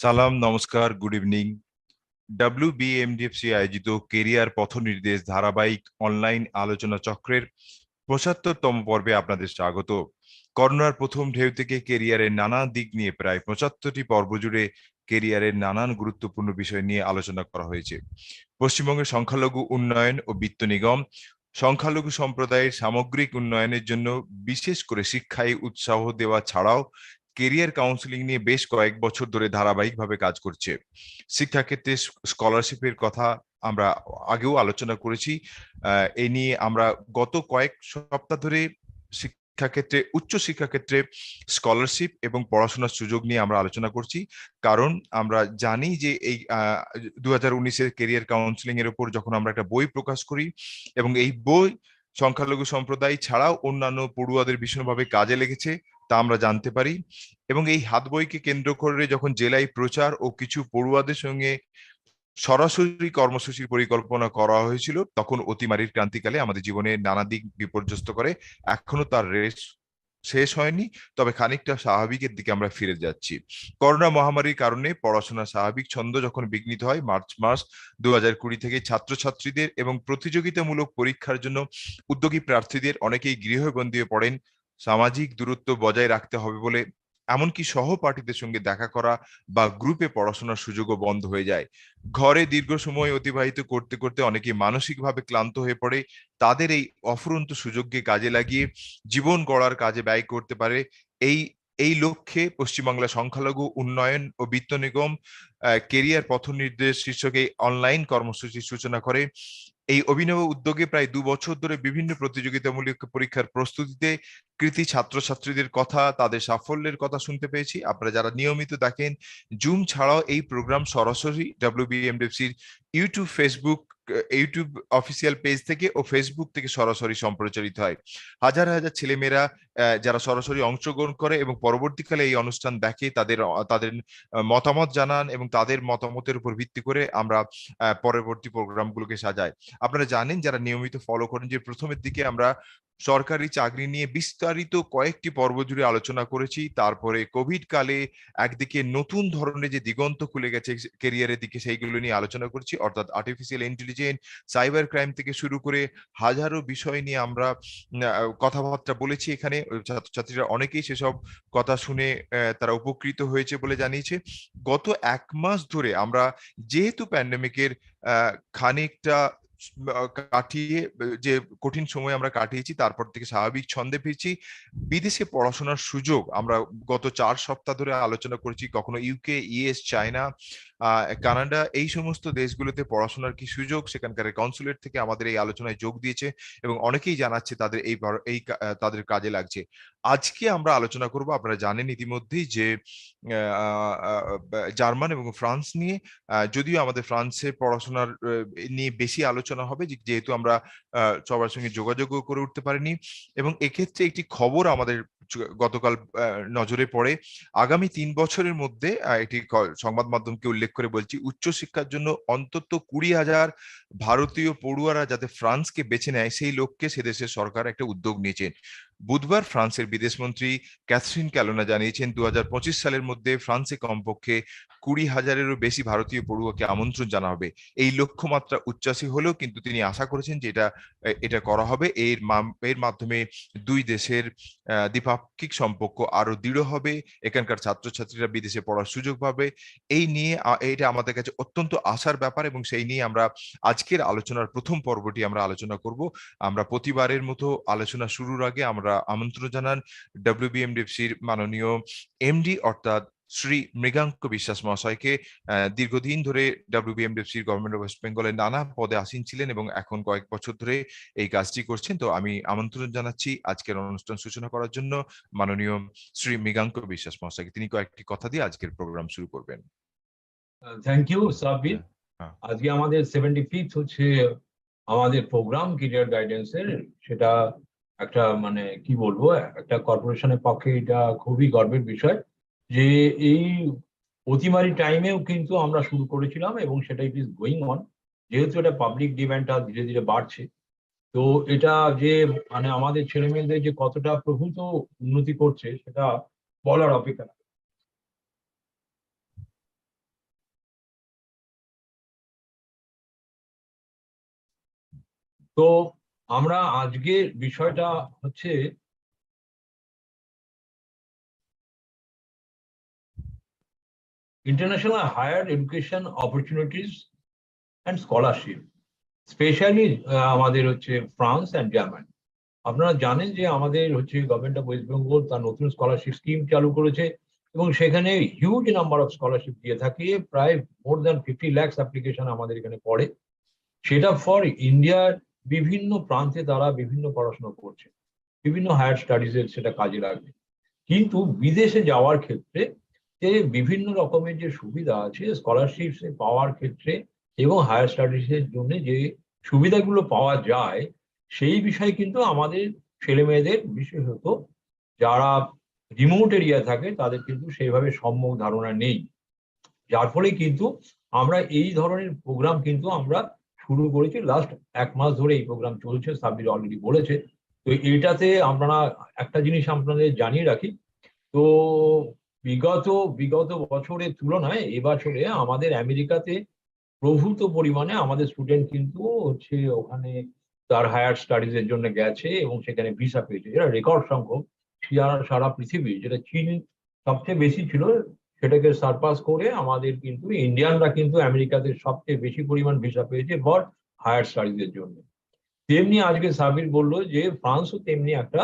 সালাম, নমস্কার, good evening. WBMDFC আয়োজিত কেরিয়ার পথ নির্দেশ ধারাবাহিক অনলাইন আলোচনা চক্রের ৭৫তম পর্বে আপনাদের স্বাগত। করোনার প্রথম ঢেউ থেকে কেরিয়ারের নানা দিক নিয়ে প্রায় ৭৫টি পর্ব জুড়ে কেরিয়ারের নানান গুরুত্বপূর্ণ বিষয় নিয়ে আলোচনা করা হয়েছে। পশ্চিমবঙ্গের সংখ্যালঘু উন্নয়ন ও বিত্ত নিগম সংখ্যালঘু সম্প্রদায়ের সামগ্রিক উন্নয়নের জন্য বিশেষ করে শিক্ষায় উৎসাহ দেওয়া ছাড়াও কেরিয়ার কাউন্সিলিং নিয়ে বেশ কয়েক বছর ধরে ধারাবাহিকভাবে কাজ করছে। শিক্ষাক্ষেত্রে স্কলারশিপের কথা আমরা আগেও আলোচনা করেছি। এই নিয়ে আমরা গত কয়েক সপ্তাহ ধরে শিক্ষাক্ষেত্রে উচ্চ শিক্ষাক্ষেত্রে স্কলারশিপ এবং পড়াশোনার সুযোগ নিয়ে আমরা আলোচনা করছি। কারণ আমরা জানি যে এই 2019-এর কেরিয়ার কাউন্সিলিং এর উপর যখন আমরা একটা বই প্রকাশ করি এবং এই বই সংখ্যালঘু সম্প্রদায় ছাড়াও অন্যান্য পড়ুয়াদের ভীষণভাবে কাজে লেগেছে তা আমরা জানতে পারি। এবং এই হাত বইকে কেন্দ্র করে যখন জেলায় প্রচার ও কিছু পড়ুয়াদের সঙ্গে সরাসরি কর্মসূচির পরিকল্পনা করা হয়েছিল, তখন অতিমারির ক্রান্তিকালে আমাদের জীবনে নানা দিক বিপর্যস্ত করে। এখনো তার রেস শেষ হয়নি, তবে খানিকটা স্বাভাবিকের দিকে আমরা ফিরে যাচ্ছি। করোনা মহামারীর কারণে পড়াশোনা স্বাভাবিক ছন্দ যখন বিঘ্নিত হয় মার্চ মাস 2020 থেকে ছাত্রছাত্রীদের এবং প্রতিযোগিতামূলক পরীক্ষার জন্য উদ্যোগী প্রার্থীদের অনেকেই গৃহবন্দী হয়ে পড়েন। সামাজিক দূরত্ব বজায় রাখতে হবে বলে এমনকি সহপাঠীদের সঙ্গে দেখা করা বা গ্রুপে পড়াশোনার সুযোগও বন্ধ হয়ে যায়। ঘরে দীর্ঘ সময় অতিবাহিত করতে করতে অনেকে মানসিকভাবে ক্লান্ত হয়ে পড়ে। তাদের এই অফুরন্ত সুযোগকে কাজে লাগিয়ে জীবন গড়ার কাজে ব্যয় করতে পারে। এই এই লক্ষ্যে পশ্চিমবাংলা সংখ্যালঘু উন্নয়ন ও বিত্ত নিগম কেরিয়ার পথ নির্দেশ শীর্ষকে অনলাইন কর্মসূচির সূচনা করে। এই অভিনব উদ্যোগে প্রায় 2 বছর ধরে বিভিন্ন প্রতিযোগিতামূলক পরীক্ষার প্রস্তুতিতে কৃতি ছাত্রছাত্রীদের কথা, তাদের সাফল্যের কথা শুনতে পেয়েছি। আপনারা যারা নিয়মিত দেখেন, জুম ছাড়াও এই প্রোগ্রাম সরাসরি WBMDFCর ইউটিউব অফিসিয়াল পেজ থেকে ও ফেসবুক থেকে সরাসরি সম্প্রচারিত হয়। হাজার হাজার ছেলেমেয়েরা যারা সরাসরি অংশগ্রহণ করে এবং পরবর্তীকালে এই অনুষ্ঠান দেখে, তাদের তাদের মতামত জানান এবং তাদের মতামতের উপর ভিত্তি করে আমরা পরবর্তী প্রোগ্রামগুলোকে সাজাই। আপনারা জানেন, যারা নিয়মিত ফলো করেন, যে প্রথমের দিকে আমরা সরকারি চাকরি নিয়ে বিস্তারিত কয়েকটি পর্ব জুড়ে আলোচনা করেছি। তারপরে কোভিড কালে একদিকে নতুন ধরনের যে দিগন্ত খুলে গেছে কেরিয়ারের দিকে, সেইগুলো নিয়ে আলোচনা করছি, অর্থাৎ আর্টিফিশিয়াল ইন্টেলিজেন্স, সাইবার ক্রাইম থেকে শুরু করে হাজারো বিষয় নিয়ে আমরা কথাবার্তা বলেছি। এখানে ছাত্রছাত্রীরা অনেকেই সেসব কথা শুনে তারা উপকৃত হয়েছে বলে জানিয়েছে। গত 1 মাস ধরে আমরা যেহেতু প্যান্ডেমিকের খানিকটা কাটিয়ে যে কঠিন সময় আমরা কাটিয়েছি, তারপর থেকে স্বাভাবিক ছন্দে ফিরছি। বিদেশে পড়াশোনার সুযোগ আমরা গত 4 সপ্তাহ ধরে আলোচনা করেছি। কখনো ইউকে, ইএস, চায়না, কানাডা, এই সমস্ত দেশগুলোতে পড়াশোনার কি সুযোগ, সেখানকার কনসুলেট থেকে আমাদের এই আলোচনায় যোগ দিয়েছে এবং অনেকেই জানাচ্ছে তাদের তাদের কাজে লাগছে। আজকে আমরা আলোচনা করব, আপনারা জানেন ইতিমধ্যেই, যে জার্মান এবং ফ্রান্স নিয়ে। যদিও আমাদের ফ্রান্সে পড়াশোনার নিয়ে বেশি আলোচনা হবে, যেহেতু আমরা সবার সঙ্গে যোগাযোগও করে উঠতে পারিনি। এবং এক্ষেত্রে একটি খবর আমাদের গতকাল নজরে পড়ে। আগামী 3 বছরের মধ্যে, এটি সংবাদ মাধ্যমকে উল্লেখ করে বলছি, উচ্চশিক্ষার জন্য অন্তত 20,000 ভারতীয় পড়ুয়ারা যাতে ফ্রান্সকে বেছে নেয়, সেই লক্ষ্যে সে দেশের সরকার একটা উদ্যোগ নিয়েছেন। বুধবার ফ্রান্সের বিদেশমন্ত্রী ক্যাথরিন ক্যালোনা জানিয়েছেন 2025 সালের মধ্যে ফ্রান্সে কমপক্ষে 20,000-এরও বেশি ভারতীয় পড়ুয়াকে আমন্ত্রণ জানা হবে। এই লক্ষ্যমাত্রা উচ্চাসী হলেও কিন্তু তিনি আশা করেছেন যে এটা করা হবে। এর মাধ্যমে দুই দেশের দ্বিপাক্ষিক সম্পর্ক আরো দৃঢ় হবে, এখানকার ছাত্রছাত্রীরা বিদেশে পড়ার সুযোগ পাবে। এই নিয়ে এটা আমাদের কাছে অত্যন্ত আশার ব্যাপার এবং সেই নিয়ে আমরা আজকের আলোচনার প্রথম পর্বটি আমরা আলোচনা করব। আমরা প্রতিবারের মতো আলোচনা শুরুর আগে আমরা আমন্ত্রণ জানান WBMDFCর মাননীয় এমডি অর্থাৎ শ্রী মৃগাঙ্ক বিশ্বাস মহাশয়কে। দীর্ঘদিন ধরে WBMDFCর গভর্নমেন্ট অফ ওয়েস্ট বেঙ্গলের নানা পদে আসীন ছিলেন এবং এখন কয়েক বছর ধরে এই কাজটি করছেন। তো আমি আমন্ত্রণ জানাচ্ছি আজকের অনুষ্ঠান সূচনা করার জন্য মাননীয় শ্রী মৃগাঙ্ক বিশ্বাস মহাশয়কে। তিনি কয়েকটি কথা দিয়ে আজকের প্রোগ্রাম শুরু করবেন। Thank you Sabbir. আজকে আমাদের 75th হচ্ছে আমাদের প্রোগ্রাম কেরিয়ার গাইডেন্সের। সেটা একটা মানে কি বলবো, একটা কর্পোরেশনের পক্ষে এটা খুবই গর্বের বিষয় যে এই অতিমারি টাইমেও কিন্তু আমরা শুরু করেছিলাম এবং সেটা ইট ইজ গোয়িং অন। যেহেতু এটা পাবলিক ডিমান্ডটা ধীরে ধীরে বাড়ছে, তো এটা যে মানে আমাদের ছেলে মেয়েদের যে কতটা প্রভূত উন্নতি করছে সেটা বলার অপেক্ষা না। তো আমরা আজকের বিষয়টা হচ্ছে international higher education opportunities and scholarship, specially আমাদের হচ্ছে ফ্রান্স অ্যান্ড জার্মানি। আপনারা জানেন যে আমাদের হচ্ছে গভর্নমেন্ট অফ ওয়েস্ট বেঙ্গল তার নতুন স্কলারশিপ স্কিম চালু করেছে এবং সেখানে হিউজ নাম্বার অফ স্কলারশিপ দিয়ে থাকে, প্রায় মোর দ্যান 50 lakhs অ্যাপ্লিকেশন আমাদের এখানে পড়ে। সেটা ফর ইন্ডিয়ার বিভিন্ন প্রান্তে তারা বিভিন্ন পড়াশোনা করছে, বিভিন্ন হায়ার স্টাডিজ এর সেটা কাজে লাগবে। কিন্তু বিদেশে যাওয়ার ক্ষেত্রে যে বিভিন্ন রকমের যে সুবিধা আছে স্কলারশিপ পাওয়ার ক্ষেত্রে এবং হায়ার স্টাডিজ এর জন্য যে সুবিধাগুলো পাওয়া যায়, সেই বিষয়ে কিন্তু আমাদের ছেলে মেয়েদের, বিশেষত যারা রিমোট এরিয়া থাকে, তাদের কিন্তু সেইভাবে সম্যক ধারণা নেই। যার ফলে কিন্তু আমরা এই ধরনের প্রোগ্রাম কিন্তু আমরা শুরু করেছি। লাস্ট 1 মাস ধরে এই প্রোগ্রাম চলছে, সাব্বির অলরেডি বলেছে। তো এটাতে আমরা একটা জিনিস আপনাদের জানিয়ে রাখি, তো বিগত বিগত বছরের তুলনায় এবছরে আমাদের আমেরিকাতে প্রভূত পরিমাণে আমাদের স্টুডেন্ট কিন্তু হচ্ছে ওখানে তার হায়ার স্টাডিজ এর জন্য গেছে এবং সেখানে ভিসা পেয়েছে, যেটা রেকর্ড সংখ্যক। সারা পৃথিবী, যেটা চীন সবচেয়ে বেশি ছিল, সেটাকে সারপাস করে আমাদের কিন্তু ইন্ডিয়ানরা কিন্তু আমেরিকাতে সবচেয়ে বেশি পরিমাণ ভিসা পেয়েছে ফর হায়ার স্টাডিজ এর জন্য। তেমনি আজকে সাবির বললো যে ফ্রান্সও তেমনি একটা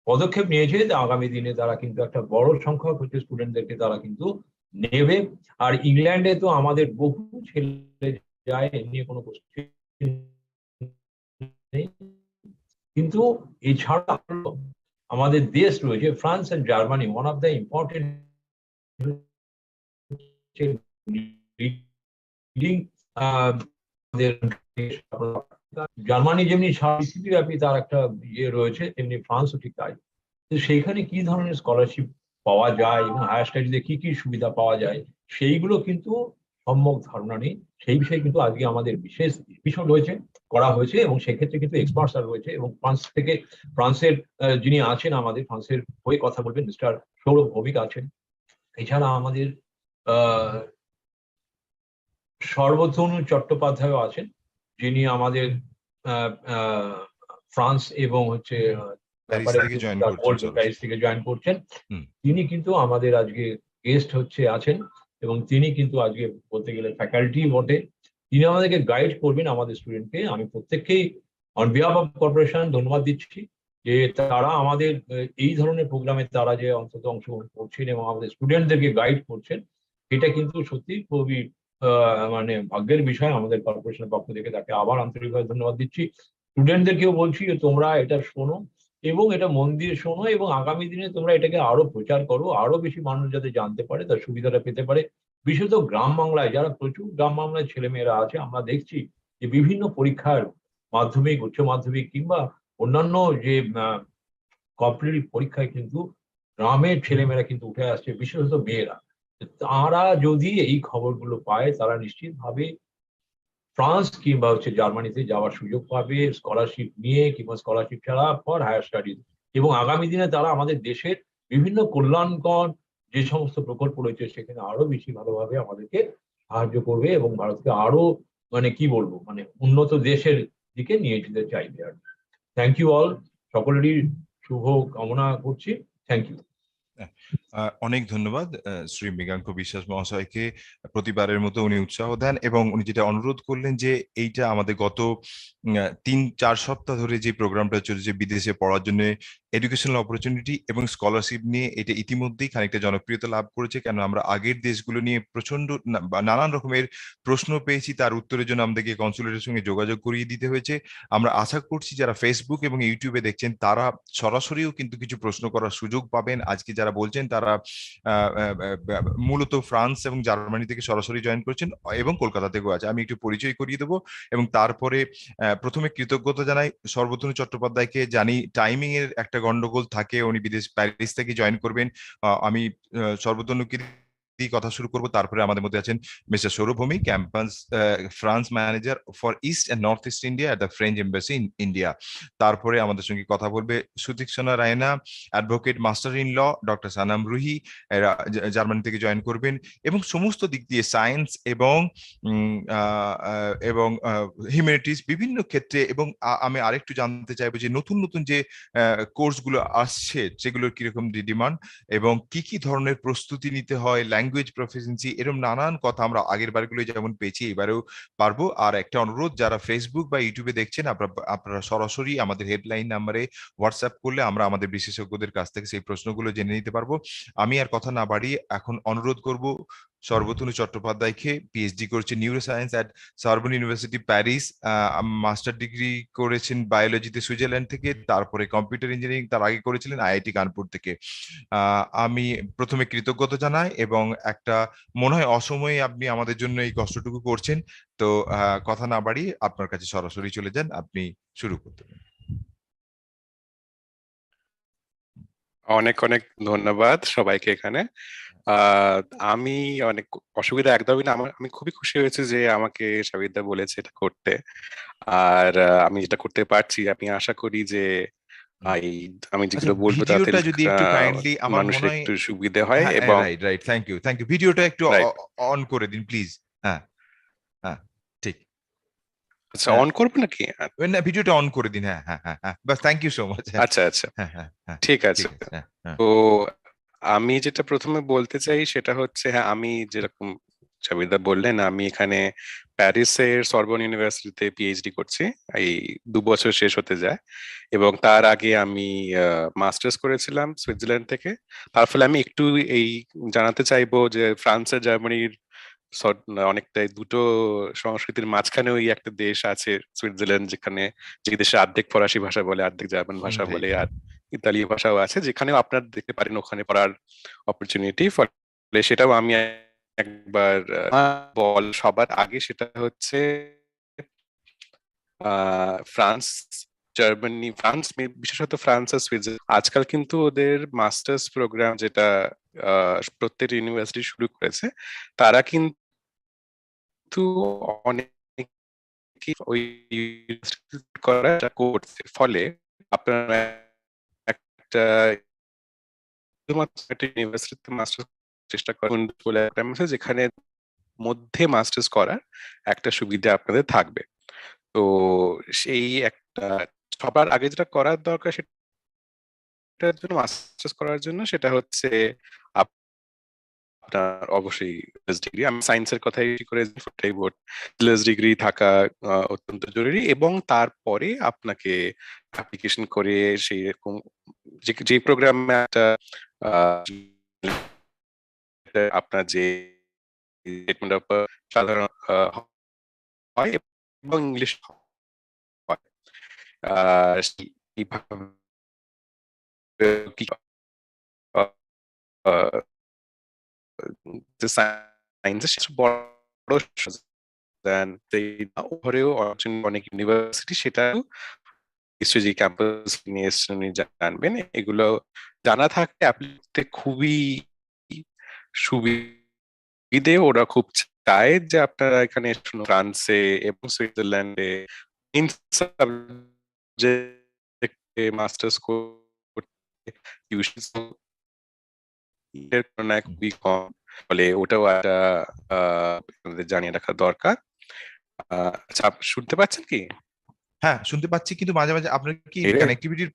পদক্ষেপ নিয়েছে যে আগামী দিনে তারা কিন্তু একটা বড় সংখ্যক হচ্ছে স্টুডেন্টদেরকে তারা কিন্তু নেবে। আর ইংল্যান্ডে তো আমাদের বহু ছেলে যায়, এ নিয়ে কোনো কোশ্চেন নেই। কিন্তু এছাড়া আমাদের দেশ রয়েছে France and Germany, one of the important leading Germany যেমনি সারা পৃথিবীব্যাপী তার একটা ইয়ে রয়েছে, তেমনি ফ্রান্সও ঠিক তাই। তো সেইখানে কি ধরনের স্কলারশিপ পাওয়া যায় এবং হায়ার স্টাডিজে কি কি সুবিধা পাওয়া যায়, সেইগুলো কিন্তু সম্যক ধারণা নেই। সেই বিষয়ে কিন্তু আজকে আমাদের বিশেষ এপিসোড হয়েছে, করা হয়েছে এবং সেক্ষেত্রে কিন্তু এক্সপার্টসরা রয়েছে এবং ফ্রান্সের যিনি আছেন আমাদের ফ্রান্সের হয়ে কথা বলবেন মিস্টার সৌরভ ভৌমিক আছেন। এছাড়া আমাদের আহ সর্বতনু চট্টোপাধ্যায় আছেন, যিনি আমাদের ফ্রান্স এবং হচ্ছে প্যারিস থেকে জয়েন করছেন প্যারিস থেকে জয়েন করছেন। হুম। তিনি কিন্তু আমাদের আজকে গেস্ট হচ্ছে আছেন এবং তিনি কিন্তু আজকে বলতে গেলে ফ্যাকাল্টি বটে। তিনি আমাদেরকে গাইড করবেন আমাদের স্টুডেন্টকে। আমি প্রত্যেককেই অন বিহাফ অফ কর্পোরেশন ধন্যবাদ দিচ্ছি যে তারা আমাদের এই ধরনের প্রোগ্রামে তারা যে অন্তত অংশগ্রহণ করছেন এবং আমাদের স্টুডেন্টদেরকে গাইড করছেন। এটা কিন্তু সত্যি খুবই মানে ভাগ্যের বিষয় আমাদের কর্পোরেশনের পক্ষ থেকে। তাকে আবার আন্তরিকভাবে ধন্যবাদ দিচ্ছি। স্টুডেন্টদেরকেও বলছি যে তোমরা এটা শোনো এবং এটা মন দিয়ে শোনো এবং আগামী দিনে তোমরা এটাকে আরো প্রচার করো, আরো বেশি মানুষ যাতে জানতে পারে, তার সুবিধাটা পেতে পারে। বিশেষত গ্রাম বাংলায় যারা প্রচুর গ্রাম বাংলায় ছেলেমেয়েরা আছে, আমরা দেখছি যে বিভিন্ন পরীক্ষার মাধ্যমিক, উচ্চ মাধ্যমিক কিংবা অন্যান্য যে কম্পিটিটিভ পরীক্ষায় কিন্তু গ্রামের ছেলেমেয়েরা কিন্তু উঠে আসছে, বিশেষত মেয়েরা। তারা যদি এই খবরগুলো পায়, তারা নিশ্চিতভাবে ফ্রান্স কিংবা হচ্ছে জার্মানিতে যাওয়ার সুযোগ পাবে স্কলারশিপ নিয়ে কিংবা স্কলারশিপ ছাড়া ফর হায়ার স্টাডিজ। এবং আগামী দিনে তারা আমাদের দেশের বিভিন্ন কল্যাণকর যে সমস্ত প্রকল্প রয়েছে সেখানে আরো বেশি ভালোভাবে আমাদেরকে সাহায্য করবে এবং ভারতকে আরো মানে কি বলবো মানে উন্নত দেশের দিকে নিয়ে যেতে চাইবে। আর থ্যাংক ইউ অল, সকলেরই শুভ কামনা করছি। Thank you. অনেক ধন্যবাদ শ্রী মৃগাঙ্ক বিশ্বাস মহাশয়কে। প্রতিবারের মতো উনি উৎসাহ দেন এবং উনি যেটা অনুরোধ করলেন যে এইটা আমাদের গত 3-4 সপ্তাহ ধরে যে প্রোগ্রামটা চলছে বিদেশে পড়ার জন্য এডুকেশনাল অপরচুনিটি এবং স্কলারশিপ নিয়ে, এটা ইতিমধ্যেই খানিকটা জনপ্রিয়তা লাভ করেছে। কেন আমরা আগের দেশগুলো নিয়ে প্রচন্ড নানান রকমের প্রশ্ন পেয়েছি, তার উত্তরের জন্য আমাদেরকে কনসুলেটের সঙ্গে যোগাযোগ করিয়ে দিতে হয়েছে। আমরা আশা করছি যারা ফেসবুক এবং ইউটিউবে দেখছেন তারা সরাসরিও কিন্তু কিছু প্রশ্ন করার সুযোগ পাবেন। আজকে যারা বলছেন তারা মূলত ফ্রান্স এবং জার্মানি থেকে সরাসরি জয়েন করছেন এবং কলকাতা থেকেও আছে। আমি একটু পরিচয় করিয়ে দেবো এবং তারপরে প্রথমে কৃতজ্ঞতা জানাই সর্বতনু চট্টোপাধ্যায়কে। জানি টাইমিং এর একটা গন্ডগোল থাকে, উনি প্যারিস থেকে জয়েন করবেন। আমি সর্বতনুকে দিয়ে কথা শুরু করব। তারপরে আমাদের মধ্যে আছেন mister Saurav Bhoumi, Campus France manager for east and north east India at the French embassy in India. তারপরে আমাদের সঙ্গে কথা বলবে Sudikshana Raina, advocate master in law, doctor Sanam Ruhi, এরা জার্মানি থেকে জয়েন করবেন, এবং সমস্ত দিক দিয়ে সায়েন্স এবং হিউম্যানিটিস বিভিন্ন ক্ষেত্রে। এবং আমি আরেকটু জানতে চাইবো যে নতুন নতুন যে কোর্সগুলো আসছে সেগুলোর কিরকম ডিমান্ড এবং কি কি ধরনের প্রস্তুতি নিতে হয়, ল্যাঙ্গুয়েজ প্রফিসিয়েন্সি, এরকম নানান কথা আমরা আগের বারগুলো যেমন পেয়েছি এবারেও পারবো। আর একটা অনুরোধ, যারা ফেসবুক বা ইউটিউবে দেখছেন আপনারা সরাসরি আমাদের হেডলাইন নাম্বারে হোয়াটসঅ্যাপ করলে আমরা আমাদের বিশেষজ্ঞদের কাছ থেকে সেই প্রশ্নগুলো জেনে নিতে পারবো। আমি আর কথা না বাড়িয়ে এখন অনুরোধ করব সর্বতনু চট্টোপাধ্যায়কে, পিএইচডি করেছেন neuroscience at Sorbonne university Paris, master degree করেছেন বায়োলজিতে সুইজারল্যান্ড থেকে, তারপরে কম্পিউটার ইঞ্জিনিয়ারিং তার আগে করেছিলেন আইআইটি কানপুর থেকে। আমি প্রথমে কৃতজ্ঞতা জানাই, এবং একটা মনে হয় অসময়ে আপনি আমাদের জন্য এই কষ্টটুকু করছেন। তো কথা না বাড়িয়ে আপনার কাছে সরাসরি চলে যান, আপনি শুরু করতে পারেন। অনেক অনেক ধন্যবাদ সবাইকে এখানে। আমি অনেক অসুবিধা একদমই না, আমি খুবই খুশি হয়েছে যে আমাকে সাবিদা বলেছে এটা করতে, আর আমি যেটা করতে পারছি। আমি আশা করি যে আমি আচ্ছা, যেগুলো বলবো তাতে ভিডিওটা যদি একটু কাইন্ডলি, আমার মনে মানুষের হয়, একটু সুবিধা হয়। হ্যাঁ এবং right right, thank you thank you, ভিডিওটা একটু রাইট, অন করে দিন প্লিজ। হ্যাঁ হ্যাঁ, ঠিক। আচ্ছা, অন করবো নাকি? না, ভিডিওটা অন করে দিন। হ্যাঁ হ্যাঁ হ্যাঁ হ্যাঁ, বাস, থ্যাংক ইউ সো মাচ। আচ্ছা আচ্ছা, হ্যাঁ হ্যাঁ হ্যাঁ, ঠিক আছে। ঠিক আছে। হ্যাঁ হ্যাঁ তো আমি যেটা প্রথমে বলতে চাই সেটা হচ্ছে, হ্যাঁ, আমি যেরকম সাবিদা বললেন, আমি এখানে প্যারিসের সরবন ইউনিভার্সিটিতে পিএইচডি করছি। এই 2 বছর শেষ হতে যায়, এবং তার আগে আমি মাস্টার্স করেছিলাম সুইজারল্যান্ড থেকে। তার ফলে আমি একটু এই জানাতে চাইবো যে ফ্রান্স আর জার্মানির অনেকটাই দুটো সংস্কৃতির মাঝখানে ওই একটা দেশ আছে সুইজারল্যান্ড, যেখানে যে দেশে অর্ধেক ফরাসি ভাষা বলে, অর্ধেক জার্মান ভাষা বলে, আর ইতালীয় ভাষাও আছে, যেখানেও আপনার দেখতে পারেন ওখানে পড়ার অপরচুনিটি। ফলে সেটাও আমি একবার বল সবার আগে সেটা হচ্ছে ফ্রান্স, জার্মানি, বিশেষত ফ্রান্স আর সুইজারল্যান্ড আজকাল কিন্তু ওদের মাস্টার্স প্রোগ্রাম যেটা প্রত্যেক ইউনিভার্সিটি শুরু করেছে, তারা কিন্তু অনেক ওই করা করছে। ফলে আপনার একটা শুধুমাত্র একটা ইউনিভার্সিটিতে মাস্টার্স চেষ্টা করেন বলে একটা আছে, যেখানে মধ্যে মাস্টার্স করার একটা সুবিধা আপনাদের থাকবে। তো সেই একটা সবার আগে যেটা করার দরকার সেটার জন্য, মাস্টার্স করার জন্য, সেটা হচ্ছে আপনার অবশ্যই ডিগ্রি। আমি সায়েন্সের কথাই করে ফুটাই বোর্ড ডিগ্রি থাকা অত্যন্ত জরুরি, এবং তারপরে আপনাকে অ্যাপ্লিকেশন করে সেই রকম যে প্রোগ্রামে একটা আপনার যে স্টেটমেন্ট অফ সাধারণ হয় এবং ইংলিশ হয়, এইভাবে সায়েন্সের বড় দেন উপরেও অনেক ইউনিভার্সিটি সেটা নিশ্চয়ই যে ক্যাম্পাস নিয়ে জানবেন। এগুলো জানা থাকলে আপনি খুবই সুবিধে। ওরা খুব চায় যে আপনারা এখানে ফ্রান্সে এবং সুইজারল্যান্ডে মাস্টার্স করতে খুবই কম। ফলে ওটাও একটা আপনাদের জানিয়ে রাখা দরকার। আচ্ছা, শুনতে পাচ্ছেন কি? হ্যাঁ, শুনতে পাচ্ছি, কিন্তু মাঝে মাঝে আপনার কি কানেক্টিভিটির,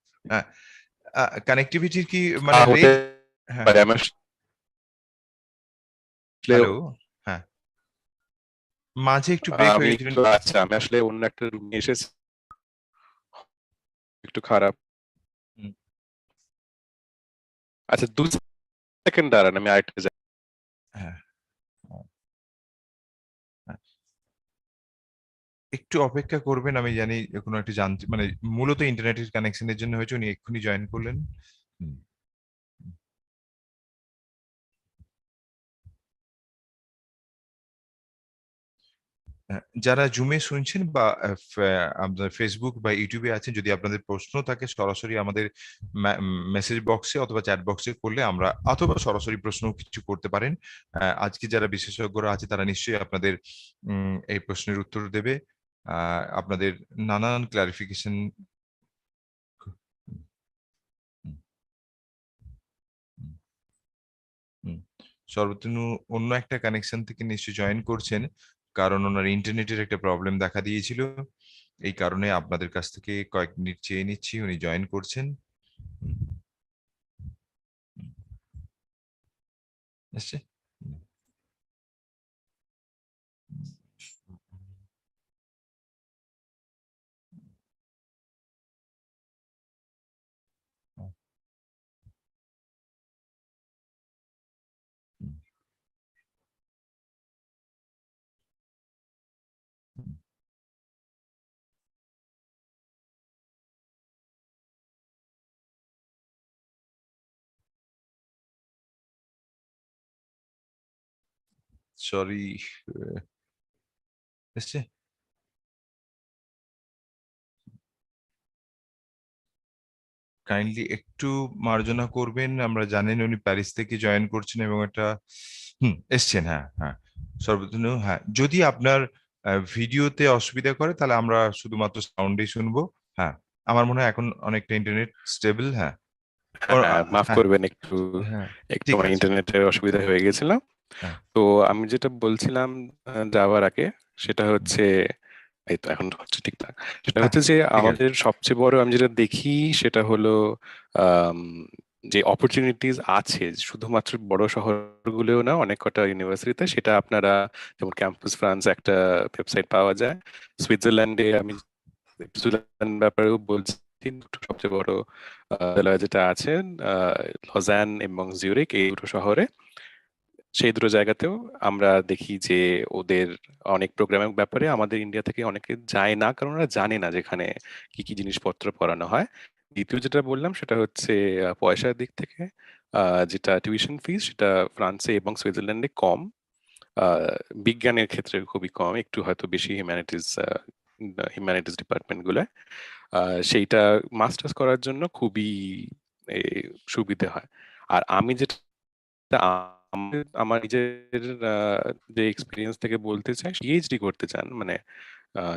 কানেক্টিভিটির কি মানে হতে রেঞ্জ? হ্যাঁ, পারে। আমি হ্যালো, হ্যাঁ, মাঝে একটু ব্রেক হয়ে গেছিলেন। আচ্ছা, আমি আসলে অন্য একটা রুমে এসেছি, একটু খারাপ। আচ্ছা, 2 সেকেন্ড দাঁড়ান, আমি আরেকটা যাই। হ্যাঁ, হ্যাঁ, একটু অপেক্ষা করবেন, আমি জানি কোনো একটা যান্ত্রিক, মানে মূলত ইন্টারনেটের কানেকশনের জন্য হয়েছে, উনি এক্ষুনি জয়েন করলেন। যারা জুমে শুনছেন বা আপনার ফেসবুক বা ইউটিউবে আছেন, যদি আপনাদের প্রশ্ন থাকে সরাসরি আমাদের মেসেজ বক্সে অথবা চ্যাট বক্সে করলে আমরা, অথবা সরাসরি প্রশ্ন কিছু করতে পারেন। আজকে যারা বিশেষজ্ঞরা আছে তারা নিশ্চয়ই আপনাদের এই প্রশ্নের উত্তর দেবে, আপনাদের নানান ক্লারিফিকেশন। সর্বতনু অন্য একটা কানেকশন থেকে নিশ্চয়ই জয়েন করছেন, কারণ ওনার ইন্টারনেটের একটা প্রবলেম দেখা দিয়েছিল। এই কারণে আপনাদের কাছ থেকে কয়েক মিনিট চেয়ে নিচ্ছি, উনি জয়েন করছেন। এসছে? সরি, এসছে? কাইন্ডলি একটু মার্জনা করবেন, আমরা জানেন উনি প্যারিস থেকে জয়েন করছেন এবং একটা এসছেন। হ্যাঁ হ্যাঁ, সর্বতনু হ্যাঁ, যদি আপনার ভিডিওতে অসুবিধা করে তাহলে আমরা শুধুমাত্র সাউন্ডেই শুনবো। হ্যাঁ, আমার মনে হয় এখন অনেকটা ইন্টারনেট স্টেবল। হ্যাঁ হ্যাঁ, মাফ হ্যাঁ করবেন, একটু হ্যাঁ, একটু ঠিক আমার আছে। ইন্টারনেটের অসুবিধা হয়ে গেছিল। হ্যাঁ তো আমি যেটা বলছিলাম যাওয়ার আগে, সেটা হুম, হচ্ছে, এই তো এখন হচ্ছে ঠিকঠাক। সেটা হ্যাঁ হচ্ছে যে ঠিক আছে। আমাদের সবচেয়ে বড় আমি যেটা দেখি সেটা হলো আম, যে অপরচুনিটিস আছে শুধুমাত্র বড় শহরগুলোও না, অনেক কটা ইউনিভার্সিটিতে, সেটা আপনারা যেমন ক্যাম্পাস ফ্রান্স একটা ওয়েবসাইট পাওয়া যায়। সুইজারল্যান্ডে আমি সুইজারল্যান্ড ব্যাপারেও বলছি, দুটো সবচেয়ে বড় বিদ্যালয় যেটা আছে, লজান এবং জিউরিক, এই দুটো শহরে, সেই দুটো জায়গাতেও আমরা দেখি যে ওদের অনেক প্রোগ্রামের ব্যাপারে আমাদের ইন্ডিয়া থেকে অনেকে যায় না, কারণ ওরা জানে না যেখানে কি কি জিনিসপত্র পড়ানো হয়। দ্বিতীয় যেটা বললাম সেটা হচ্ছে পয়সার দিক থেকে, যেটা টিউশন ফিস, সেটা ফ্রান্সে এবং সুইজারল্যান্ডে কম। আহ, বিজ্ঞানের ক্ষেত্রে খুবই কম, একটু হয়তো বেশি হিউম্যানিটিস ডিপার্টমেন্ট গুলো, সেইটা মাস্টার্স করার জন্য খুবই এ, সুবিধে হয়। আর আমি যেটা আমার নিজের যে এক্সপিরিয়েন্স থেকে বলতে চাই, পিএইচডি করতে চান মানে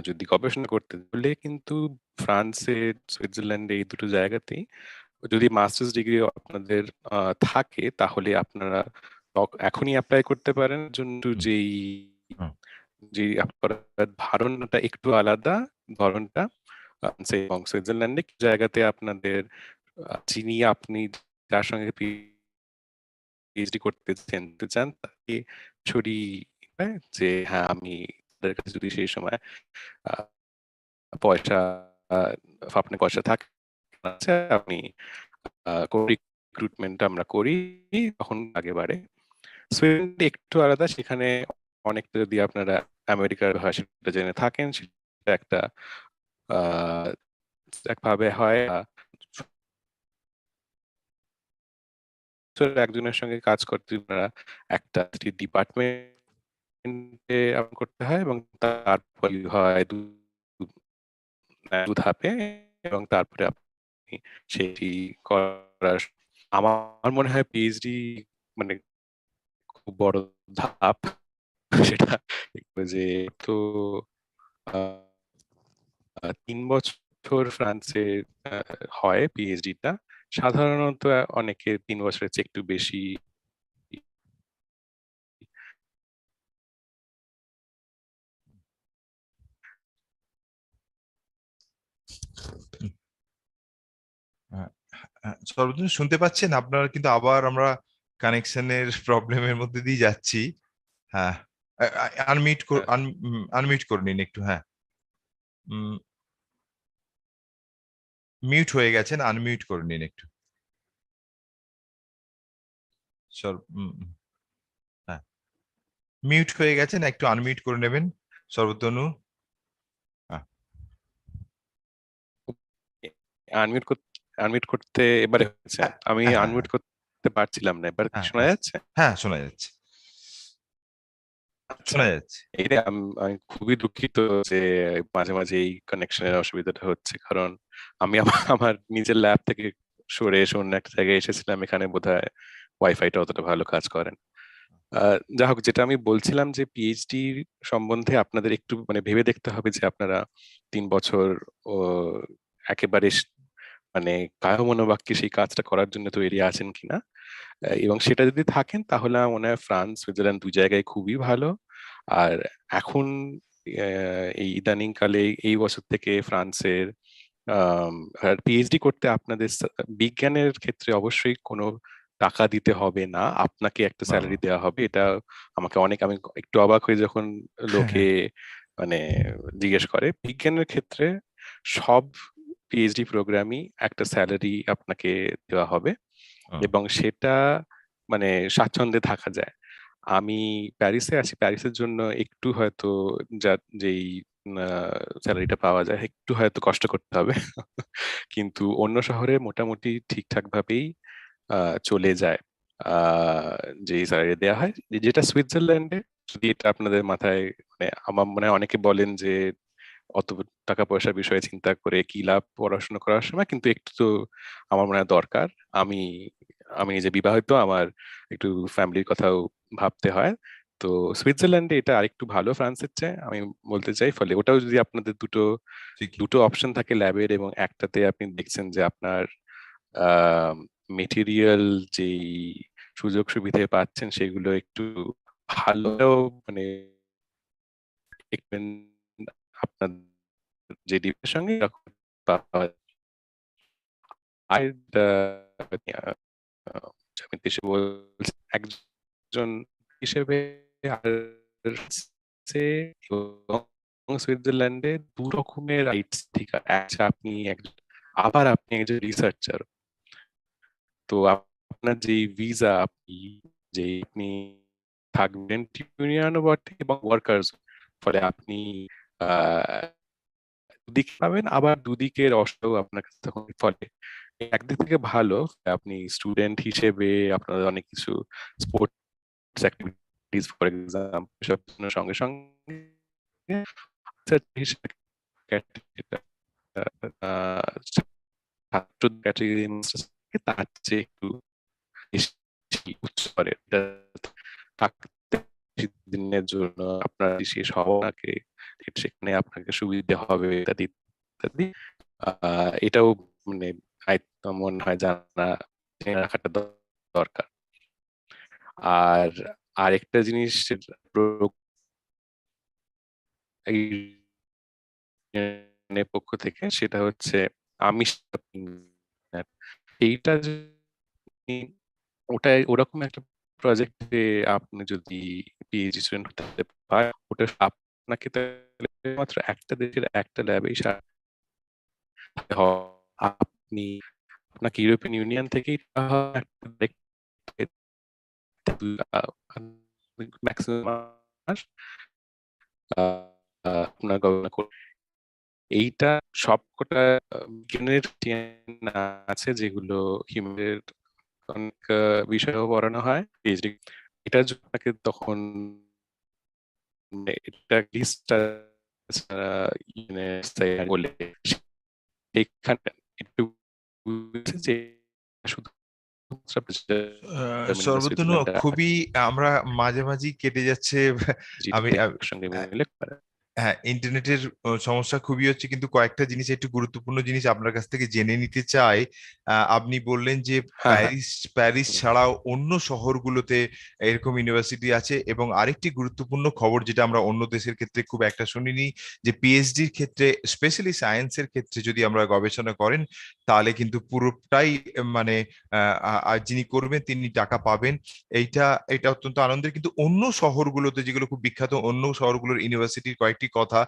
যদি গবেষণা করতে, হলে কিন্তু ফ্রান্সে, সুইজারল্যান্ডে, এই দুটো জায়গাতেই যদি মাস্টার্স ডিগ্রি আপনাদের থাকে, তাহলে আপনারা এখনই অ্যাপ্লাই করতে পারেন জন্য। হুম, যেই হুম, যে আপনার ধারণাটা একটু আলাদা, ধরনটা এবং সুইজারল্যান্ডে কিছু জায়গাতে আপনাদের যিনি আপনি যার সঙ্গে পিএইচডি করতে চান তাকে ছড়ি যে হ্যাঁ, আমি তাদের কাছে যদি সেই সময় আহ, পয়সা আহ, আপনার পয়সা থাকে, আচ্ছা, আপনি রিক্রুটমেন্ট আমরা করি, তখন আগে বাড়ে। সুইডেন একটু আলাদা, সেখানে অনেকটা যদি আপনারা আমেরিকার ভাষাটা জেনে থাকেন, সেটা একটা আহ একভাবে হয়, একজনের সঙ্গে কাজ করতে আপনারা একটা ডিপার্টমেন্টে করতে হয়, এবং তারপরে হয় দু ধাপে, এবং তারপরে আপনি সেটি করার, আমার মনে হয় পিএইচডি মানে খুব বড় ধাপ সেটা, যে তো 3 বছর ফ্রান্সে হয় পিএইচডিটা, সাধারণত অনেকে 3 বছরের চেয়ে একটু বেশি। হ্যাঁ, সর্বজন শুনতে পাচ্ছেন? আপনারা কিন্তু আবার আমরা কানেকশনের প্রবলেমের মধ্যে দিয়ে যাচ্ছি। হ্যাঁ, আনমিউট আনমিউট করে নিন একটু। হ্যাঁ, মিউট হয়ে গেছেন, আনমিউট করে নিন একটু। হ্যাঁ, মিউট হয়ে গেছেন, একটু আনমিউট করে নেবেন সর্বতনু। হ্যাঁ আনমিউট করতে এবারে হয়েছে, হ্যাঁ আমি হ্যাঁ আনমিউট করতে পারছিলাম না, এবার কি হ্যাঁ শোনা হ্যাঁ যাচ্ছে? হ্যাঁ, শোনা যাচ্ছে। আচ্ছা, শোনা যাচ্ছে। এইটা আমি খুবই দুঃখিত যে মাঝে মাঝে এই কানেকশনের অসুবিধাটা হচ্ছে, কারণ আমি আমার নিজের ল্যাব থেকে সরে এসে অন্য একটা জায়গায় এসেছিলাম, এখানে বোধহয় ওয়াইফাইটা অতটা ভালো কাজ করে না। যা হোক, যেটা আমি বলছিলাম যে পিএইচডি সম্বন্ধে আপনাদের একটু মানে ভেবে দেখতে হবে যে আপনারা 3 বছর ও একেবারে মানে কায় মনোবাক্যে সেই কাজটা করার জন্য তৈরি আছেন কিনা। এবং সেটা যদি থাকেন তাহলে আমার মনে হয় ফ্রান্স, সুইজারল্যান্ড দুই জায়গায় খুবই ভালো। আর এখন এই ইদানিং কালে এই বছর থেকে ফ্রান্সের পিএইচডি করতে আপনাদের বিজ্ঞানের ক্ষেত্রে অবশ্যই কোনো টাকা দিতে হবে না, আপনাকে একটা বাবা। স্যালারি দেওয়া হবে। এটা আমাকে আমি একটু অবাক হয়ে যখন লোকে মানে জিজ্ঞেস করে। বিজ্ঞানের ক্ষেত্রে সব পিএইচডি প্রোগ্রামই একটা স্যালারি আপনাকে দেওয়া হবে, এবং সেটা মানে স্বাচ্ছন্দ্যে থাকা যায়। আমি প্যারিসে আছি, প্যারিসের জন্য একটু হয়তো যা যেই স্যালারিটা পাওয়া যায় একটু হয়তো কষ্ট করতে হবে কিন্তু অন্য শহরে মোটামুটি ঠিকঠাক ভাবেই চলে যায় যে স্যালারি দেওয়া হয়। যেটা সুইজারল্যান্ডে, যদি এটা আপনাদের মাথায় মানে আমার মনে হয় অনেকে বলেন যে অত টাকা পয়সার বিষয়ে চিন্তা করে কি লাভ পড়াশোনা করার সময়, কিন্তু একটু তো আমার মনে হয় দরকার। আমি আমি নিজে বিবাহিত, আমার একটু ফ্যামিলির কথাও ভাবতে হয়। তো সুইজারল্যান্ডে এটা আরেকটু ভালো ফ্রান্সের চেয়ে আমি বলতে চাই। ফলে ওটাও যদি আপনাদের দুটো ঠিকই। দুটো অপশন থাকে ল্যাবের, এবং একটাতে আপনি দেখছেন যে আপনার মেটেরিয়াল যেই সুযোগ সুবিধা পাচ্ছেন সেগুলো একটু ভালো, মানে আপনার যে ডিপের সঙ্গে এরকম পাওয়া যায়। আর আমি দেশে বলছি একজন হিসেবে, আর এবং সুইজারল্যান্ডে দু রকমের রাইটস ঠিক আছে। আচ্ছা, আবার আপনি একজন রিসার্চার, তো আপনার যে ভিসা, আপনি থাকবেন ইউনিয়নও বটে এবং ওয়ার্কার্স, ফলে আপনি আহ দুদিকে পাবেন, আবার দুদিকের অসুবিধাও আপনার কাছে তখন। ফলে একদিক থেকে ভালো, আপনি স্টুডেন্ট হিসেবে আপনার অনেক কিছু স্পোর্টস অ্যাক্টিভিটিস ফর এক্সাম্পল সব সঙ্গে সঙ্গে হিসেবে ছাত্র ক্যাটাগরি তার চেয়ে একটু বেশি উচ্চ স্তরে থাকতে দিনের জন্য আপনার শেষ হওয়াকে, সেখানে আপনাকে সুবিধা হবে ইত্যাদি ইত্যাদি। এটাও মানে মনে হয় জানা জেনে রাখাটা দরকার। আর আরেকটা জিনিস এই পক্ষ থেকে, সেটা হচ্ছে আমি এইটা ওরকম একটা প্রজেক্টে আপনি যদি পিএইচডি স্টুডেন্ট হতে পারেন, ওটা আপনাকে তাহলে মাত্র একটা দেশের একটা ল্যাবে আপনি আপনাকে ইউরোপিয়ান ইউনিয়ন থেকেই ম্যাক্সিমাম আপনার গবেষণা করতে। এইটা সবকটা বিজ্ঞানের আছে যেগুলো হিউম্যানের অনেক বিষয়ও পড়ানো হয় পিএইচডি। এটার জন্য আপনাকে তখন মানে এটা লিস্টটা বলে সেখানে একটু যে শুধু সর্বতনু খুবই আমরা মাঝে মাঝে কেটে যাচ্ছে। আমি সঙ্গে মিলে করে। হ্যাঁ, ইন্টারনেটের সমস্যা খুবই হচ্ছে, কিন্তু কয়েকটা জিনিস একটু গুরুত্বপূর্ণ জিনিস আপনার কাছ থেকে জেনে নিতে চাই। আপনি বললেন যে হ্যাঁ, হ্যাঁ। প্যারিস প্যারিস ছাড়াও অন্য শহরগুলোতে এরকম ইউনিভার্সিটি আছে, এবং আরেকটি গুরুত্বপূর্ণ খবর যেটা আমরা অন্য দেশের ক্ষেত্রে খুব একটা শুনিনি, যে পিএইচডির ক্ষেত্রে স্পেশালি সায়েন্সের ক্ষেত্রে যদি আমরা গবেষণা করেন তাহলে কিন্তু পুরোটাই মানে যিনি করবেন তিনি টাকা পাবেন। এইটা এটা অত্যন্ত আনন্দের। কিন্তু অন্য শহরগুলোতে যেগুলো খুব বিখ্যাত, অন্য শহরগুলোর ইউনিভার্সিটির কয়েকটি কথা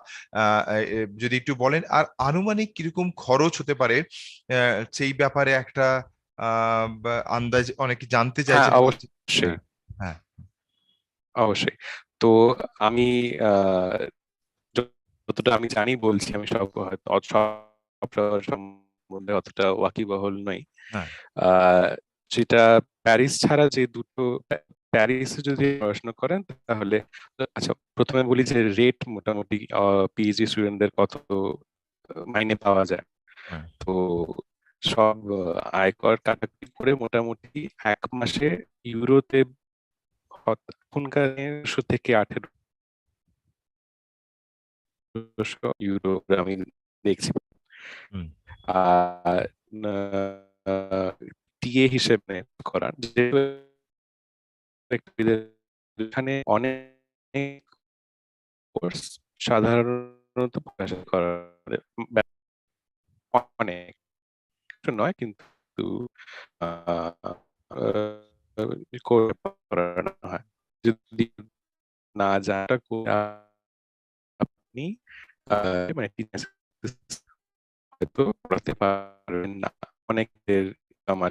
যদি একটু বলেন, আর আনুমানিক কিরকম খরচ হতে পারে সেই ব্যাপারে একটা আন্দাজ অনেকে জানতে হ্যাঁ, চাইছেন। অবশ্যই। হ্যাঁ, হ্যাঁ, অবশ্যই। তো আমি যতটা আমি জানি বলছি, আমি সব হয়তো সব সম্বন্ধে অতটা ওয়াকিবহল নই। হ্যাঁ, যেটা প্যারিস ছাড়া যে দুটো প্যারিসে যদি পড়াশোনা করেন তাহলে, আচ্ছা প্রথমে বলি যে রেট মোটামুটি পিএইচডি স্টুডেন্টদের কত মাইনে পাওয়া যায়। হ্যাঁ। তো সব আয়কর কাটাকুটি করে মোটামুটি এক মাসে ইউরোতে এখনকার 900 থেকে 1800 ইউরো আমি দেখছি। হুম। আর টিএ হিসেবে করার এখানে অনেক কোর্স সাধারণত প্রকাশ করার অনেক নয়, কিন্তু করানো হয়। যদি না জানা আপনি মানে হয়তো পড়াতে পারবেন না, অনেকের আমার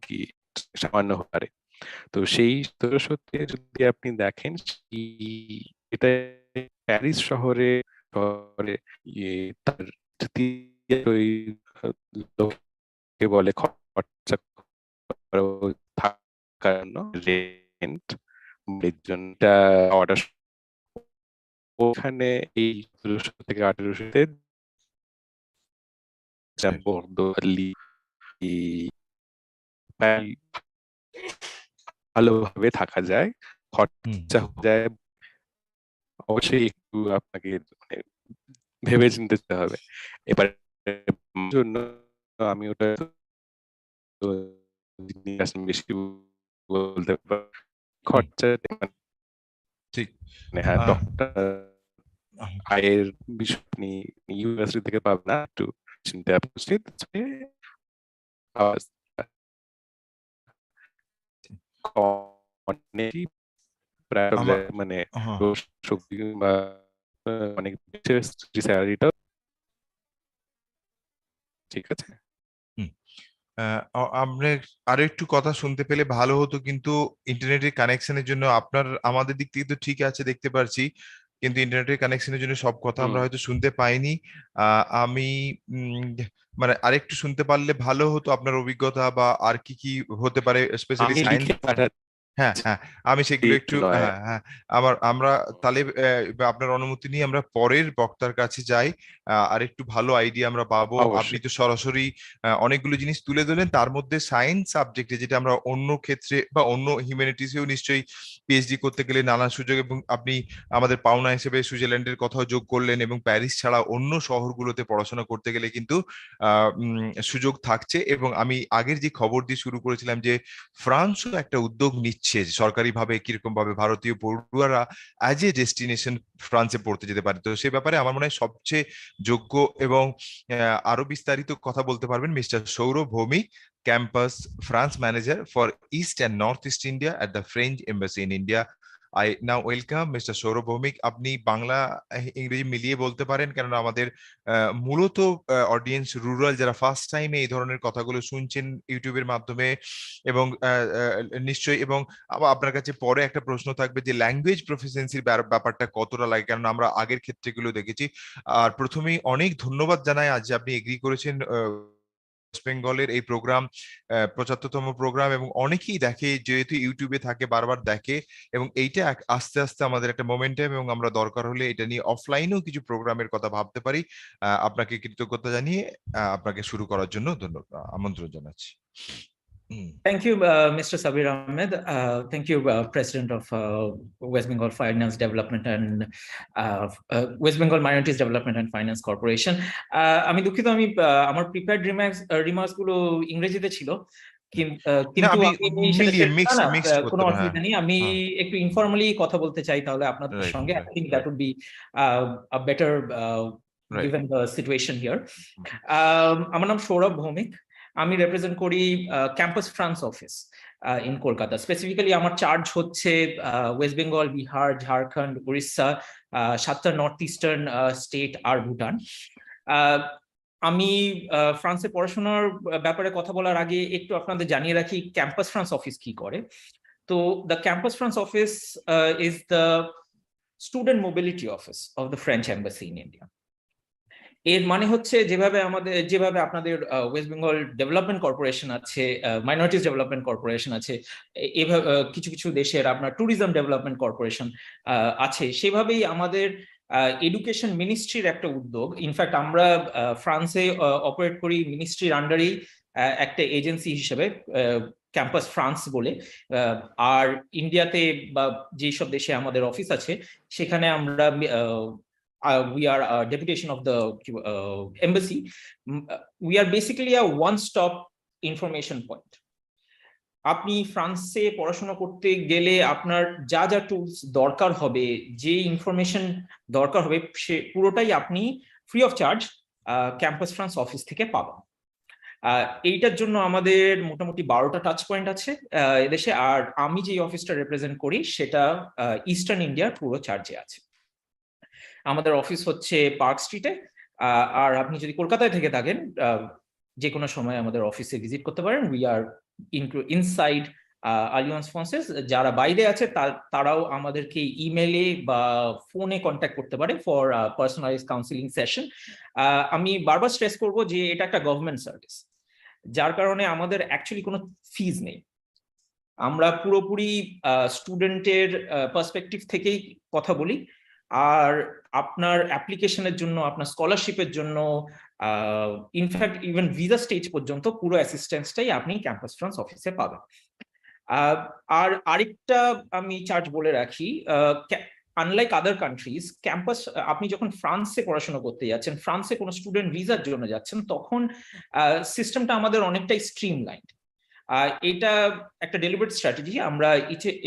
কি সামান্য হতে পারে। তো সেই সত্যি যদি আপনি দেখেন এটা প্যারিস শহরে শহরে তার লোকে বলে খরচা থাকার জন্য রেন্ট জন্য অর্ডার ওখানে এই 1700 থেকে 1800-তে ভালোভাবে থাকা যায়, খরচা হয়ে যায়। অবশ্যই একটু আপনাকে মানে ভেবে চিন্তে যেতে হবে। এবার জন্য আমি ওটা বেশি বলতে খরচা ঠিক। হ্যাঁ, ডক্টর আয়ের বিষয় আপনি ইউনিভার্সিটি থেকে পাবেন না, একটু চিন্তা উচিত। মানে বা অনেক স্যালারিটা ঠিক আছে। আমরা আরো একটু কথা শুনতে পেলে ভালো হতো, কিন্তু ইন্টারনেটের কানেকশনের জন্য আপনার আমাদের দিক থেকে তো ঠিক আছে দেখতে পারছি, কিন্তু ইন্টারনেটের কানেকশনের জন্য সব কথা আমরা হয়তো শুনতে পাইনি। আমি মানে আরেকটু শুনতে পারলে ভালো হতো আপনার অভিজ্ঞতা, বা আর কি কি হতে পারে স্পেশালি আমি সায়েন্স। লিখে পাঠাচ্ছি। হ্যাঁ, হ্যাঁ, আমি সেগুলো একটু, হ্যাঁ, হ্যাঁ, আমরা তাহলে আপনার অনুমতি নিয়ে আমরা পরের বক্তার কাছে যাই, আর একটু ভালো আইডিয়া আমরা পাবো। আপনি অবশ্যই। তো সরাসরি অনেকগুলো জিনিস তুলে ধরলেন, তার মধ্যে সায়েন্স সাবজেক্টে যেটা আমরা অন্য ক্ষেত্রে বা অন্য হিউম্যানিটিসেও নিশ্চয়ই পিএইচডি করতে গেলে নানা সুযোগ, এবং আপনি আমাদের পাওনা হিসেবে সুইজারল্যান্ডের কথাও যোগ করলেন, এবং প্যারিস ছাড়া অন্য শহরগুলোতে পড়াশোনা করতে গেলে কিন্তু সুযোগ থাকছে। এবং আমি আগের যে খবর দিয়ে শুরু করেছিলাম যে ফ্রান্সও একটা উদ্যোগ নিচ্ছে সরকারিভাবে, কিরকম ভাবে ভারতীয় পড়ুয়ারা অ্যাজ এ ডেস্টিনেশন ফ্রান্সে পড়তে যেতে পারে। তো সে ব্যাপারে আমার মনে হয় সবচেয়ে যোগ্য এবং আরো বিস্তারিত কথা বলতে পারবেন mister Sourav Bhowmik, campus France manager for east and north east India at the French embassy in India. I now welcome mister Sourav Bhowmik. আপনি বাংলা ইংরেজি মিলিয়ে বলতে পারেন, কেননা আমাদের মূলত অডিয়েন্স রুরাল, যারা ফার্স্ট টাইমে এই ধরনের কথাগুলো শুনছেন ইউটিউবের মাধ্যমে। এবং নিশ্চয়ই, এবং আপনার কাছে পরে একটা প্রশ্ন থাকবে যে ল্যাঙ্গুয়েজ প্রফিসিয়েন্সির ব্যাপারটা কতটা লাগে, কারণ আমরা আগের ক্ষেত্রেগুলো দেখেছি। আর প্রথমেই অনেক ধন্যবাদ জানাই আজ যে আপনি এগ্রি করেছেন ওয়েস্ট বেঙ্গলের এই প্রোগ্রাম 75তম প্রোগ্রাম, এবং অনেকেই দেখে, যেহেতু ইউটিউবে থাকে বারবার দেখে, এবং এইটা আস্তে আস্তে আমাদের একটা মোমেন্টাম, এবং আমরা দরকার হলে এটা নিয়ে অফলাইনেও কিছু প্রোগ্রামের কথা ভাবতে পারি। আপনাকে কৃতজ্ঞতা জানিয়ে আপনাকে শুরু করার জন্য ধন্যবাদ, আমন্ত্রণ জানাচ্ছি। Thank you, Mr. Sabir Ahmed. Thank you, President of West Bengal Finance Development and West Bengal Minorities Development and Finance Corporation. আমি দুঃখিত, আমি আমার প্রিপেয়ার্ড রিমার্কস গুলো ইংরেজিতে ছিল, কিন্তু কোনো অসুবিধা নেই। আমি একটু ইনফর্মালি কথা বলতে চাই তাহলে আপনাদের সঙ্গে। I think that would be a better given the situation here. আমার নাম সৌরভ ভৌমিক, আমি রিপ্রেজেন্ট করি Campus France office in Kolkata. Specifically আমার চার্জ হচ্ছে ওয়েস্ট বেঙ্গল, বিহার, ঝাড়খণ্ড, উড়িষ্যা, 7টা নর্থ ইস্টার্ন স্টেট আর ভুটান। আমি ফ্রান্সে পড়াশোনার ব্যাপারে কথা বলার আগে একটু আপনাদের জানিয়ে রাখি ক্যাম্পাস ফ্রান্স অফিস কি করে। তো the campus France office is the student mobility office of the French embassy in India. এর মানে হচ্ছে যেভাবে আপনাদের ওয়েস্ট বেঙ্গল ডেভেলপমেন্ট কর্পোরেশন আছে, মাইনরিটিস ডেভেলপমেন্ট কর্পোরেশন আছে, এভাবে কিছু কিছু দেশের আপনার ট্যুরিজম ডেভেলপমেন্ট কর্পোরেশন আছে, সেভাবেই আমাদের এডুকেশন মিনিস্ট্রির একটা উদ্যোগ। ইনফ্যাক্ট আমরা ফ্রান্সে অপারেট করি মিনিস্ট্রির আন্ডারেই একটা এজেন্সি হিসেবে, ক্যাম্পাস ফ্রান্স বলে। আর ইন্ডিয়াতে বা যেসব দেশে আমাদের অফিস আছে সেখানে আমরা we are a deputation of the embassy. We are basically a one-stop information point. আপনি ফ্রান্সে পড়াশোনা করতে গেলে আপনার যা যা টুলস দরকার হবে, যে ইনফরমেশন দরকার হবে, সে পুরোটাই আপনি free of charge campus France office থেকে পাবেন। এইটার জন্য আমাদের মোটামুটি 12টা টাচ পয়েন্ট আছে এদেশে, আর আমি যে অফিসটা রিপ্রেজেন্ট করি সেটা ইস্টার্ন ইন্ডিয়ার পুরো চার্জে আছে। আমাদের অফিস হচ্ছে পার্ক স্ট্রিটে, আর আপনি যদি কলকাতায় থেকে থাকেন যে কোনো সময় আমাদের অফিসে ভিজিট করতে পারেন। We are inside alliance Frances. যারা বাইরে আছে তারাও আমাদেরকে ইমেলে বা ফোনে কন্ট্যাক্ট করতে পারে ফর পার্সোনালাইজ কাউন্সিলিং সেশন। আমি বারবার স্ট্রেস করব যে এটা একটা গভর্নমেন্ট সার্ভিস, যার কারণে আমাদের অ্যাকচুয়ালি কোনো ফিজ নেই। আমরা পুরোপুরি স্টুডেন্টের পার্সপেক্টিভ থেকেই কথা বলি, আর আপনার অ্যাপ্লিকেশনের জন্য, আপনার স্কলারশিপের জন্য, ইনফ্যাক্ট ইভেন ভিসা স্টেজ পর্যন্ত পুরো অ্যাসিস্ট্যান্সটাই আপনি ক্যাম্পাস ফ্রান্স অফিসে পাবেন। আর আরেকটা আমি চার্জ বলে রাখি, আনলাইক আদার কান্ট্রিজ, ক্যাম্পাস আপনি যখন ফ্রান্সে পড়াশোনা করতে যাচ্ছেন, ফ্রান্সে কোনো স্টুডেন্ট ভিসার জন্য যাচ্ছেন, তখন সিস্টেমটা আমাদের অনেকটাই স্ট্রিমলাইন্ড। এটা একটা ডেলিবারেট স্ট্র্যাটেজি। আমরা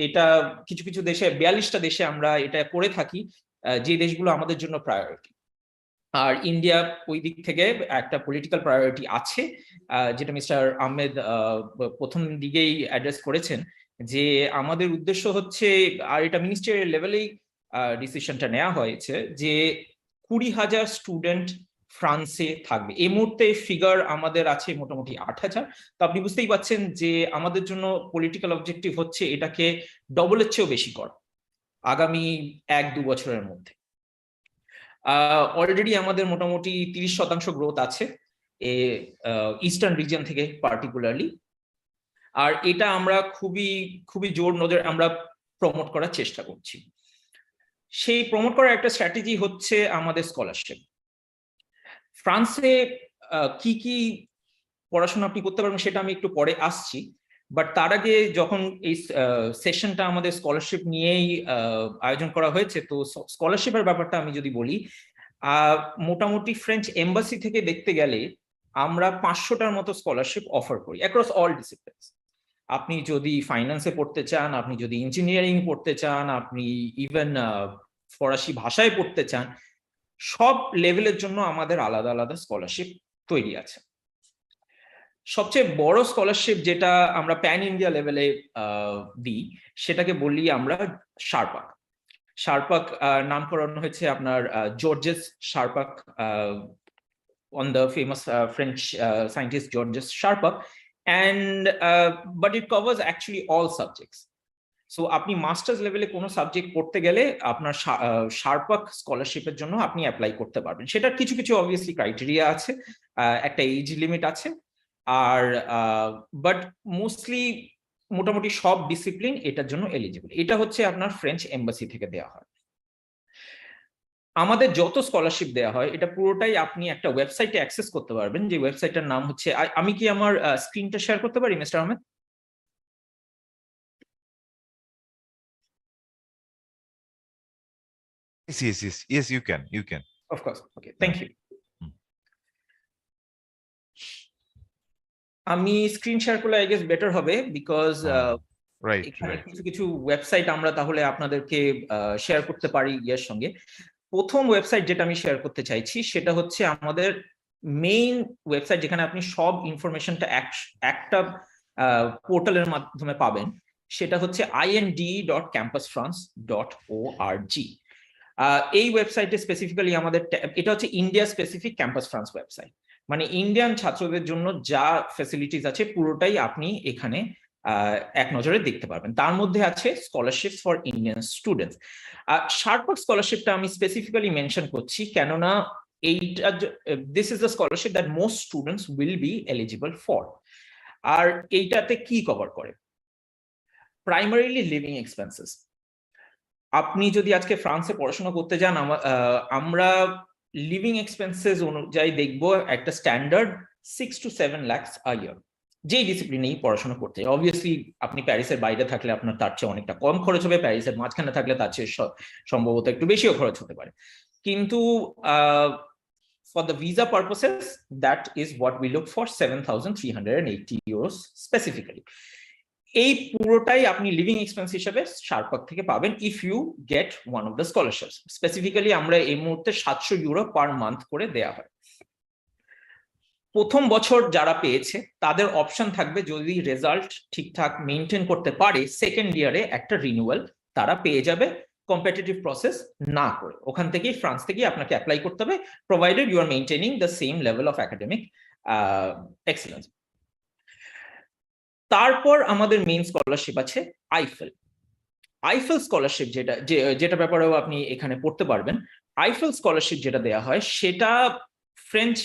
এটা কিছু কিছু দেশে, 42টা দেশে আমরা এটা করে থাকি, যে দেশগুলো আমাদের জন্য প্রায়োরিটি। আর ইন্ডিয়া ওই দিক থেকে একটা পলিটিক্যাল প্রায়োরিটি আছে, যেটা মিস্টার আহমেদ প্রথম দিকেই অ্যাড্রেস করেছেন, যে আমাদের উদ্দেশ্য হচ্ছে, আর এটা মিনিস্ট্রিয়াল লেভেলেই ডিসিশনটা নেওয়া হয়েছে, যে 20,000 স্টুডেন্ট ফ্রান্সে থাকবে। এই মুহূর্তে ফিগার আমাদের আছে মোটামুটি 8,000। তো আপনি বুঝতেই পারছেন যে আমাদের জন্য পলিটিক্যাল অবজেক্টিভ হচ্ছে এটাকে ডবলের চেয়েও বেশি করা আগামী 1-2 বছরের মধ্যে। অলরেডি আমাদের মোটামুটি 30% গ্রোথ আছে ইস্টার্ন রিজন থেকে পার্টিকুলারলি, আর এটা আমরা খুবই খুবই জোর নজর আমরা প্রমোট করার চেষ্টা করছি। সেই প্রমোট করার একটা স্ট্র্যাটেজি হচ্ছে আমাদের স্কলারশিপ। ফ্রান্সে কি কি পড়াশোনা আপনি করতে পারবেন সেটা আমি একটু পরে আসছি, বাট তার আগে যখন এই সেশনটা আমাদের স্কলারশিপ নিয়েই আয়োজন করা হয়েছে, তো স্কলারশিপের ব্যাপারটা আমি যদি বলি, মোটামুটি ফ্রেঞ্চ এম্বাসি থেকে দেখতে গেলে আমরা 500টার মতো স্কলারশিপ অফার করি অ্যাক্রস অল ডিসিপ্লিনস। আপনি যদি ফাইন্যান্সে পড়তে চান, আপনি যদি ইঞ্জিনিয়ারিং পড়তে চান, আপনি ইভেন ফরাসি ভাষায় পড়তে চান, সব লেভেলের জন্য আমাদের আলাদা আলাদা স্কলারশিপ তৈরি আছে। সবচেয়ে বড় স্কলারশিপ যেটা আমরা প্যান ইন্ডিয়া লেভেলে দিই, সেটাকে বলি আমরা শারপাক। শারপাক নামকরণ হয়েছে আপনার George's শারপাক, on the famous French scientist Georges Charpak, and but it covers actually all subjects. So আপনি মাস্টার্স লেভেলে কোনো সাবজেক্ট পড়তে গেলে আপনার শারপাক স্কলারশিপের জন্য আপনি অ্যাপ্লাই করতে পারবেন। সেটার কিছু কিছু অবভিয়াসলি ক্রাইটেরিয়া আছে, একটা এজ লিমিট আছে, আর বাট মোস্টলি মোটামুটি সব ডিসিপ্লিন এটার জন্য এলিজিবল। এটা হচ্ছে আপনার ফ্রেঞ্চ এম্বাসি থেকে দেওয়া হয়। আমাদের যত স্কলারশিপ দেওয়া হয় এটা পুরোটাই আপনি একটা ওয়েবসাইটে অ্যাক্সেস করতে পারবেন, যে ওয়েবসাইটটার নাম হচ্ছে, আমি কি আমার স্ক্রিনটা শেয়ার করতে পারি mister Ahmed? Yes, you can. Of course. Okay, thank you. আমি স্ক্রিন শেয়ার করলে আই গেস বেটার হবে, বিকজ কিছু কিছু ওয়েবসাইট আমরা তাহলে আপনাদেরকে শেয়ার করতে পারি ইয়ের সঙ্গে। প্রথম ওয়েবসাইট যেটা আমি শেয়ার করতে চাইছি সেটা হচ্ছে আমাদের মেইন ওয়েবসাইট, যেখানে আপনি সব ইনফরমেশনটা একটা পোর্টালের মাধ্যমে পাবেন। সেটা হচ্ছে ind.campusfrance.org। এই ওয়েবসাইটে স্পেসিফিক্যালি আমাদের, এটা হচ্ছে India specific campus France website, মানে ইন্ডিয়ান ছাত্রদের জন্য যা ফ্যাসিলিটিস আছে পুরোটাই আপনি এখানে এক নজরে দেখতে পারবেন। তার মধ্যে আছে স্কলারশিপ ফর ইন্ডিয়ান স্টুডেন্টস। শারপাক স্কলারশিপটা আমি স্পেসিফিক্যালি মেনশন করছি কেননা this is the scholarship that most students will be eligible for. আর এইটাতে কি কভার করে? Primarily living expenses. আপনি যদি আজকে ফ্রান্সে পড়াশোনা করতে যান, আমরা লিভিং এক্সপেন্সেস অনুযায়ী দেখবো একটা standard 6 to 7 lakhs a year, যেই ডিসিপ্লিনেই পড়াশোনা করতে। অবভিয়াসলি আপনি প্যারিসের বাইরে থাকলে আপনার তার চেয়ে অনেকটা কম খরচ হবে, প্যারিসের মাঝখানে থাকলে তার চেয়ে সম্ভবত একটু বেশিও খরচ হতে পারে। কিন্তু for the visa purposes, that is what we look for, 7,380 euros specifically. এই পুরোটাই আপনি লিভিং এক্সপেন্স হিসেবে শারপাক থেকে পাবেন if you get one of the scholarships. Specifically আমরা এই মুহূর্তে 700 ইউরো পার মান্থ করে দেয়া হয়। প্রথম বছর যারা পেয়েছে তাদের অপশন থাকবে, যদি রেজাল্ট ঠিকঠাক মেনটেন করতে পারে সেকেন্ড ইয়ারে একটা রিনিউয়াল তারা পেয়ে যাবে, কম্পিটিটিভ প্রসেস না করে। ওখান থেকেই ফ্রান্স থেকেই আপনাকে অ্যাপ্লাই করতে হবে, provided you are maintaining the same level of academic excellence. তারপর আমাদের মেইন স্কলারশিপ আছে আইফেল স্কলারশিপ, যেটা ব্যাপারেও আপনি এখানে পড়তে পারবেন। আইফেল স্কলারশিপ যেটা দেয়া হয় সেটা ফ্রেঞ্চ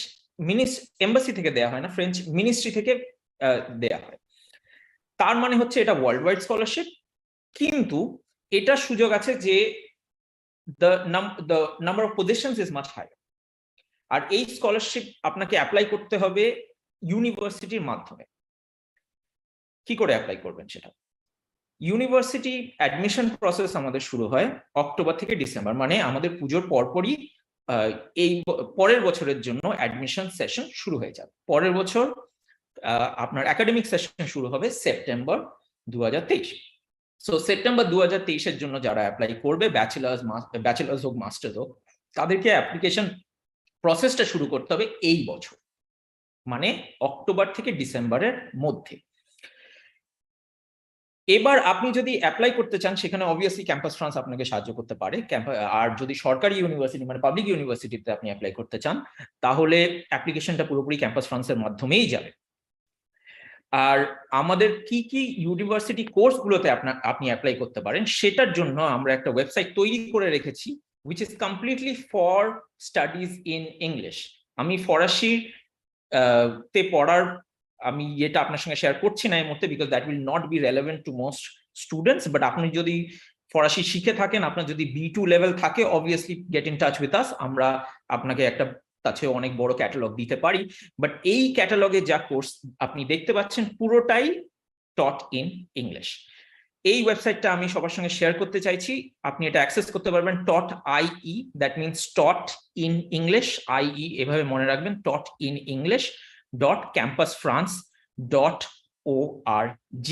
এম্বাসি থেকে দেয়া হয় না, ফ্রেঞ্চ মিনিস্ট্রি থেকে দেয়া হয়। তার মানে হচ্ছে এটা ওয়ার্ল্ড ওয়াইড স্কলারশিপ, কিন্তু এটা সুযোগ আছে যে the number of positions is much higher। আর এই স্কলারশিপ আপনাকে অ্যাপ্লাই করতে হবে ইউনিভার্সিটির মাধ্যমে। কি করে অ্যাপ্লাই করবেন সেটা? ইউনিভার্সিটি অ্যাডমিশন প্রসেস আমাদের শুরু হয় অক্টোবর থেকে ডিসেম্বর, মানে আমাদের পুজোর পরপরই এই পরের বছরের জন্য অ্যাডমিশন সেশন শুরু হয়ে যাবে। পরের বছর আপনার একাডেমিক সেশন শুরু হবে সেপ্টেম্বর 2023। সো সেপ্টেম্বর 2023-এর জন্য যারা অ্যাপ্লাই করবে, ব্যাচেলার্স হোক মাস্টার্স হোক, তাদেরকে অ্যাপ্লিকেশন প্রসেসটা শুরু করতে হবে এই বছর, মানে অক্টোবর থেকে ডিসেম্বরের মধ্যে। এবার আপনি যদি অ্যাপ্লাই করতে চান, সেখানে অবভিয়াসলি ক্যাম্পাস ফ্রান্স আপনাকে সাহায্য করতে পারে। আর যদি সরকারি ইউনিভার্সিটি মানে পাবলিক ইউনিভার্সিটিতে আপনি অ্যাপ্লাই করতে চান, তাহলে অ্যাপ্লিকেশনটা পুরোপুরি ক্যাম্পাস ফ্রান্সের মাধ্যমেই যাবে। আর আমাদের কি কি ইউনিভার্সিটি কোর্সগুলোতে আপনি অ্যাপ্লাই করতে পারেন সেটার জন্য আমরা একটা ওয়েবসাইট তৈরি করে রেখেছি, which is completely for studies in English। আমি ফরাসি তে পড়ার আমি এটা আপনার সঙ্গে শেয়ার করছি না এই মুহূর্তে, because that will not be relevant two most students. But আপনি যদি ফরাসি শিখে থাকেন, আপনার যদি B2 লেভেল থাকে, obviously get in touch with us, আমরা আপনাকে একটা তার চেয়ে অনেক বড় ক্যাটালগ দিতে পারি। বাট এই ক্যাটালগে যা কোর্স আপনি দেখতে পাচ্ছেন পুরোটাই টট ইন ইংলিশ। এই ওয়েবসাইটটা আমি সবার সঙ্গে শেয়ার করতে চাইছি, আপনি এটা অ্যাক্সেস করতে পারবেন। .ie, that means taught in English, IE এভাবে মনে রাখবেন, totinenglish.campusfrance.org।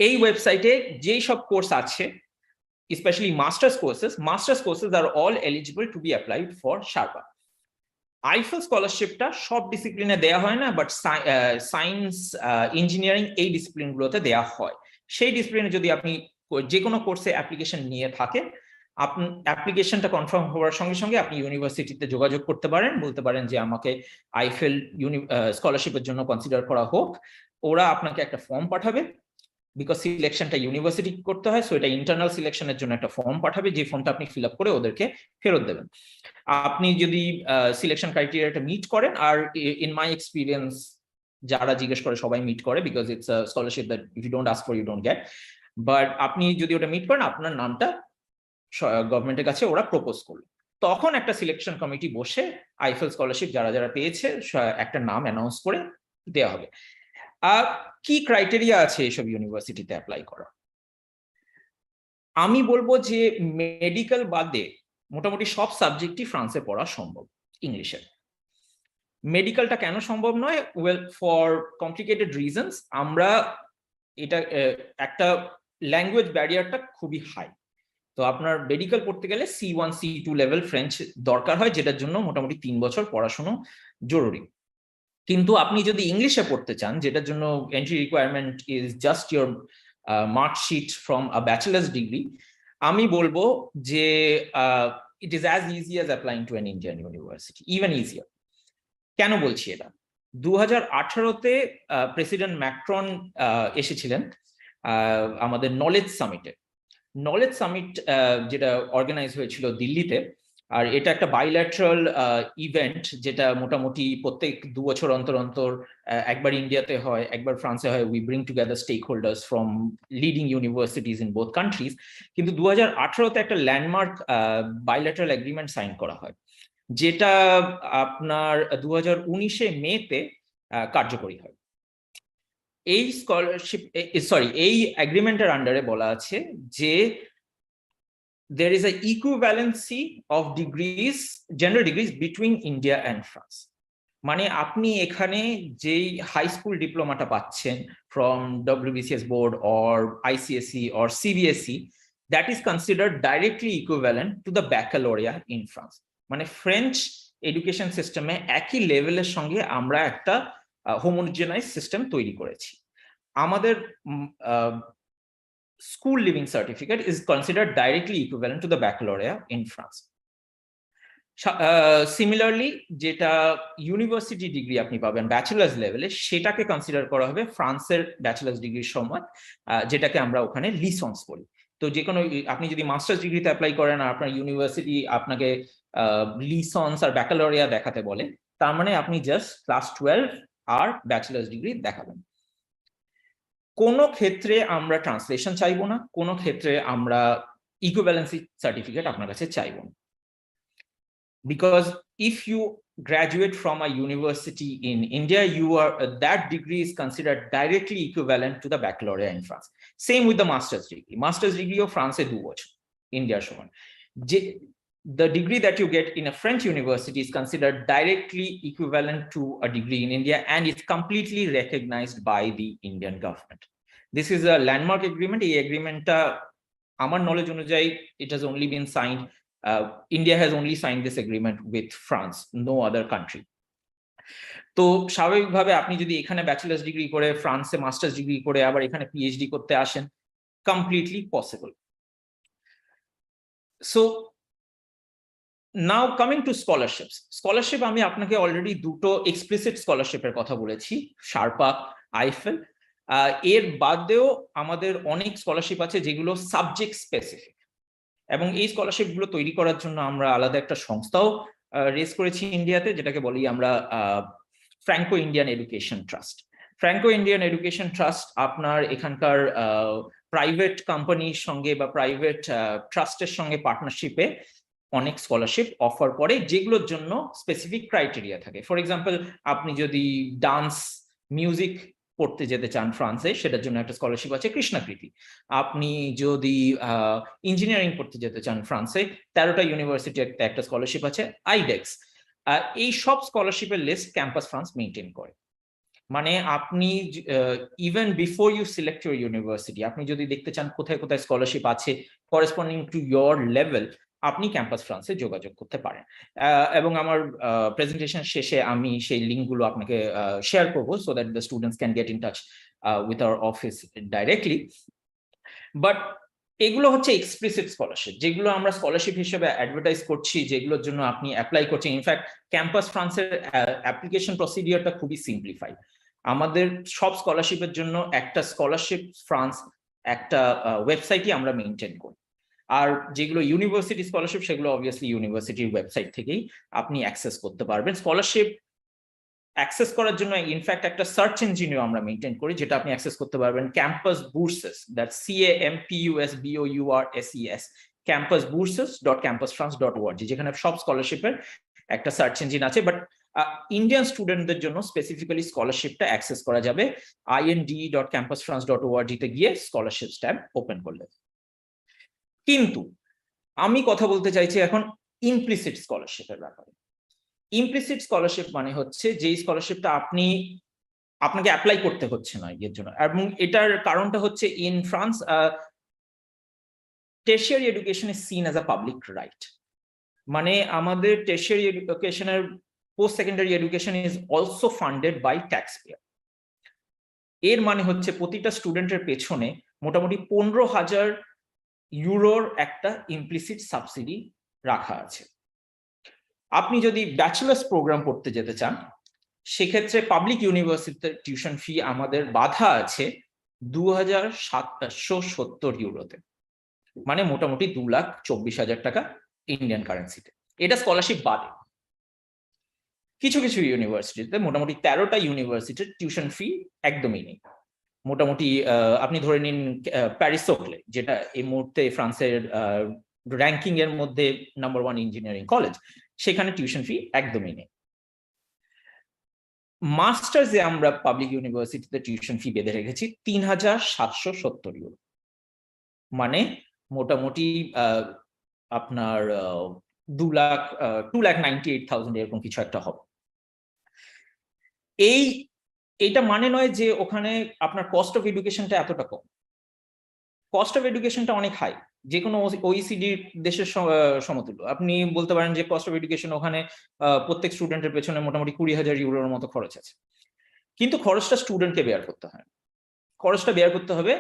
এই ওয়েবসাইটে যেই সব কোর্স আছে, especially master's courses are all eligible to be applied for Sharpa। Eiffel স্কলারশিপটা সব ডিসিপ্লিনে দেয়া হয় না, বাট সায়েন্স, ইঞ্জিনিয়ারিং এই ডিসিপ্লিনগুলোতে দেয়া হয়। সেই ডিসিপ্লিনে যদি আপনি যে কোনো কোর্সে অ্যাপ্লিকেশন নিয়ে থাকেন, আপনি অ্যাপ্লিকেশনটা কনফার্ম হওয়ার সঙ্গে সঙ্গে আপনি ইউনিভার্সিটিতে যোগাযোগ করতে পারেন, বলতে পারেন যে আমাকে আইফেল স্কলারশিপের জন্য কনসিডার করা হোক। ওরা আপনাকে একটা ফর্ম পাঠাবে, বিকজ সিলেকশনটা ইউনিভার্সিটি করতে হয়, সো এটা ইন্টারনাল সিলেকশনের জন্য একটা ফর্ম পাঠাবে, যে ফর্মটা আপনি ফিল আপ করে ওদেরকে ফেরত দেবেন। আপনি যদি সিলেকশন ক্রাইটেরিয়াটা মিট করেন, আর ইন মাই এক্সপিরিয়েন্স যারা জিজ্ঞেস করে সবাই মিট করে, because it's a scholarship that if you don't ask for you don't get. But আপনি যদি ওটা মিট করেন, আপনার নামটা গভর্নমেন্টের কাছে ওরা প্রপোজ করলো, তখন একটা সিলেকশন কমিটি বসে আইফেল স্কলারশিপ যারা যারা পেয়েছে একটা নাম অ্যানাউন্স করে দেওয়া হবে। কি ক্রাইটেরিয়া আছে এইসব ইউনিভার্সিটিতে অ্যাপ্লাই করা? আমি বলবো যে মেডিকেল বাদে মোটামুটি সব সাবজেক্টই ফ্রান্সে পড়া সম্ভব ইংলিশে। মেডিকেলটা কেন সম্ভব নয়? Well, for complicated reasons. আমরা এটা একটা ল্যাঙ্গুয়েজ ব্যারিয়ারটা খুবই হাই, তো আপনার মেডিকেল পড়তে গেলে C1 C2 লেভেল ফ্রেঞ্চ দরকার হয়, যেটার জন্য মোটামুটি 3 বছর পড়াশোনা জরুরি। কিন্তু আপনি যদি ইংলিশে পড়তে চান, যেটার জন্য entry requirement is just your marksheet from a bachelor's degree, আমি বলবো যে it is as easy as applying to an Indian university, even easier. কেন বলছি এটা? 2018-তে প্রেসিডেন্ট ম্যাক্রন এসেছিলেন আমাদের নলেজ সামিট যেটা অর্গানাইজ হয়েছিল দিল্লিতে। আর এটা একটা বাইল্যাটারাল ইভেন্ট, যেটা মোটামুটি প্রত্যেক 2 বছর অন্তর অন্তর একবার ইন্ডিয়াতে হয়, একবার ফ্রান্সে হয়। We bring together stakeholders from leading universities in both countries. কিন্তু 2018-তে একটা ল্যান্ডমার্ক বাইল্যাটারাল এগ্রিমেন্ট সাইন করা হয়, যেটা আপনার 2019-এ মেতে কার্যকরী হয়। এই স্কলারশিপ এই এগ্রিমেন্টের আন্ডারে বলা আছে যে there is an equivalency of degrees, general degrees between India and France. মানে আপনি এখানে যেই হাই স্কুল ডিপ্লোমাটা পাচ্ছেন from WBCS board or ICSE or CBSE, that is considered directly equivalent to the baccalaureate in France. মানে French education সিস্টেমে একই লেভেলের সঙ্গে আমরা একটা হোমোজেনাইজ সিস্টেম তৈরি করেছি। আমাদের school living certificate is considered directly equivalent to the baccalaureate in France. Similarly, যেটা ইউনিভার্সিটি ডিগ্রি আপনি পাবেন ব্যাচেলার্স লেভেলে, সেটাকে কনসিডার করা হবে ফ্রান্সের ব্যাচেলার্স ডিগ্রির সময়, যেটাকে আমরা ওখানে লিসেন্স বলি। তো যে কোনো, আপনি যদি মাস্টার্স ডিগ্রিতে অ্যাপ্লাই করেন আর আপনার ইউনিভার্সিটি আপনাকে লিসেন্স আর ব্যাccalaureate দেখাতে বলে, তার মানে আপনি জাস্ট ক্লাস 12 আর ব্যাচেলার্স ডিগ্রি দেখাবেন। কোনো ক্ষেত্রে আমরা ট্রান্সলেশন চাইবো না, কোনো ক্ষেত্রে আমরা ইকুইভ্যালেন্সি সার্টিফিকেট আপনার কাছে চাইবো না। Because if you graduate from a university in India, that degree is considered directly equivalent to the baccalaureate in France. Same with the master's degree. Master's degree of France is 2 বছর, India সমান। The degree that you get in a French university is considered directly equivalent to a degree in India, and it's completely recognized by the Indian government. This is a landmark agreement. A agreement, our knowledge অনুযায়ী, it has only been signed. India has only signed this agreement with France, no other country. তো স্বাভাবিকভাবে আপনি যদি এখানে bachelors degree করে ফ্রান্সে masters degree করে আবার এখানে পিএইচডি করতে আসেন, completely possible. So now coming to scholarship, আমি আপনাকে অলরেডি দুটো এক্সপ্লিসিট স্কলারশিপের কথা বলেছি, শারপা, আইফেল। এর বাদেও আমাদের অনেক স্কলারশিপ আছে যেগুলো সাবজেক্ট স্পেসিফিক, এবং এই স্কলারশিপ গুলো তৈরি করার জন্য আমরা আলাদা একটা সংস্থাও রেজ করেছি ইন্ডিয়াতে, যেটাকে বলি আমরা Franco Indian education trust. Franco Indian education trust আপনার এখানকার প্রাইভেট কোম্পানির সঙ্গে বা প্রাইভেট ট্রাস্টের সঙ্গে পার্টনারশিপে অনেক স্কলারশিপ অফার করে, যেগুলোর জন্য স্পেসিফিক ক্রাইটেরিয়া থাকে। ফর এক্সাম্পল, আপনি যদি ডান্স মিউজিক পড়তে যেতে চান ফ্রান্সে, সেটার জন্য একটা স্কলারশিপ আছে কৃষ্ণাকৃতি। আপনি যদি ইঞ্জিনিয়ারিং পড়তে যেতে চান ফ্রান্সে, 13টা ইউনিভার্সিটি একটা স্কলারশিপ আছে আইডেক্স। এই সব স্কলারশিপের লিস্ট ক্যাম্পাস ফ্রান্স মেনটেন করে। মানে আপনি even before you select your university, আপনি যদি দেখতে চান কোথায় কোথায় স্কলারশিপ আছে করেসপন্ডিং টু ইয়োর লেভেল, আপনি ক্যাম্পাস ফ্রান্সে যোগাযোগ করতে পারেন। এবং আমার প্রেজেন্টেশন শেষে আমি সেই লিঙ্কগুলো আপনাকে শেয়ার করবো, so that the students can get in touch with our office directly. But এগুলো হচ্ছে এক্সপ্লিসিট স্কলারশিপ, যেগুলো আমরা স্কলারশিপ হিসেবে অ্যাডভার্টাইজ করছি, যেগুলোর জন্য আপনি অ্যাপ্লাই করছেন। ইনফ্যাক্ট ক্যাম্পাস ফ্রান্সের অ্যাপ্লিকেশন প্রসিডিওরটা খুবই সিম্পলিফাইড। আমাদের সব স্কলারশিপের জন্য একটা স্কলারশিপ ফ্রান্স একটা ওয়েবসাইটই আমরা মেনটেন করি। আর যেগুলো ইউনিভার্সিটি স্কলারশিপ, সেগুলো অবভিয়াসলি ইউনিভার্সিটির ওয়েবসাইট থেকেই আপনি অ্যাক্সেস করতে পারবেন। স্কলারশিপ অ্যাক্সেস করার জন্য ইনফ্যাক্ট একটা সার্চ ইঞ্জিনও আমরা মেনটেন করি, যেটা আপনি অ্যাক্সেস করতে পারবেন ক্যাম্পাস বুর্সেস, দ্যাট CAMPUSBOURSES, campusbourses.campusfrance.org, যেখানে সব স্কলারশিপের একটা সার্চ ইঞ্জিন আছে। বাট ইন্ডিয়ান স্টুডেন্টদের জন্য স্পেসিফিক্যালি স্কলারশিপটা অ্যাক্সেস করা যাবে ind.campusfrance.org তে গিয়ে স্কলারশিপ ট্যাব ওপেন করলে। কিন্তু আমি কথা বলতে চাইছি এখন ইমপ্লিসিট স্কলারশিপের ব্যাপারে। ইমপ্লিসিট স্কলারশিপ মানে হচ্ছে যেই স্কলারশিপটা আপনাকে অ্যাপ্লাই করতে হচ্ছে না এর জন্য, এবং এটার কারণটা হচ্ছে in France tertiary education is seen as a public right. মানে আমাদের টারশিয়ারি এডুকেশনের post secondary education is also funded by taxpayer. এর মানে হচ্ছে প্রতিটা স্টুডেন্টের পেছনে মোটামুটি 15,000 ইউরোর একটা ইমপ্লিসিট সাবসিডি রাখা আছে। আপনি যদি ব্যাচেলার্স প্রোগ্রাম পড়তে যেতে চান, সেক্ষেত্রে পাবলিক ইউনিভার্সিটিতে টিউশন ফি আমাদের বাধা আছে 2,770 ইউরোতে, মানে মোটামুটি 2,24,000 টাকা ইন্ডিয়ান কারেন্সিতে। এটা স্কলারশিপ বাদে কিছু কিছু ইউনিভার্সিটিতে মোটামুটি 13টা ইউনিভার্সিটির টিউশন ফি একদমই নেই। মোটামুটি আপনি ধরে নিন প্যারিস সোকলে, যেটা এই মুহূর্তে ফ্রান্সের র্যাঙ্কিং এর মধ্যে নাম্বার 1 ইঞ্জিনিয়ারিং কলেজ, সেখানে টিউশন ফি একদমই নেই। মাস্টার্সে আমরা পাবলিক ইউনিভার্সিটিতে টিউশন ফি বেঁধে রেখেছি 3,770 ইউরো, মানে মোটামুটি আপনার 2,98,000 এরকম কিছু একটা হবে। এইটা মানে নয় যে ওখানে আপনার কস্ট অফ এডুকেশনটা এতটা কম। কস্ট অফ এডুকেশনটা অনেক হাই, যে কোনো OECD দেশের সমতুল্য। আপনি বলতে পারেন যে কস্ট অফ এডুকেশন ওখানে প্রত্যেক স্টুডেন্টের পেছনে মোটামুটি 20,000 ইউরোর মতো খরচ আছে, কিন্তু খরচটা স্টুডেন্টকে বেয়ার করতে হয়, খরচটা বেয়ার করতে হবে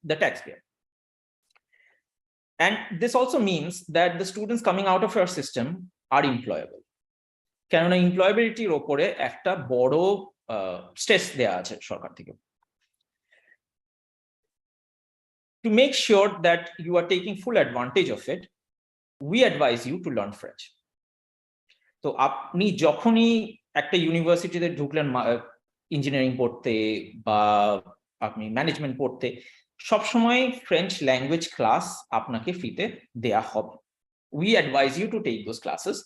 the tax payer. And this also means that the students coming out of our system are employable. কেননা এমপ্লয়াবিলিটির ওপরে একটা বড় স্ট্রেস দেয়া আছে সরকার থেকে। To make sure that you are taking full advantage of it, we advise you to learn French. তো আপনি যখনই একটা ইউনিভার্সিটিতে ঢুকলেন ইঞ্জিনিয়ারিং পড়তে বা আপনি ম্যানেজমেন্ট পড়তে, সবসময় ফ্রেঞ্চ ল্যাঙ্গুয়েজ ক্লাস আপনাকে ফ্রিতে দেয়া হবে। We advise you to take those classes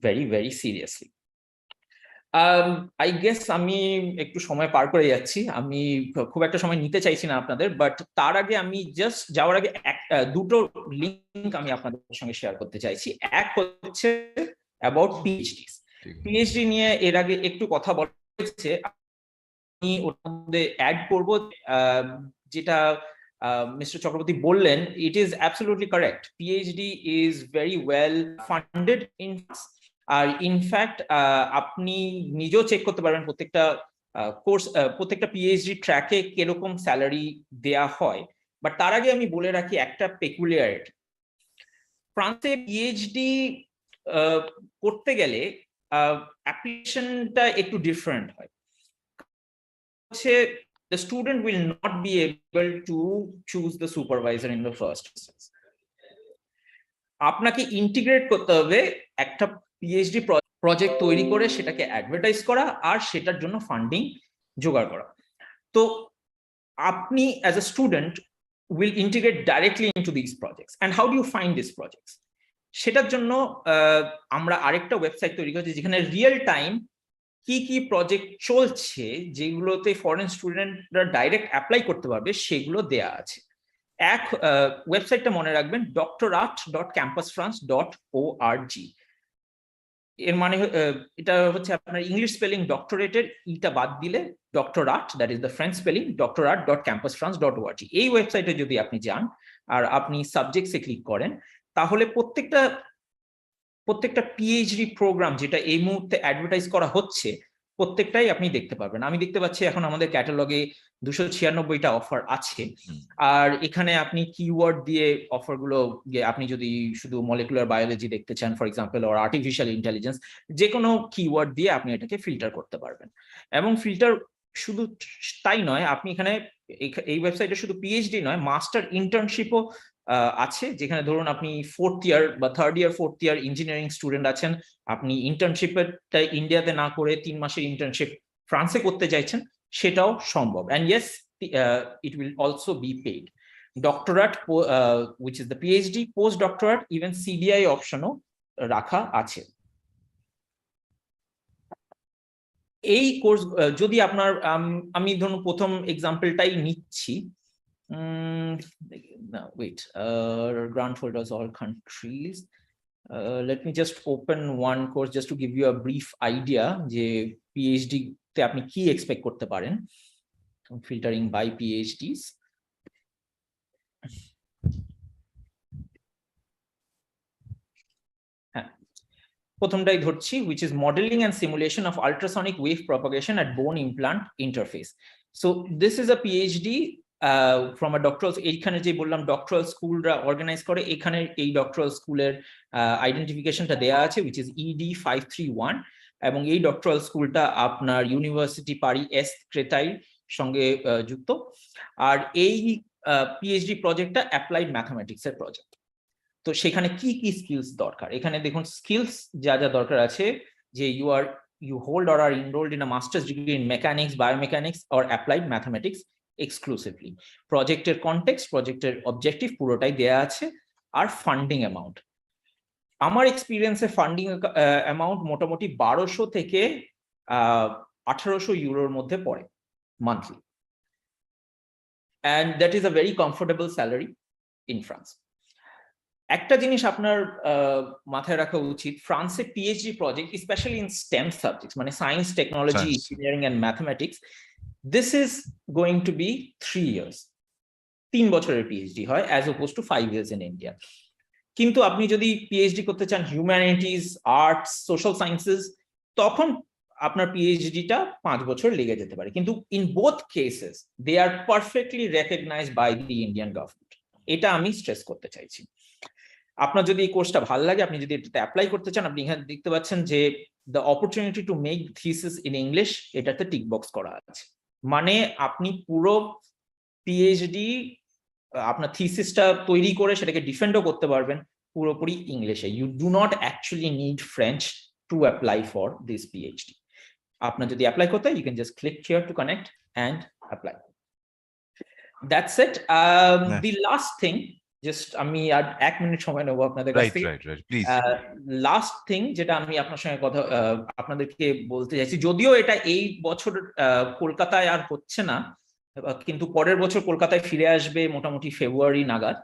very, very seriously. I guess আমি একটু সময় পার করে যাচ্ছি, আমি খুব একটা সময় নিতে চাইছি না আপনাদের, বাট তার আগে আমি জাস্ট যাওয়ার আগে দুটো লিঙ্ক আমি আপনাদের সঙ্গে শেয়ার করতে চাইছি। এক হচ্ছে অ্যাবাউট পিএইচডিস। পিএইচডি নিয়ে এর আগে একটু কথা বলা হয়েছে, আমি ওর মধ্যে অ্যাড করব যেটা মিস্টার চক্রবর্তী বললেন। It is absolutely correct, PhD is very well funded in, আর ইনফ্যাক্ট আপনি নিজেও চেক করতে পারবেন প্রত্যেকটা কোর্স, প্রত্যেকটা পিএইচডি ট্র্যাকে কিরকম স্যালারি দেয়া হয়। বাট তার আগে আমি বলে রাখি একটা পেকুলিয়ারিটি, ফ্রান্সে পিএইচডি করতে গেলে অ্যাপ্লিকেশনটা একটু ডিফারেন্ট হয়। The student will not be able to choose the supervisor in the first instance. আপনাকে ইন্টিগ্রেট করতে হবে একটা পিএইচডি প্রজেক্ট তৈরি করে সেটাকে অ্যাডভার্টাইজ করা আর সেটার জন্য ফান্ডিং জোগাড় করা। তো আপনি as a student will integrate directly into these projects. And how do you find these projects? সেটার জন্য আমরা আরেকটা ওয়েবসাইট তৈরি করেছি যেখানে রিয়েল টাইম কি প্রজেক্ট চলছে, যেগুলোতে ফরেন স্টুডেন্টরা ডাইরেক্ট অ্যাপ্লাই করতে পারবে, সেগুলো দেয়া আছে। এক ওয়েবসাইটটা মনে রাখবেন, doctorat.campusfrance.org। এর মানে এটা হচ্ছে আপনার ইংলিশ স্পেলিং ডক্টরেটের ইটা বাদ দিলে doctorat, that is the French spelling, doctorat.campusfrance.org। এই ওয়েবসাইটে যদি আপনি যান আর আপনি সাবজেক্টসে ক্লিক করেন, তাহলে প্রত্যেকটা পিএইচডি প্রোগ্রাম যেটা এই মুহূর্তে অ্যাডভার্টাইজ করা হচ্ছে প্রত্যেকটাই আপনি দেখতে পারবেন। আমি দেখতে পাচ্ছি এখন আমাদের ক্যাটালগে 296টা অফার আছে, আর এখানে আপনি কিওয়ার্ড দিয়ে অফারগুলো, আপনি যদি শুধু মলিকুলার বায়োলজি দেখতে চান for example, or artificial intelligence, যে কোনো কিওয়ার্ড দিয়ে আপনি এটাকে ফিল্টার করতে পারবেন। এবং ফিল্টার শুধু তাই নয়, আপনি এখানে এই ওয়েবসাইটে শুধু পিএইচডি নয়, মাস্টার ইন্টার্নশিপও আছে, যেখানে ধরুন আপনি 4th ইয়ার বা 3rd ইয়ার 4th ইয়ার ইঞ্জিনিয়ারিং স্টুডেন্ট আছেন, আপনি ইন্টার্নশিপটা ইন্ডিয়াতে না করে 3 মাসের ইন্টার্নশিপ ফ্রান্সে করতে চাইছেন, সেটাও সম্ভব। And yes, it will also be paid. Doctorate, which is the PhD, postdoctorate, even CDI অপশনও রাখা আছে। এই কোর্স যদি আপনার, আমি ধরুন প্রথম এক্সাম্পলটাই নিচ্ছি, wait, grant holders all countries. Let me just open one course just to give you a brief idea যে PhD তে আপনি কি এক্সপেক্ট করতে পারেন। Filtering by PhDs. হ্যাঁ, প্রথমটাই ধরছি, which is modeling and simulation of ultrasonic wave propagation at bone implant interface. So this is a PhD from a doctoral, এইখানে যে বললাম ডক্টরাল স্কুলরা অর্গানাইজ করে, এখানে এই ডক্টরাল স্কুলের আইডেন্টিফিকেশনটা দেয়া আছে, which is ED 531, এবং এই ডক্টরাল স্কুলটা আপনার ইউনিভার্সিটি পারি এস ক্রেতাই সঙ্গে যুক্ত। আর এই পিএইচডি প্রজেক্টটা অ্যাপ্লাইড ম্যাথমেটিক্স এর প্রজেক্ট। তো সেখানে কি কি স্কিলস দরকার, এখানে দেখুন স্কিলস যা যা দরকার আছে, যে you hold or are enrolled in a master's degree in mechanics, biomechanics or applied mathematics exclusively. প্রজেক্টের কনটেক্সট, প্রজেক্টের অবজেক্টিভ পুরোটাই দেয়া আছে, আর ফান্ডিং অ্যামাউন্ট। আমার এক্সপিরিয়েন্সে ফান্ডিং অ্যামাউন্ট মোটামুটি 1200 থেকে 1800 ইউরোর মধ্যে পড়ে monthly, and that is a very comfortable salary in France. একটা জিনিস আপনার মাথায় রাখা উচিত, ফ্রান্সে PhD project specially in STEM subjects, মানে science, technology, engineering and mathematics, this is going to be 3 years, 3 বছরের পিএইচডি হয় as oppose to 5 years in India. কিন্তু আপনি যদি পিএইচডি করতে চান হিউম্যানিটিজ, আর্টস, সোশ্যাল সায়েন্সেস, তখন আপনার পিএইচডিটা 5 বছর লেগে যেতে পারে। কিন্তু in both cases they are perfectly recognised by the Indian government, এটা আমি স্ট্রেস করতে চাইছি। আপনার যদি এই কোর্সটা ভালো লাগে, আপনি যদি এটাতে অ্যাপ্লাই করতে চান, আপনি এখানে দেখতে পাচ্ছেন যে the opportunity to make thesis in English, এটাতে টিক বক্স করা আছে। মানে আপনি পুরো পিএইচডি আপনার থিসিসটা তৈরি করে সেটাকে ডিফেন্ডও করতে পারবেন পুরোপুরি ইংলিশে। You do not actually need French to apply for this PhD. আপনার যদি অ্যাপ্লাই করতে হয়, you can just click here to connect and apply. That's it. The last thing, just আমি আর 1 মিনিট সময় নেবো আপনাদের কাছ থেকে। লাস্ট থিং যেটা আমি আপনার সঙ্গে আপনাদেরকে বলতে চাইছি, যদিও এটা এই বছর কলকাতায় আর হচ্ছে না, কিন্তু পরের বছর কলকাতায় ফিরে আসবে মোটামুটি ফেব্রুয়ারি নাগাদ,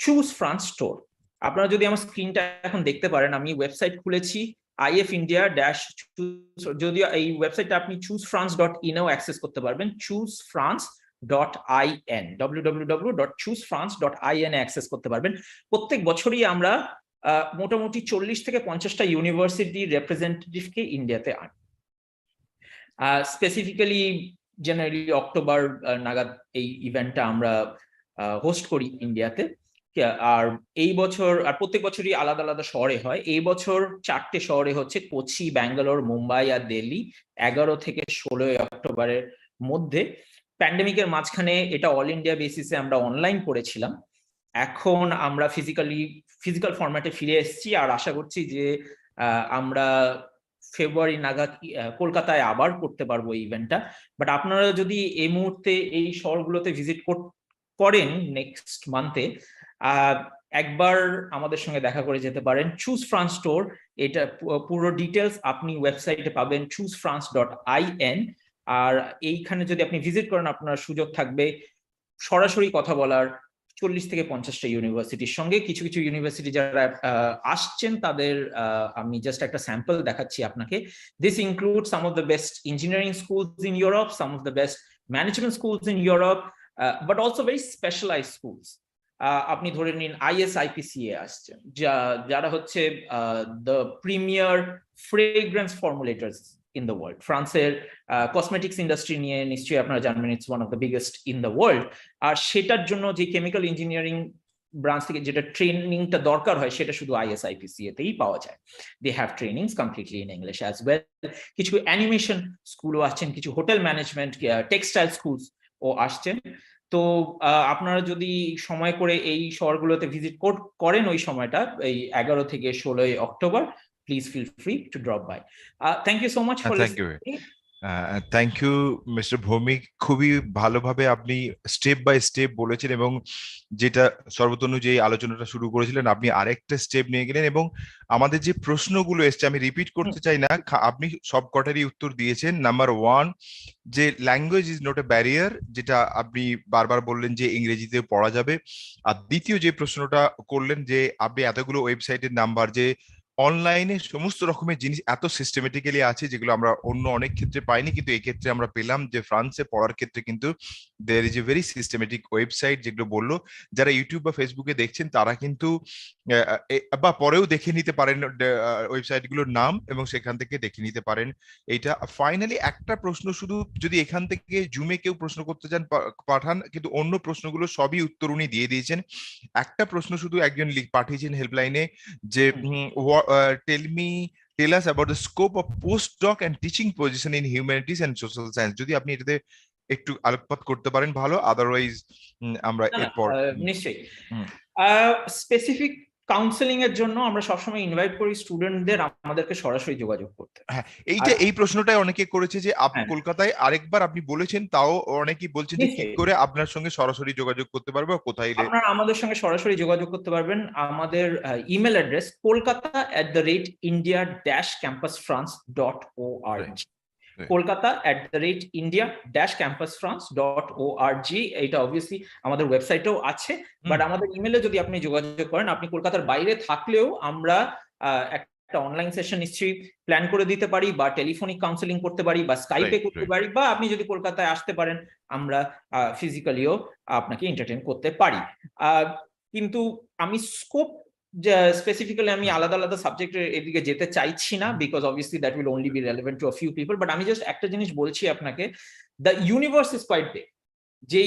চুজ ফ্রান্স স্টোর। আপনারা যদি আমার স্ক্রিনটা এখন দেখতে পারেন, আমি ওয়েবসাইট খুলেছি IF India - যদিও এই ওয়েবসাইটটা আপনি choosefrance.in এও অ্যাক্সেস করতে পারবেন, choosefrance.in, www.choosefrance.in এ অ্যাক্সেস করতে পারবেন। প্রত্যেক বছরই আমরা মোটামুটি 40 থেকে 50টা ইউনিভার্সিটি রিপ্রেজেন্টেটিভকে ইন্ডিয়াতে আনি। স্পেসিফিক্যালি জেনারেলি অক্টোবর নাগাদ এই ইভেন্টটা আমরা হোস্ট করি ইন্ডিয়াতে। আর এই বছর, আর প্রত্যেক বছরই আলাদা আলাদা শহরে হয়। এই বছর 4টে শহরে হচ্ছে, কোচি, ব্যাঙ্গালোর, মুম্বাই আর দিল্লি, 11 থেকে 16 অক্টোবরের মধ্যে। প্যান্ডেমিকের মাঝখানে এটা অল ইন্ডিয়া বেসিসে আমরা অনলাইন করেছিলাম, এখন আমরা ফিজিক্যাল ফরম্যাটে ফিরে এসেছি, আর আশা করছি যে আমরা ফেব্রুয়ারি নাগাদ কলকাতায় আবার করতে পারবো এই ইভেন্টটা। বাট আপনারা যদি এই মুহূর্তে এই শহরগুলোতে ভিজিট করেন নেক্সট মান্থে, একবার আমাদের সঙ্গে দেখা করে যেতে পারেন। চুজ ফ্রান্স স্টোর, এটা পুরো ডিটেলস আপনি ওয়েবসাইটে পাবেন, choosefrance.in। আর এইখানে যদি আপনি ভিজিট করেন, আপনার সুযোগ থাকবে সরাসরি কথা বলার 40 থেকে 50টা ইউনিভার্সিটির সঙ্গে। কিছু কিছু ইউনিভার্সিটি যারা আসছেন তাদের আমি জাস্ট একটা স্যাম্পল দেখাচ্ছি আপনাকে। This include some of the best engineering schools in Europe, some of the best management schools in Europe, but also very specialized schools. আপনি ধরে নিন ISIPCA আসছেন, যারা হচ্ছে the premier fragrance formulators in the world. ফ্রান্সের cosmetics industry নিয়ে নিশ্চয়ই আপনারা জানবেন, it's one of the biggest in the world. আর সেটার জন্য যে কেমিক্যাল ইঞ্জিনিয়ারিং ব্রাঞ্চ থেকে যেটা ট্রেনিংটা দরকার হয়, সেটা শুধু ISIPCA তেই পাওয়া যায়। They have trainings completely in English as well. কিছু অ্যানিমেশন স্কুলও আসছেন, কিছু হোটেল ম্যানেজমেন্ট, টেক্সটাইল স্কুলস ও আসছেন। তো আপনারা যদি সময় করে এই শহরগুলোতে ভিজিট করেন ওই সময়টা, এই 11 থেকে 16 October, please feel free to drop by. Thank you so much for listening. Thank you mister Bhowmik, খুবই ভালোভাবে আপনি স্টেপ বাই স্টেপ বলেছেন, এবং যেটা সর্বতনু যে আলোচনাটা শুরু করেছিলেন, আপনি আরেকটা স্টেপ নিয়ে গেলেন, এবং আমাদের যে প্রশ্নগুলো এসছে আমি রিপিট করতে চাই না, আপনি সব কটারই উত্তর দিয়েছেন। নাম্বার 1, যে language is not a barrier, যেটা আপনি বারবার বললেন যে ইংরেজিতে পড়া যাবে। আর দ্বিতীয় যে প্রশ্নটা করলেন, যে আপনি এতগুলো ওয়েবসাইটের নাম্বার, যে অনলাইনে সমস্ত রকমের জিনিস এত সিস্টেমেটিক্যালি আছে, যেগুলো আমরা অন্য অনেক ক্ষেত্রে পাইনি, কিন্তু এই ক্ষেত্রে আমরা পেলাম যে ফ্রান্সে পড়ার ক্ষেত্রে কিন্তু there is a very systematic website, যেগুলো বললো। যারা ইউটিউব বা ফেসবুকে দেখছেন তারা কিন্তু বা পরেও দেখে নিতে পারেন ওয়েবসাইটগুলোর নাম, এবং সেখান থেকে দেখে নিতে পারেন এইটা। ফাইনালি একটা প্রশ্ন শুধু, যদি এখান থেকে জুমে কেউ প্রশ্ন করতে চান পাঠান, কিন্তু অন্য প্রশ্নগুলো সবই উত্তর উনি দিয়ে দিয়েছেন। একটা প্রশ্ন শুধু একজন পাঠিয়েছেন হেল্পলাইনে, যে tell us about the scope of postdoc and teaching position in humanities and social science. যদি আপনি এটাতে একটু আলোকপাত করতে পারেন ভালো, আদারওয়াইজ আমরা এরপর নিশ্চয়ই স্পেসিফিক কাউন্সেলিং এর জন্য আমরা সবসময় ইনভাইট করি স্টুডেন্টদের আমাদেরকে সরাসরি যোগাযোগ করতে। হ্যাঁ, এই প্রশ্নটাই অনেকে করেছে যে হ্যাঁ। কলকাতায় আরেকবার আপনি বলেছেন, তাও অনেকেই বলছেন যে কি নিশ্চয়ই। করে আপনার সঙ্গে সরাসরি যোগাযোগ করতে পারবে, বা কোথায় আপনারা আমাদের সঙ্গে সরাসরি যোগাযোগ করতে পারবেন। আমাদের ইমেল অ্যাড্রেস kolkata@india-campusfrance.org, kolkata@india-campusfrance.org। এইটা অবভিয়াসলি আমাদের ওয়েবসাইটেও আছে, বাট আমাদের ইমেলে যদি আপনি যোগাযোগ করেন, আপনি কলকাতার বাইরে থাকলেও আমরা একটা অনলাইন সেশন নিশ্চয়ই প্ল্যান করে দিতে পারি, বা টেলিফোনিক কাউন্সেলিং করতে পারি, বা স্কাইপে করতে পারি, বা আপনি যদি কলকাতায় আসতে পারেন আমরা ফিজিক্যালিও আপনাকে এন্টারটেইন করতে পারি। কিন্তু আমি স্কোপ স্পেসিফিক্যালি আমি আলাদা আলাদা সাবজেক্টের এদিকে যেতে চাইছি না, because obviously that will only be relevant to a few people. But আমি জাস্ট একটা জিনিস বলছি আপনাকে, the universe is quite big. যে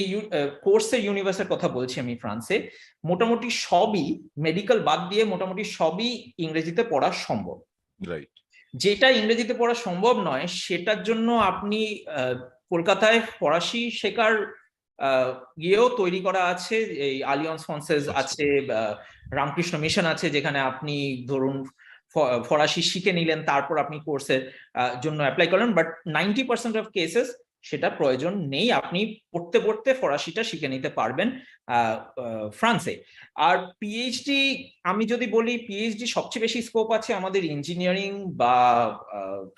কোর্সের ইউনিভার্সের কথা বলছি আমি ফ্রান্সে, মোটামুটি সবই, মেডিকেল বাদ দিয়ে মোটামুটি সবই ইংরেজিতে পড়া সম্ভব। রাইট। যেটা ইংরেজিতে পড়া সম্ভব নয়, সেটার জন্য আপনি কলকাতায় ফরাসি শেখার ইয়েও তৈরি করা আছে, এই আলিয়ান্স ফ্রান্সেজ আছে, রামকৃষ্ণ মিশন আছে, যেখানে আপনি ধরুন ফরাসি শিখে নিলেন, তারপর আপনি কোর্সের জন্য অ্যাপ্লাই করলেন। বাট 90% অফ কেসেস সেটা প্রয়োজন নেই, আপনি পড়তে পড়তে ফরাসিটা শিখে নিতে পারবেন ফ্রান্সে। আর পিএইচডি, আমি যদি বলি পিএইচডি সবচেয়ে বেশি স্কোপ আছে আমাদের ইঞ্জিনিয়ারিং বা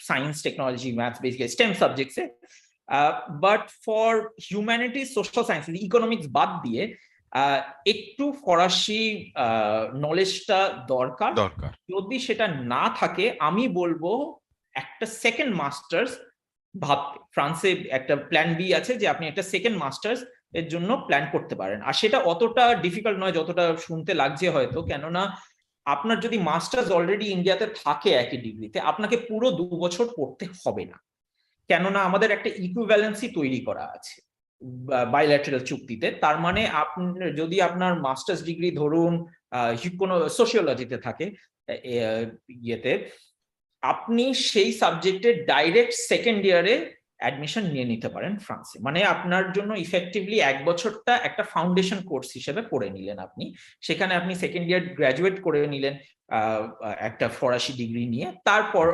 science, technology, maths, basically STEM সাবজেক্টসে। But for humanities, social science, economics বাদ দিয়ে একটু ফরাসি নলেজটা দরকার। যদি সেটা না থাকে, আমি বলবো একটা সেকেন্ড মাস্টার্স ভাবতে। ফ্রান্সে একটা প্ল্যান বি আছে, যে আপনি একটা সেকেন্ড মাস্টার্স এর জন্য প্ল্যান করতে পারেন। আর সেটা অতটা ডিফিকাল্ট নয় যতটা শুনতে লাগছে হয়তো, কেননা আপনার যদি মাস্টার্স অলরেডি ইন্ডিয়াতে থাকে একই ডিগ্রিতে, আপনাকে পুরো 2 বছর পড়তে হবে না, কেননা আমাদের একটা ইকুইভ্যালেন্সি তৈরি করা আছে বাইল্যাটারাল চুক্তিতে। তার মানে আপনি যদি আপনার মাস্টার্স ডিগ্রি ধরুন কোনো সোশিওলজিতে থাকে, ইয়েতে, আপনি সেই সাবজেক্টের ডাইরেক্ট সেকেন্ড ইয়ারে অ্যাডমিশন নিয়ে নিতে পারেন ফ্রান্সে। মানে আপনার জন্য ইফেক্টিভলি 1 বছরটা একটা ফাউন্ডেশন কোর্স হিসেবে পড়ে নিলেন আপনি, সেখানে আপনি সেকেন্ড ইয়ার গ্রাজুয়েট করে নিলেন একটা ফরাসি ডিগ্রি নিয়ে, তারপর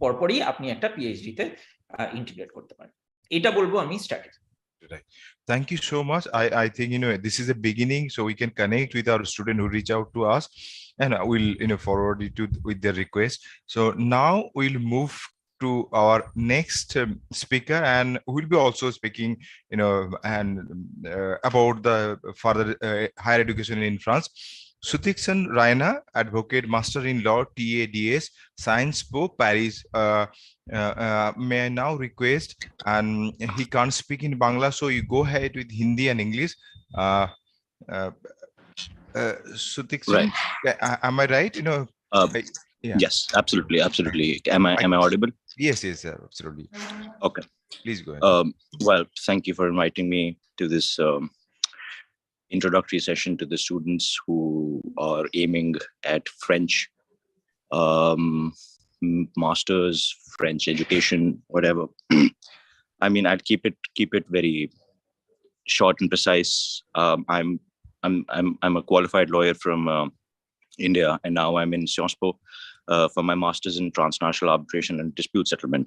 পরপরই আপনি একটা পিএইচডি তে ইন্টিগ্রেট করতে পারেন। এটা বলবো আমি strategy. Right. Thank you so much. I think this is a beginning, so we can connect with our student who reach out to us, and we'll forward it with their request. So now we'll move to our next speaker, and we'll be also speaking and about the further higher education in France. Sutiksan Raina, advocate, master in law, TADS, Sciences Po, Paris. May I now request, and he can't speak in Bangla, so you go ahead with Hindi and English. Sutiksan, right. Am I right? Yeah. Yes, absolutely. Am I audible? Yes, absolutely. Okay. Please go ahead. Well, thank you for inviting me to this introductory session to the students who are aiming at French masters, French education, whatever. I mean, I'd keep it very short and precise. I'm a qualified lawyer from India, and now I'm in Sciences Po for my master's in transnational arbitration and dispute settlement.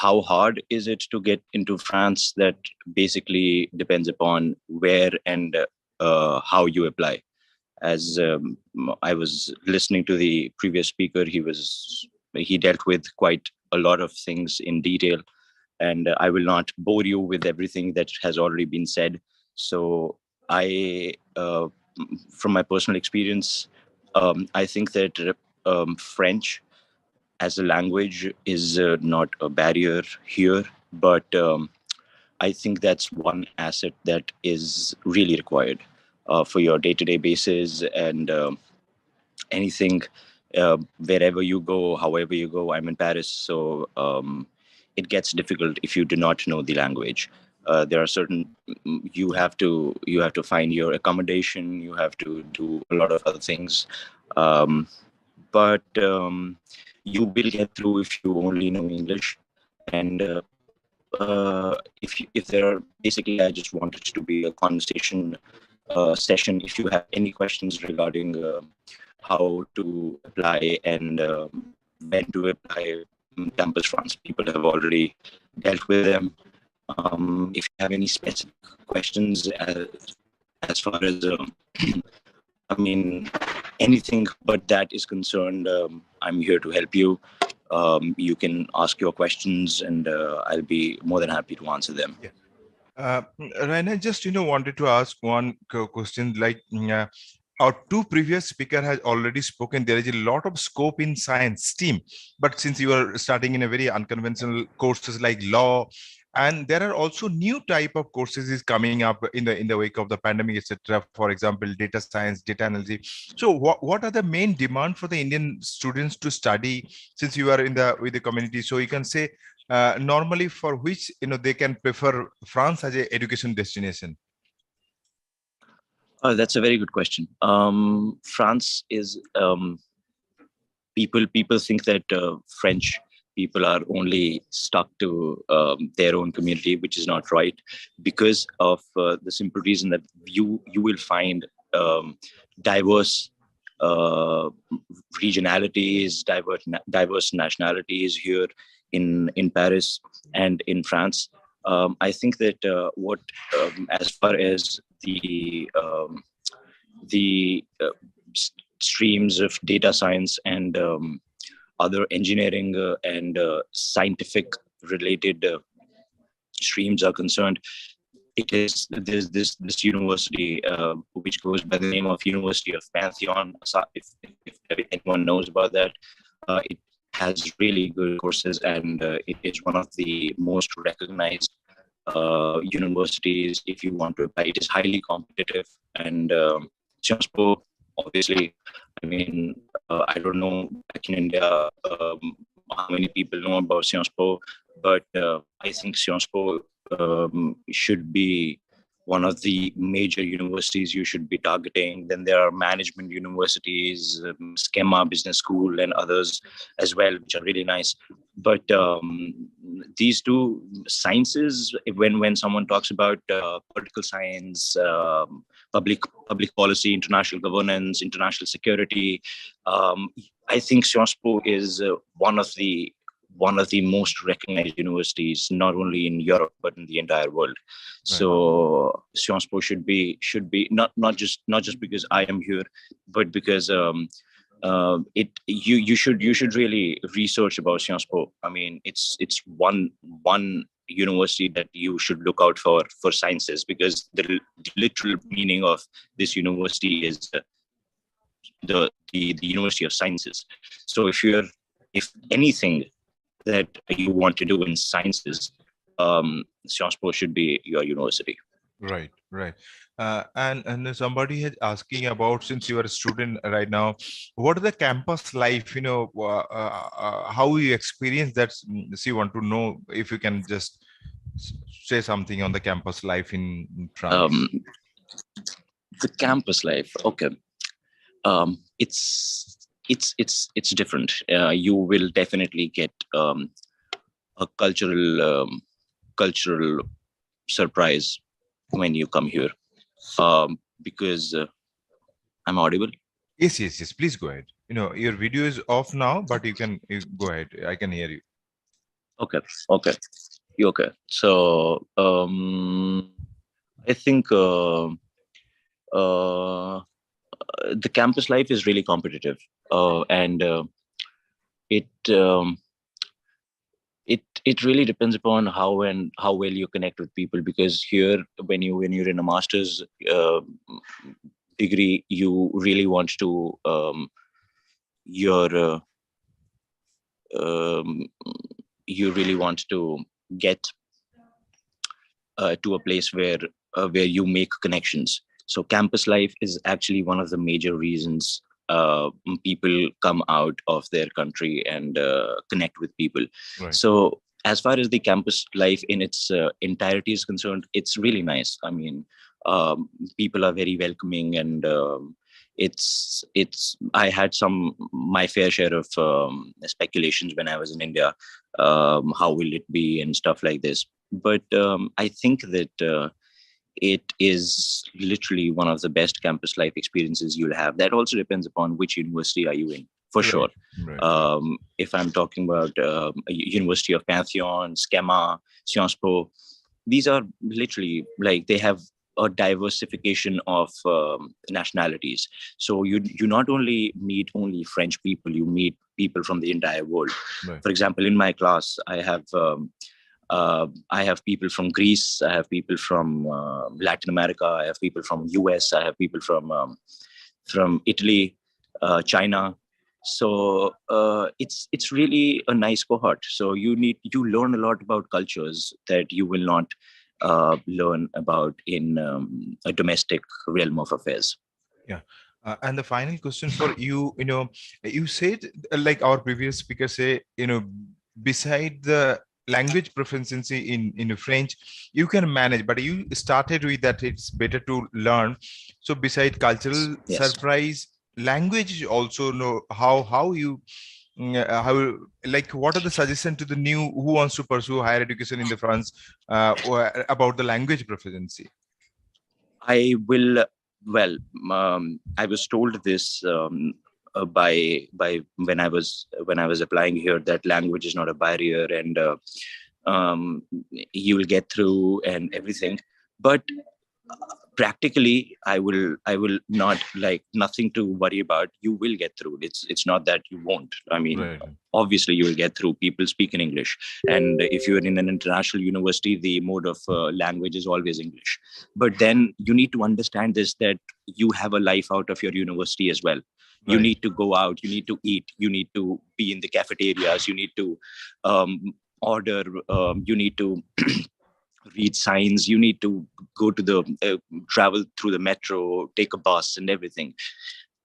How hard is it to get into France? That basically depends upon where and how you apply. As I was listening to the previous speaker, he dealt with quite a lot of things in detail, and I will not bore you with everything that has already been said. So from my personal experience, I think that French as a language is not a barrier here, but I think that's one asset that is really required for your day-to-day basis, and anything, wherever you go, however you go. I'm in Paris, so it gets difficult if you do not know the language. There are certain, you have to find your accommodation, you have to do a lot of other things, but you will get through if you only know English. And if there are, basically, I just want it to be a conversation session if you have any questions regarding how to apply and when to apply. Campus France people have already dealt with them. If you have any specific questions as far as I mean, anything but that is concerned, I'm here to help you. You can ask your questions, and I'll be more than happy to answer them. Raina, just wanted to ask one question. Like our two previous speaker has already spoken. There is a lot of scope in science, STEAM, but since you are starting in a very unconventional courses like law, and there are also new type of courses is coming up in the wake of the pandemic, etc. For example, data science, data analysis. So what are the main demand for the Indian students to study, since you are with the community? So you can say normally for which they can prefer France as a education destination. Oh, that's a very good question. France is people think that French people are only stuck to their own community, which is not right, because of the simple reason that you will find diverse regionalities, diverse nationalities here in Paris and in France. I think that as far as the streams of data science and other engineering and scientific related streams are concerned, there's this university which goes by the name of University of Pantheon. If anyone knows about that, it has really good courses, and it is one of the most recognized universities if you want to apply. It is highly competitive, and Sciences Po, obviously, I mean, I don't know back in India how many people know about Sciences Po, but I think Sciences Po should be one of the major universities you should be targeting. Then there are management universities, Schema Business School, and others as well, which are really nice. But these two sciences, when someone talks about political science, public policy, international governance, international security, I think Sciences Po is one of the most recognized universities, not only in Europe but in the entire world. Right. So Sciences Po should be not just because I am here, but because you should really research about Sciences Po. I mean, it's one university that you should look out for sciences, because the literal meaning of this university is the University of Sciences. So if anything that you want to do in sciences, Sciences Po should be your university. Right. And somebody is asking about, since you are a student right now, what is the campus life? How you experience that? So you want to know if you can just say something on the campus life in France. The campus life, okay. It's different. You will definitely get a cultural surprise when you come here, because I'm audible. Yes. Please go ahead. Your video is off now, but you go ahead. I can hear you. Okay. You okay? So I think the campus life is really competitive, and it really depends upon how well you connect with people. Because here, when you're in a master's degree, you really want to you really want to get to a place where you make connections. So campus life is actually one of the major reasons people come out of their country and connect with people. Right. So as far as the campus life in its entirety is concerned, it's really nice. I mean, people are very welcoming, and I had my fair share of speculations when I was in India. How will it be and stuff like this? But I think that it is literally one of the best campus life experiences you'll have. That also depends upon which university are you in, for sure. Right. If I'm talking about University of Pantheon, Schema, Sciences Po, these are literally like they have a diversification of nationalities. So you not only meet only French people, you meet people from the entire world. Right. For example, in my class, I have people from Greece, I have people from Latin America, I have people from US, I have people from Italy, China. So it's really a nice cohort. So you learn a lot about cultures that you will not learn about in a domestic realm of affairs. Yeah. And the final question for you, you said, like our previous speaker say, beside the language proficiency in French, you can manage, but you started with that it's better to learn. So beside cultural Yes. surprise, language also know how you how, like, what are the suggestions to the new who wants to pursue higher education in the France or about the language proficiency? I was told this by when I was applying here, that language is not a barrier, and you will get through and everything. But practically, I will not, like, nothing to worry about. You will get through. It's not that you won't. I mean, Right. obviously you will get through. People speak in English, and if you're in an international university, the mode of language is always English. But then you need to understand this, that you have a life out of your university as well. You Right. need to go out, you need to eat, you need to be in the cafeterias, you need to order, you need to read signs, you need to go to the travel through the metro, take a bus and everything.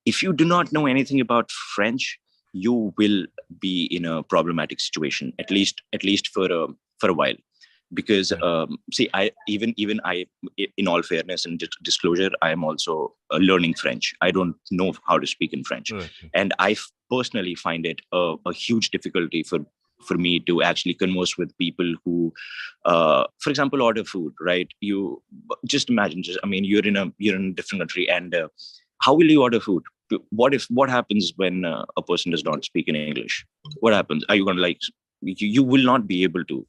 If you do not know anything about French, you will be in a problematic situation, at least for a while. Because see, I in all fairness and disclosure, I am also learning French. I don't know how to speak in French. Right. And I personally find it a huge difficulty for me to actually converse with people who, for example, order food, right? You just imagine, I mean, you're in a different country, and how will you order food? What happens when a person does not speak in English? What happens? Are you going to, like, you will not be able to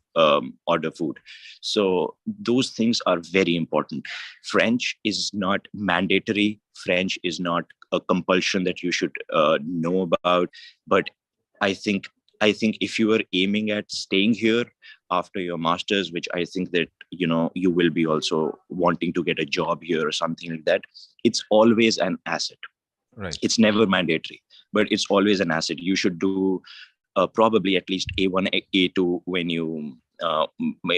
order food. So those things are very important. French is not mandatory. French is not a compulsion that you should know about. But I think if you are aiming at staying here after your master's, which I think that, you will be also wanting to get a job here or something like that, it's always an asset. Right. It's never mandatory, but it's always an asset. You should do probably at least A1, A2 when you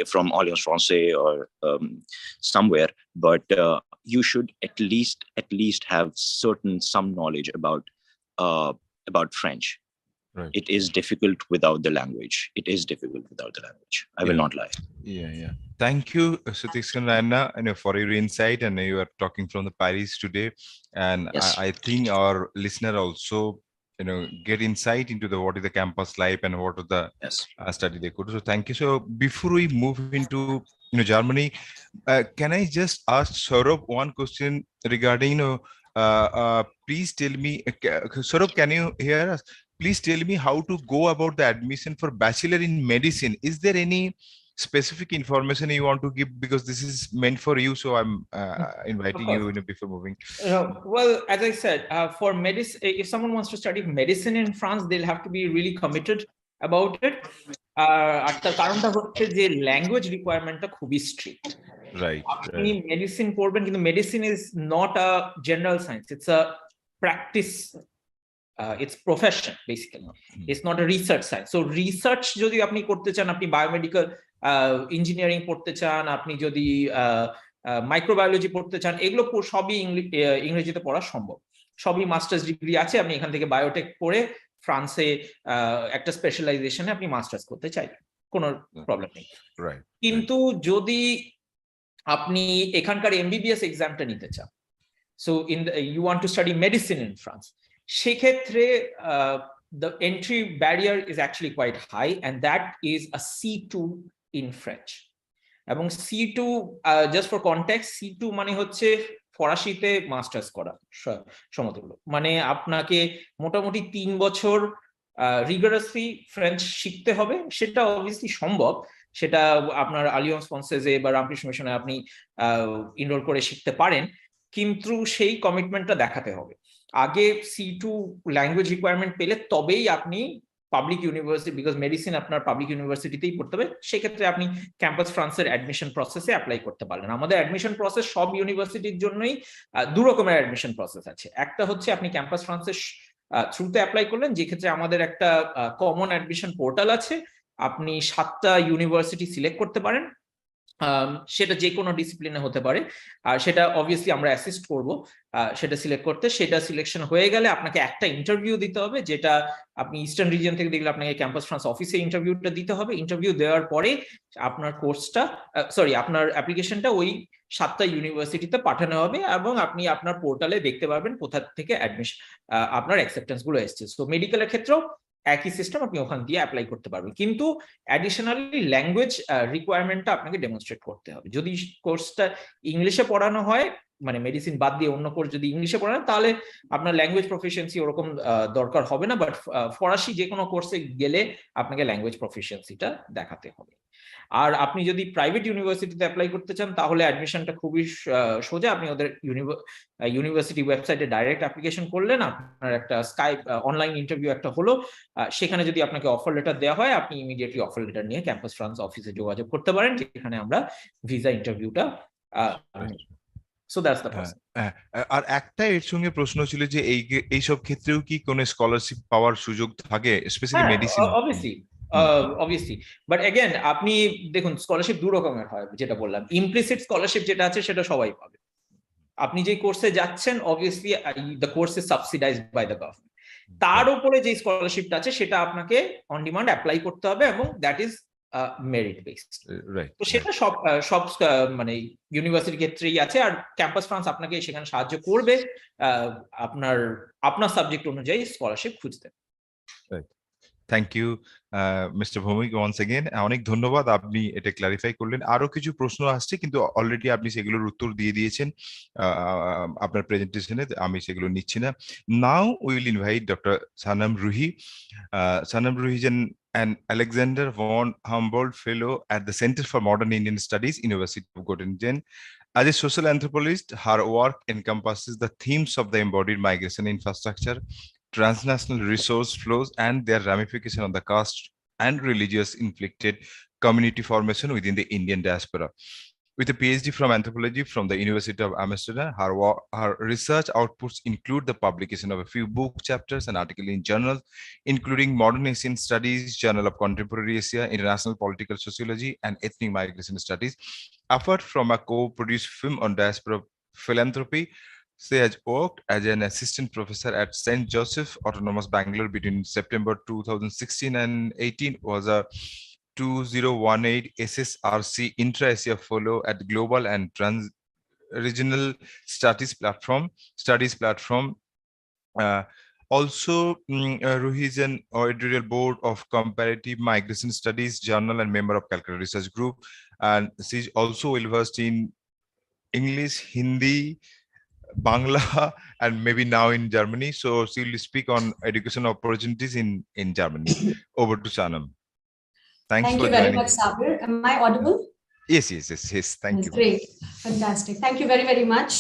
from Alliance Française or somewhere. But you should at least have some knowledge about French. Right. It is difficult without the language. I will not lie. Yeah. Thank you, Sutish and Anna, for your insight. And you are talking from the Paris today. And Yes. I think our listener also, get insight into what is the campus life and what are the Yes. study they could. So thank you. So before we move into Germany, can I just ask Saurabh one question regarding please tell me, Saurabh, can you hear us? Please tell me how to go about the admission for bachelor in medicine. Is there any specific information you want to give, because this is meant for you, so I'm inviting you before moving. Well, as I said, for medicine, if someone wants to study medicine in France, they'll have to be really committed about it. আর তার কারণটা হচ্ছে যে language রিকোয়ারমেন্টটা খুবই strict. Right. আপনি medicine পড়বেন, কিন্তু medicine is not a general science, it's a practice, it's profession basically. It's not a research science. So research যদি আপনি করতে চান, আপনি বায়োমেডিক্যাল ইঞ্জিনিয়ারিং পড়তে চান, আপনি যদি মাইক্রোবায়োলজি পড়তে চান, এগুলো সবই ইংরেজিতে পড়া সম্ভব। সবই মাস্টার্স ডিগ্রি আছে। আপনি এখান থেকে বায়োটেক পড়ে ফ্রান্সে একটা স্পেশালাইজেশনে আপনি মাস্টার্স করতে চাইবেন, কোনো প্রবলেম নেই। কিন্তু যদি আপনি এখানকার এমবিবিএস এক্সামটা নিতে চান, so you want to study medicine in France, সেক্ষেত্রে the entry barrier is actually quite high, and that is a C2 in French. এবং C2 just for context, C2 মানে হচ্ছে ফরাসিতে মাস্টার্স করা সমতুল্য। মানে আপনাকে মোটামুটি 3 বছর রিগারাসলি ফ্রেঞ্চ শিখতে হবে। সেটা অবভিয়াসলি সম্ভব, সেটা আপনার আলিয়ান্স ফ্রান্সেজে বা রামকৃষ্ণ মিশনে আপনি ইনরোল করে শিখতে পারেন, কিন্তু সেই কমিটমেন্টটা দেখাতে হবে। আগে C2 ল্যাঙ্গুয়েজ রিকোয়ারমেন্ট পেলে তবেই আপনি পাবলিক ইউনিভার্সিটি, বিকজ মেডিসিন আপনার পাবলিক ইউনিভার্সিটিতেই পড়তে হবে, সেক্ষেত্রে আপনি ক্যাম্পাস ফ্রান্সের অ্যাডমিশন প্রসেসে অ্যাপ্লাই করতে পারলেন। আমাদের অ্যাডমিশন প্রসেস সব ইউনিভার্সিটির জন্যই 2 রকমের অ্যাডমিশন প্রসেস আছে। একটা হচ্ছে আপনি ক্যাম্পাস ফ্রান্সের থ্রুতে অ্যাপ্লাই করলেন, যেক্ষেত্রে আমাদের একটা কমন অ্যাডমিশন পোর্টাল আছে, আপনি 7টা ইউনিভার্সিটি সিলেক্ট করতে পারেন, সেটা যে কোনো ডিসিপ্লিনে হতে পারে, আর সেটা অবভিয়াসলি আমরা অ্যাসিস্ট করব সেটা সিলেক্ট করতে। সেটা সিলেকশন হয়ে গেলে আপনাকে একটা ইন্টারভিউ দিতে হবে, যেটা আপনি ইস্টার্ন রিজিয়ন থেকে দেখলে আপনাকে ক্যাম্পাস ফ্রান্স অফিসে ইন্টারভিউটা দিতে হবে। ইন্টারভিউ দেওয়ার পরে আপনার কোর্সটা আপনার অ্যাপ্লিকেশনটা ওই 7টা ইউনিভার্সিটিতে পাঠানো হবে, এবং আপনি আপনার পোর্টালে দেখতে পারবেন কোথা থেকে অ্যাডমিশন আপনার অ্যাকসেপ্টেন্স গুলো এসেছে। তো মেডিকেলের ক্ষেত্রেও একই সিস্টেম, আপনি ওখান দিয়ে অ্যাপ্লাই করতে পারবেন, কিন্তু অ্যাডিশনালি ল্যাঙ্গুয়েজ রিকোয়ারমেন্টটা আপনাকে ডেমনস্ট্রেট করতে হবে। যদি কোর্সটা ইংলিশে পড়ানো হয়, মানে মেডিসিন বাদ দিয়ে অন্য কোর্স যদি ইংলিশে পড়ান, তাহলে আপনার ল্যাঙ্গুয়েজ প্রফিসিয়েন্সি ওরকম দরকার হবে না, বাট ফরাসি যে কোনো কোর্সে গেলে আপনাকে ল্যাঙ্গুয়েজ প্রফিসিয়েন্সিটা দেখাতে হবে। আর আপনি যদি প্রাইভেট ইউনিভার্সিটিতে অ্যাপ্লাই করতে চান, তাহলে অ্যাডমিশনটা খুবই সোজা। আপনি ওদের ইউনিভার্সিটি ওয়েবসাইটে ডাইরেক্ট অ্যাপ্লিকেশন করলেন, আপনার একটা স্কাইপ অনলাইন ইন্টারভিউ একটা হলো, সেখানে যদি আপনাকে অফার লেটার দেওয়া হয়, আপনি ইমিডিয়েটলি অফার লেটার নিয়ে ক্যাম্পাস ফ্রান্স অফিসে যোগাযোগ করতে পারেন, যেখানে আমরা ভিসা ইন্টারভিউটা সো দ্যাটস দ্য প্রসেস। আর একটা এর সঙ্গে প্রশ্ন ছিল যে এইসব ক্ষেত্রেও কি কোনো স্কলারশিপ পাওয়ার সুযোগ থাকে, specially medicine? Obviously, but again আপনি দেখুন, স্কলারশিপ 2 রকমের হয়, যেটা বললাম। ইমপ্লিসিট স্কলারশিপ যেটা আছে সেটা সবাই পাবে। আপনি যে কোর্সে যাচ্ছেন, obviously the course is subsidised by the government. তার উপরে যে স্কলারশিপটা আছে সেটা আপনাকে অন ডিমান্ড অ্যাপ্লাই করতে হবে, এবং দ্যাট ইজ মেরিট বেসড। তো সেটা সব মানে ইউনিভার্সিটির ক্ষেত্রেই আছে, আর ক্যাম্পাস ফ্রান্স আপনাকে সেখানে সাহায্য করবে আপনার সাবজেক্ট অনুযায়ী স্কলারশিপ খুঁজতে। Thank you mister Bhowmik once again, অনেক ধন্যবাদ, আপনি এটা ক্লারিফাই করলেন। আরো কিছু প্রশ্ন আসছে, কিন্তু অলরেডি আপনি সেগুলোর উত্তর দিয়ে দিয়েছেন আপনার প্রেজেন্টেশনে, আমি সেগুলো নিচ্ছি না। Now we will invite doctor Sanam Ruhi. Sanam Ruhi is an Alexander von Humboldt Fellow at the Center for Modern Indian Studies, University of Göttingen. As a social anthropologist, her work encompasses the themes of the embodied migration infrastructure, transnational resource flows, and their ramification on the caste and religious inflicted community formation within the Indian diaspora. With a PhD from anthropology from the University of Amsterdam, her research outputs include the publication of a few book chapters and articles in journals, including Modern Asian Studies, Journal of Contemporary Asia, International Political Sociology, and Ethnic Migration Studies. Apart from a co-produced film on diaspora philanthropy, she has worked as an assistant professor at St. Joseph Autonomous Bangalore between September 2016 and 18, was a 2018 SSRC Intra-Asia Fellow at Global and Trans-Regional Studies Platform. Also, Ruhi is an editorial board of Comparative Migration Studies Journal and member of Calcutta Research Group. And she's also well-versed in English, Hindi, Bangla, and maybe now in Germany. So she will speak on education opportunities in Germany. Over to Sanam. Thank you very much, Sabir. Am I audible? Yes. Thank you. Great. Fantastic. Thank you very, very much.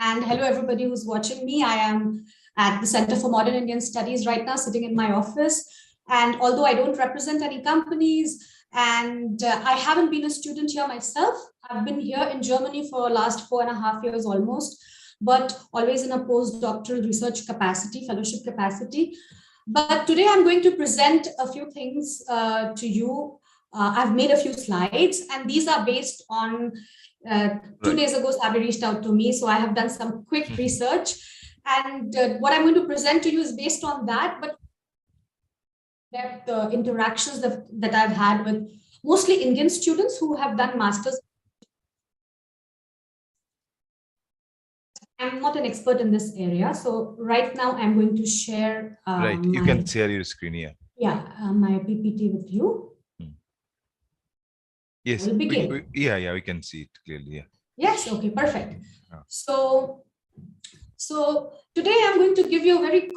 And hello, everybody who's watching me. I am at the Center for Modern Indian Studies right now, sitting in my office. And although I don't represent any companies, and I haven't been a student here myself, I've been here in Germany for the last 4.5 years almost, but always in a postdoctoral research capacity, fellowship capacity. But today I'm going to present a few things to you. I've made a few slides, and these are based on 2 days ago, Sabir reached out to me, so I have done some quick research, and what I'm going to present to you is based on that, but the interactions that I've had with mostly Indian students who have done masters. I'm not an expert in this area, so right now I'm going to share. Right, you can share your screen here. Yeah, my PPT with you. Yes. We'll begin. Yeah, we can see it clearly. Yeah. Yes. Okay. Perfect. Yeah. So today I'm going to give you a very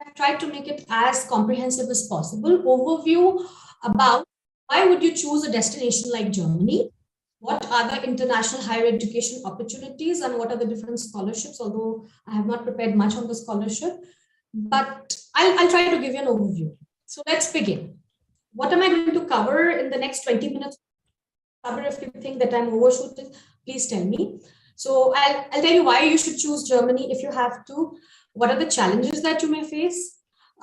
I've tried to make it as comprehensive as possible overview about why would you choose a destination like Germany? What are the international higher education opportunities and what are the different scholarships? Although I have not prepared much on the scholarship, but I'll try to give you an overview. So let's begin. What am I going to cover in the next 20 minutes? If you think that I'm overshooting, please tell me. So I'll tell you why you should choose Germany if you have to. What are the challenges that you may face?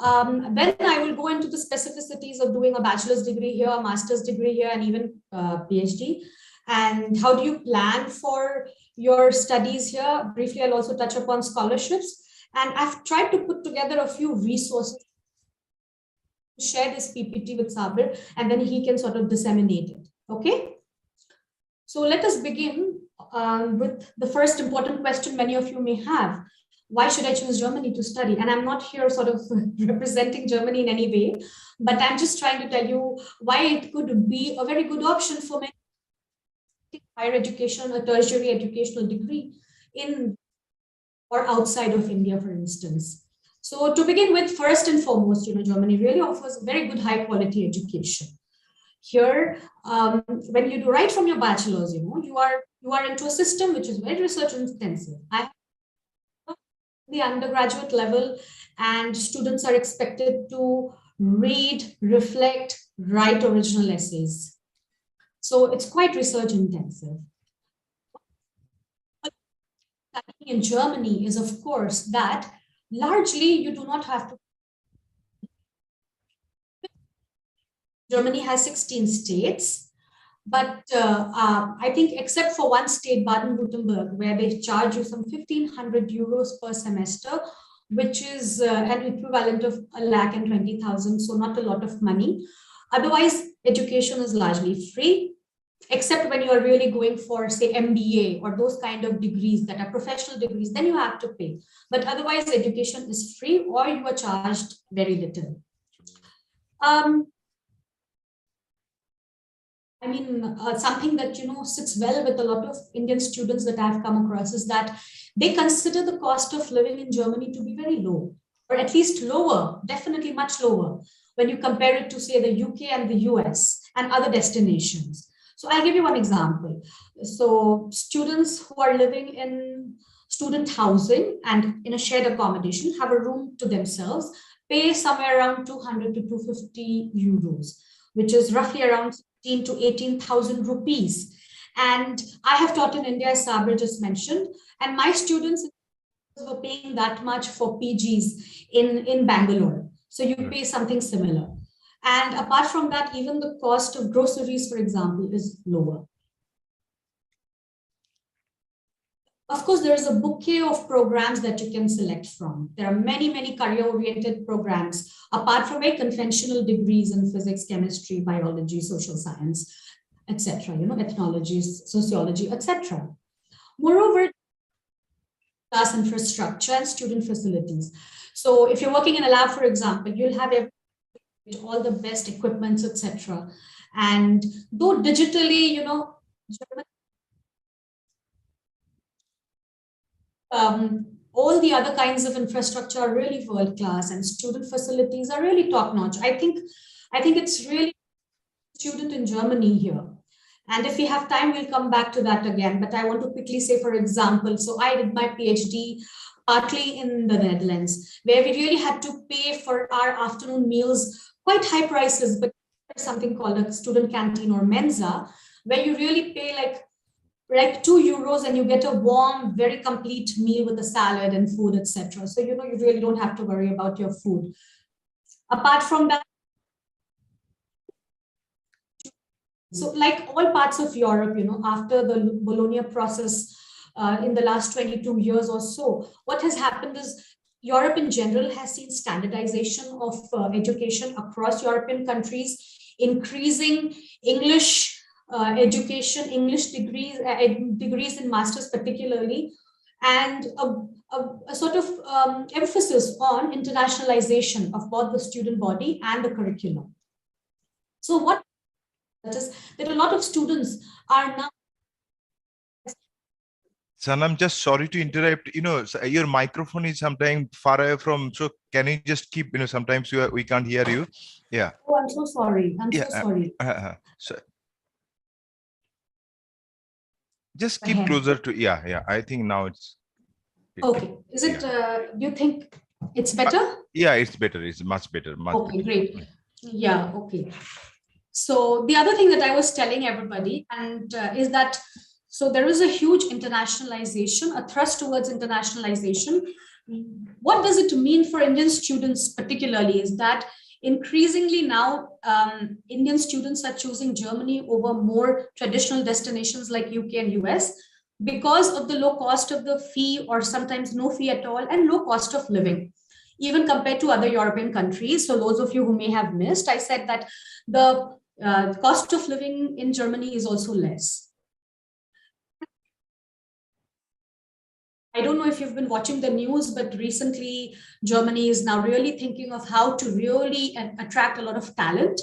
Then I will go into the specificities of doing a bachelor's degree here, a master's degree here, and even PhD. And how do you plan for your studies here? Briefly, I'll also touch upon scholarships. And I've tried to put together a few resources, share this PPT with Sabir, and then he can sort of disseminate it. Okay? So let us begin with the first important question many of you may have. Why should I choose Germany to study? And I'm not here sort of representing Germany in any way, but I'm just trying to tell you why it could be a very good option for many higher education, a tertiary educational degree in or outside of India, for instance. So to begin with, first and foremost, Germany really offers very good high quality education. Here, when you do right from your bachelor's, you are into a system which is very research intensive. I have the undergraduate level, and students are expected to read, reflect, write original essays. So it's quite research intensive. In Germany is, of course, that largely you do not have to. Germany has 16 states, but I think except for one state, Baden-Württemberg, where they charge you some 1,500 euros per semester, which is an equivalent of 1,20,000, so not a lot of money. Otherwise, education is largely free, except when you are really going for, say, MBA or those kind of degrees that are professional degrees, then you have to pay. But otherwise, education is free or you are charged very little. Something that, sits well with a lot of Indian students that I've come across is that they consider the cost of living in Germany to be very low, or at least lower, definitely much lower, when you compare it to, say, the UK and the US and other destinations. So I'll give you one example. So students who are living in student housing and in a shared accommodation have a room to themselves, pay somewhere around 200 to 250 euros, which is roughly around 16 to 18,000 rupees. And I have taught in India, as Sabir just mentioned, and my students were paying that much for PGs in Bangalore. So you pay something similar. And apart from that, even the cost of groceries, for example, is lower. Of course, there is a bouquet of programs that you can select from. There are many, many career-oriented programs, apart from very conventional degrees in physics, chemistry, biology, social science, etc., ethnology, sociology, etc. Moreover, class infrastructure and student facilities. So if you're working in a lab, for example, you'll have all the best equipments, etc. And though digitally, all the other kinds of infrastructure are really world class, and student facilities are really top notch. I think it's really student in Germany here. And if we have time, we'll come back to that again. But I want to quickly say, for example, so I did my PhD partly in the Netherlands, where we really had to pay for our afternoon meals, quite high prices, but there's something called a student canteen or Mensa, where you really pay like 2 euros and you get a warm, very complete meal with a salad and food, etc. So, you really don't have to worry about your food. Apart from that, so like all parts of Europe, after the Bologna process in the last 22 years or so, what has happened is Europe in general has seen standardization of education across European countries, increasing English education, English degrees in masters particularly, and a sort of emphasis on internationalization of both the student body and the curriculum. So what that a lot of students are now. Sanam, just sorry to interrupt. Your microphone is sometimes far away from. So can you just keep? Sometimes we can't hear you. Yeah. Oh, I'm so sorry. I'm Yeah. so sorry. So just keep closer to. Yeah. I think now it's. Okay. Is it? Do you think it's better? Yeah, it's better. It's much better. Okay, great. Yeah. Okay. So the other thing that I was telling everybody and is that so there is a huge internationalization, a thrust towards internationalization. What does it mean for Indian students particularly is that increasingly now Indian students are choosing Germany over more traditional destinations like UK and US because of the low cost of the fee or sometimes no fee at all and low cost of living, even compared to other European countries. So those of you who may have missed, I said that the cost of living in Germany is also less. I don't know if you've been watching the news, but recently Germany is now really thinking of how to really attract a lot of talent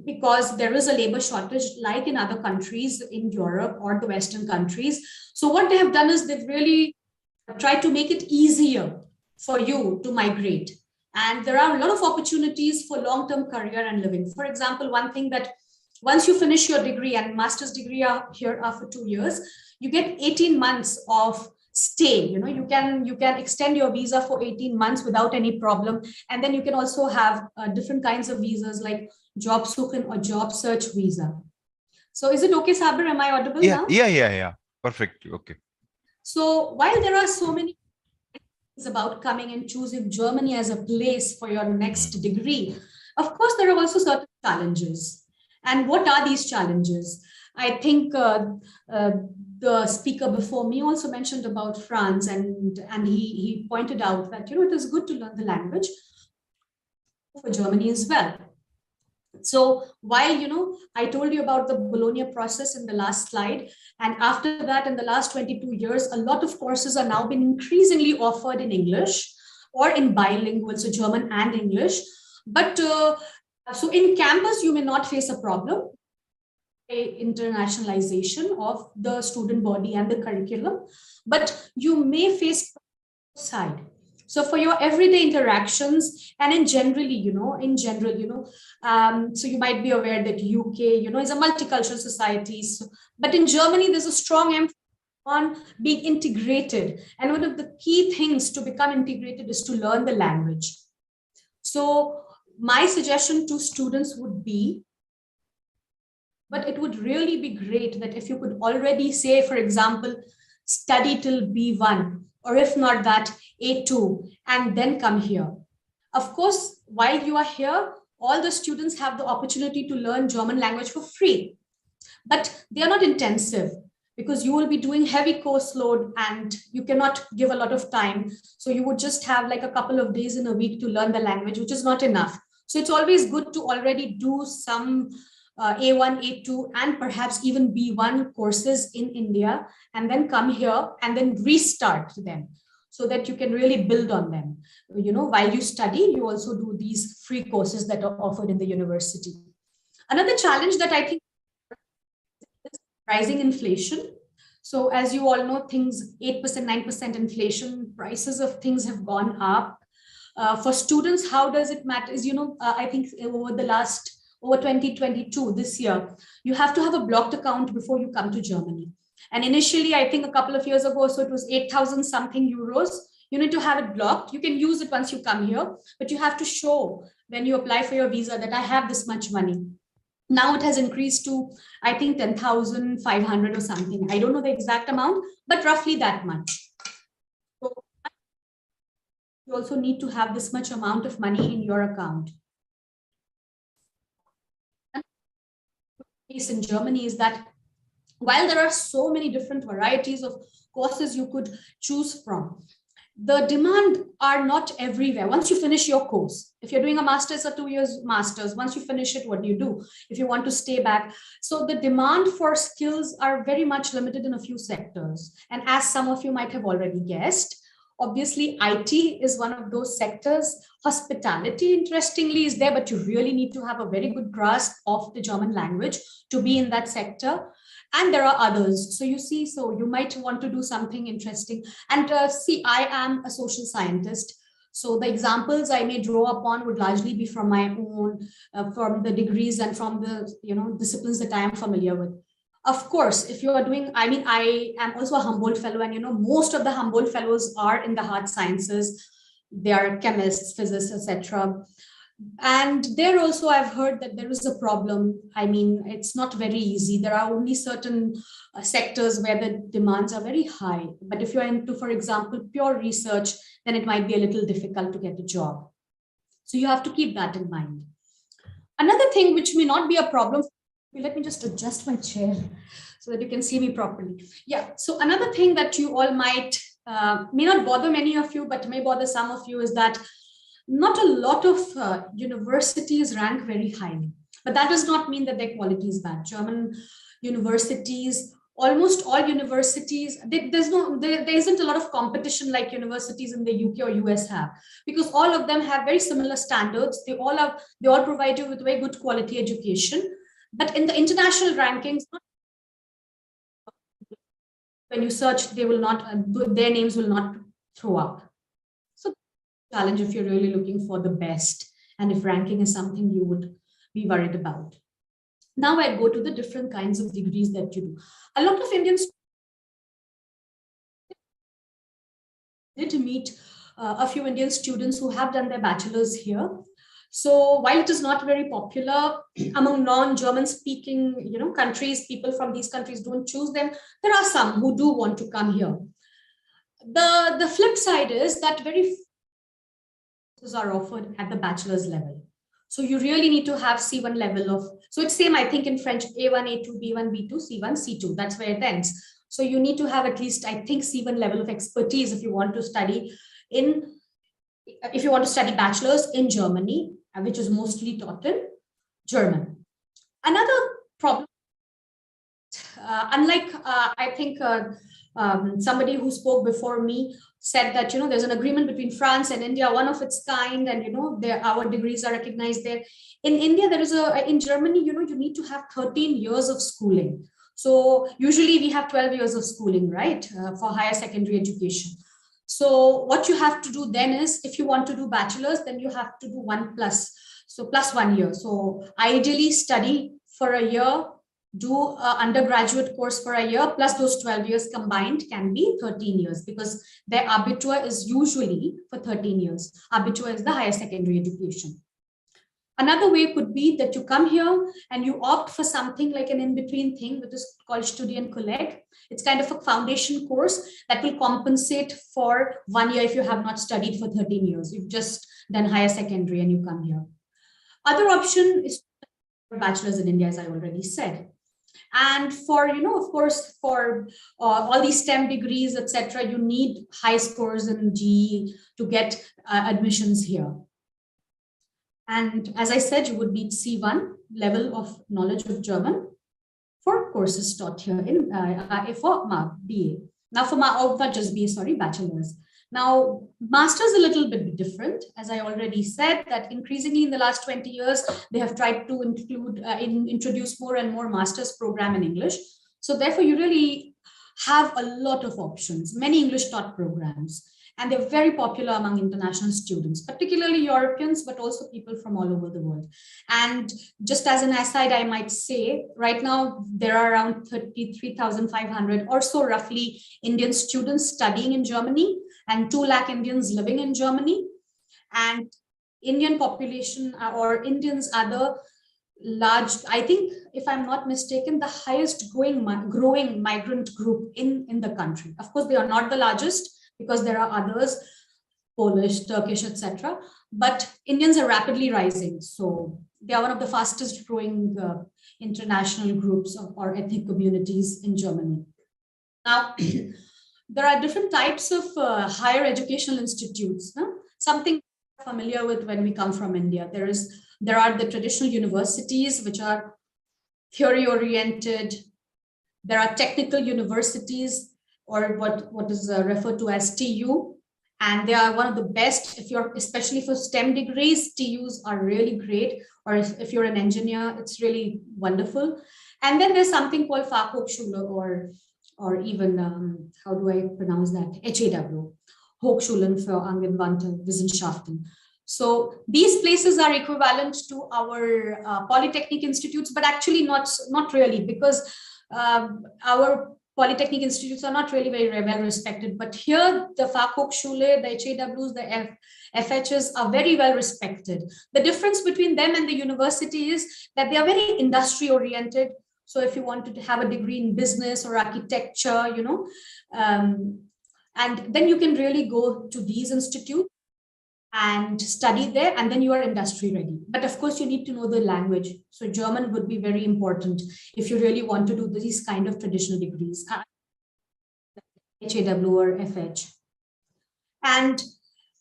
because there is a labor shortage like in other countries in Europe or the Western countries. So what they have done is they've really tried to make it easier for you to migrate. And there are a lot of opportunities for long-term career and living. For example, one thing that once you finish your degree and master's degree here are for 2 years, you get 18 months of stay. You can extend your visa for 18 months without any problem. And then you can also have different kinds of visas like job suchen or job search visa. So is it okay, Sabir? Am I audible now? Yeah. Perfect. Okay. So while there are so many things about coming and choosing Germany as a place for your next degree, of course, there are also certain challenges. And what are these challenges? I think the speaker before me also mentioned about France, and he pointed out that it is good to learn the language for Germany as well. So while I told you about the Bologna process in the last slide, and after that, in the last 22 years, a lot of courses are now being increasingly offered in English or in bilingual, so German and English. But so in campus, you may not face a problem. Internationalization of the student body and the curriculum, but you may face side. So for your everyday interactions and in general, so you might be aware that UK, is a multicultural society. But in Germany, there's a strong emphasis on being integrated. And one of the key things to become integrated is to learn the language. So my suggestion to students would be, but it would really be great that if you could already say, for example, study till B1, or if not that, A2, and then come here. Of course, while you are here, all the students have the opportunity to learn German language for free, but they are not intensive because you will be doing heavy course load and you cannot give a lot of time. So you would just have like a couple of days in a week to learn the language, which is not enough. So it's always good to already do some A1, A2, and perhaps even B1 courses in India, and then come here and then restart them so that you can really build on them. While you study, you also do these free courses that are offered in the university. Another challenge that I think is rising inflation. So as you all know, things 8%, 9% inflation, prices of things have gone up. For students, how does it matter? I think over 2022, this year, you have to have a blocked account before you come to Germany. And initially, I think a couple of years ago, so it was 8,000 something euros. You need to have it blocked. You can use it once you come here, but you have to show when you apply for your visa that I have this much money. Now it has increased to, I think, 10,500 or something. I don't know the exact amount, but roughly that much. So you also need to have this much amount of money in your account. Case in Germany is that while there are so many different varieties of courses you could choose from, the demand are not everywhere. Once you finish your course, if you're doing a master's or 2 years master's, once you finish it, what do you do? If you want to stay back. So the demand for skills are very much limited in a few sectors. And as some of you might have already guessed, Obviously, IT is one of those sectors. Hospitality, interestingly, is there, but you really need to have a very good grasp of the German language to be in that sector. And there are others. So you see, so you might want to do something interesting. And see, I am a social scientist. So the examples I may draw upon would largely be from my own, from the degrees and from the disciplines that I am familiar with. Of course, if you are doing, I mean, I am also a Humboldt fellow, and most of the Humboldt fellows are in the hard sciences. They are chemists, physicists, etc. And there also I've heard that there is a problem. I mean, it's not very easy. There are only certain sectors where the demands are very high. But if you're into, for example, pure research, then it might be a little difficult to get a job. So you have to keep that in mind. Another thing which may not be a problem, let me just adjust my chair so that you can see me properly. Yeah, so another thing that you all might, may not bother many of you, but may bother some of you is that not a lot of universities rank very highly, but that does not mean that their quality is bad. German universities, almost all universities, there isn't a lot of competition like universities in the UK or US have, because all of them have very similar standards. They all provide you with very good quality education. But in the international rankings, when you search, they will not, their names will not throw up. So challenge if you're really looking for the best, and if ranking is something you would be worried about. Now I go to the different kinds of degrees that you do. A lot of Indians did meet a few Indian students who have done their bachelor's here. So while it is not very popular among non-German speaking countries, people from these countries don't choose them. There are some who do want to come here. The flip side is that very few courses are offered at the bachelor's level. So you really need to have C1 level of, so it's same, I think in French, A1, A2, B1, B2, C1, C2, that's where it ends. So you need to have at least, I think, C1 level of expertise if you want to study bachelor's in Germany, which is mostly taught in German. Another problem, unlike I think somebody who spoke before me said that there's an agreement between France and India, one of its kind, and our degrees are recognized there. In India, there is in Germany, you need to have 13 years of schooling. So usually we have 12 years of schooling, right, for higher secondary education. So what you have to do then is, if you want to do bachelor's, then you have to do 1+, so plus 1 year. So ideally study for a year, do an undergraduate course for a year, plus those 12 years combined can be 13 years, because their Abitur is usually for 13 years. Abitur is the higher secondary education. Another way could be that you come here and you opt for something like an in-between thing, which is called Studienkolleg. It's kind of a foundation course that will compensate for 1 year if you have not studied for 13 years. You've just done higher secondary and you come here. Other option is bachelor's in India, as I already said. And for, of course, for all these STEM degrees, etc., you need high scores in GE to get admissions here. And as I said, you would need C1 level of knowledge of German for courses taught here in for BA. Now for not just BA, sorry, bachelor's. Now, master's a little bit different. As I already said, that increasingly in the last 20 years, they have tried to introduce more and more master's program in English. So therefore, you really have a lot of options, many English taught programs. And they're very popular among international students, particularly Europeans, but also people from all over the world. And just as an aside, I might say, right now, there are around 33,500 or so roughly Indian students studying in Germany, and 2 lakh Indians living in Germany. And Indian population or Indians are the large, I think, if I'm not mistaken, the highest growing migrant group in the country. Of course, they are not the largest, because there are others, Polish, Turkish, etc. But Indians are rapidly rising. So they are one of the fastest growing international groups or ethnic communities in Germany. Now, there are different types of higher educational institutes. Something we're familiar with when we come from India. There are the traditional universities, which are theory-oriented. There are technical universities, or what is referred to as TU, And they are one of the best, if you're, especially for STEM degrees, TUs are really great. Or if you're an engineer, it's really wonderful. And then there's something called Fachhochschule, or even, how do I pronounce that? HAW, Hochschulen für angewandte Wissenschaften. So these places are equivalent to our polytechnic institutes, but actually not really, because our polytechnic institutes are not really very well respected. But here, the Fachhochschule, the HAWs, the FHs are very well respected. The difference between them and the university is that they are very industry oriented. So if you wanted to have a degree in business or architecture, you know, and then you can really go to these institutes and study there, and then you are industry ready. But of course, you need to know the language. So German would be very important if you really want to do these kind of traditional degrees, HAW or FH. And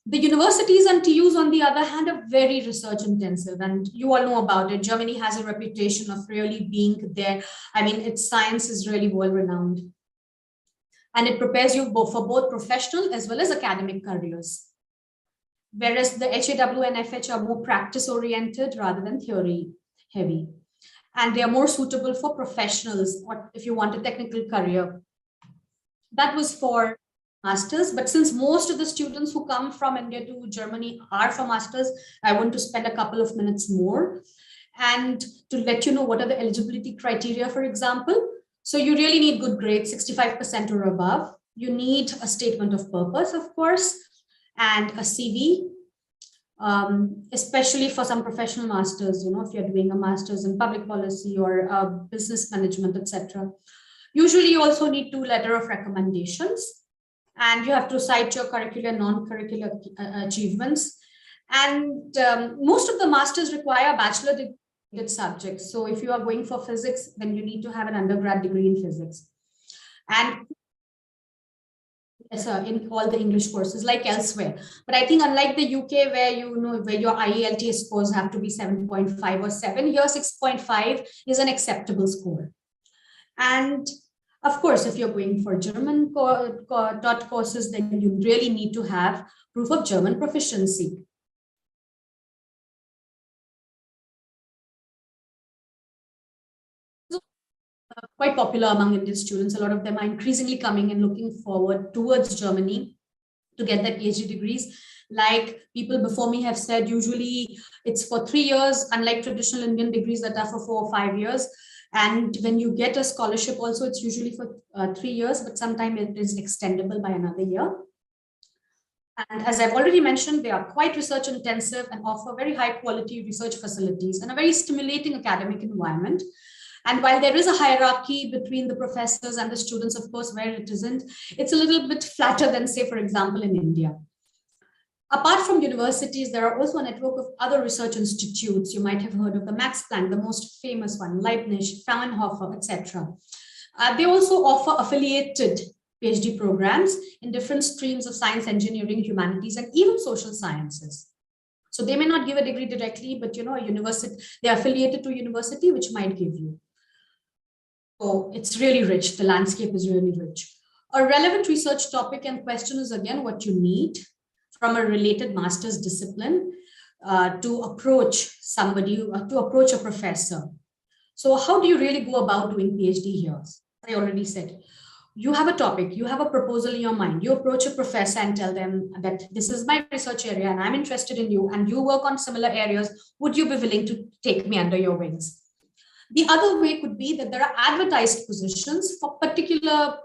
the universities and TUs, on the other hand, are very research intensive, and you all know about it. Germany has a reputation of really being there. I mean, its science is really well renowned, and it prepares you for both professional as well as academic careers. Whereas the HAW and FH are more practice oriented rather than theory heavy, and they are more suitable for professionals, or if you want a technical career. That was for masters, but since most of the students who come from India to Germany are for masters, I want to spend a couple of minutes more and to let you know what are the eligibility criteria, for example. So you really need good grades, 65% or above. You need a statement of purpose, of course, and a CV, especially for some professional masters, you know, if you're doing a master's in public policy or business management, etc. Usually you also need 2 letters of recommendations, and you have to cite your curricular and non-curricular achievements. And most of the masters require bachelor degree subjects. So if you are going for physics, then you need to have an undergrad degree in physics. And in all the English courses like elsewhere. But I think unlike the UK, where where your IELTS scores have to be 7.5 or 7, here 6.5 is an acceptable score. And of course, if you're going for German taught courses, then you really need to have proof of German proficiency. Quite popular among Indian students. A lot of them are increasingly coming and looking forward towards Germany to get their PhD degrees. Like people before me have said, usually it's for 3 years, unlike traditional Indian degrees that are for 4 or 5 years. And when you get a scholarship also, it's usually for 3 years, but sometimes it is extendable by another year. And as I've already mentioned, they are quite research intensive and offer very high quality research facilities and a very stimulating academic environment. And while there is a hierarchy between the professors and the students, of course, where it isn't, it's a little bit flatter than, say, for example, in India. Apart from universities, there are also a network of other research institutes. You might have heard of the Max Planck, the most famous one, Leibniz, Fraunhofer, etc. They also offer affiliated PhD programs in different streams of science, engineering, humanities, and even social sciences. So they may not give a degree directly, but a university, they're affiliated to a university, which might give you. So it's really rich. The landscape is really rich. A relevant research topic and question is again what you need from a related master's discipline to approach somebody, to approach a professor. So how do you really go about doing PhD here? I already said, you have a topic, you have a proposal in your mind, you approach a professor and tell them that this is my research area and I'm interested in you and you work on similar areas. Would you be willing to take me under your wings? The other way could be that there are advertised positions for particular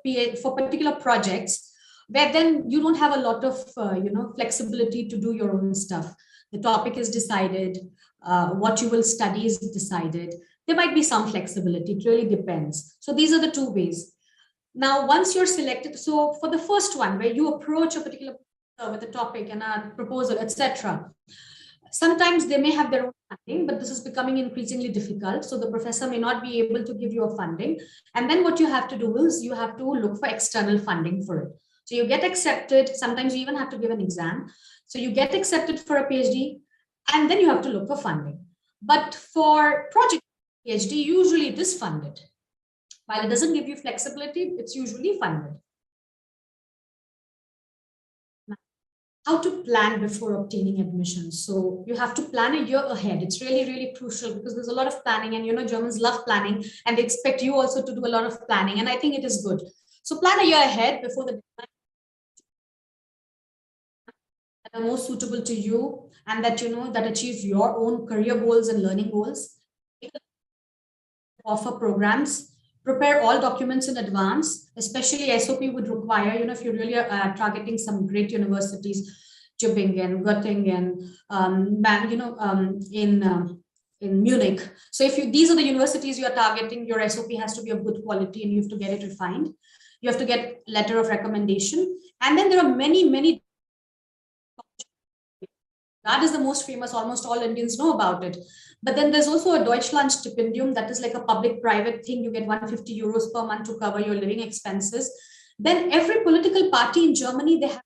projects where then you don't have a lot of flexibility to do your own stuff. The topic is decided, what you will study is decided. There might be some flexibility, it really depends. So these are the 2 ways. Now, once you're selected, so for the first one, where you approach a particular with a topic and a proposal, etc., sometimes they may have their own funding, but this is becoming increasingly difficult. So the professor may not be able to give you a funding. And then what you have to do is you have to look for external funding for it. So you get accepted. Sometimes you even have to give an exam. So you get accepted for a PhD, and then you have to look for funding. But for project PhD, usually it is funded. While it doesn't give you flexibility, it's usually funded. how to plan before obtaining admission. So you have to plan a year ahead. It's really, really crucial because there's a lot of planning, and Germans love planning and they expect you also to do a lot of planning. And I think it is good. So plan a year ahead before the deadline that are most suitable to you and that that achieve your own career goals and learning goals. Offer programs. Prepare all documents in advance, especially SOP would require, if you're really targeting some great universities, Tübingen, Göttingen, in Munich. So if these are the universities you are targeting, your SOP has to be of good quality and you have to get it refined. You have to get letter of recommendation. And then there are many, many. That is the most famous, almost all Indians know about it. But then there's also a Deutschland Stipendium that is like a public-private thing. You get 150 euros per month to cover your living expenses. Then every political party in Germany, they have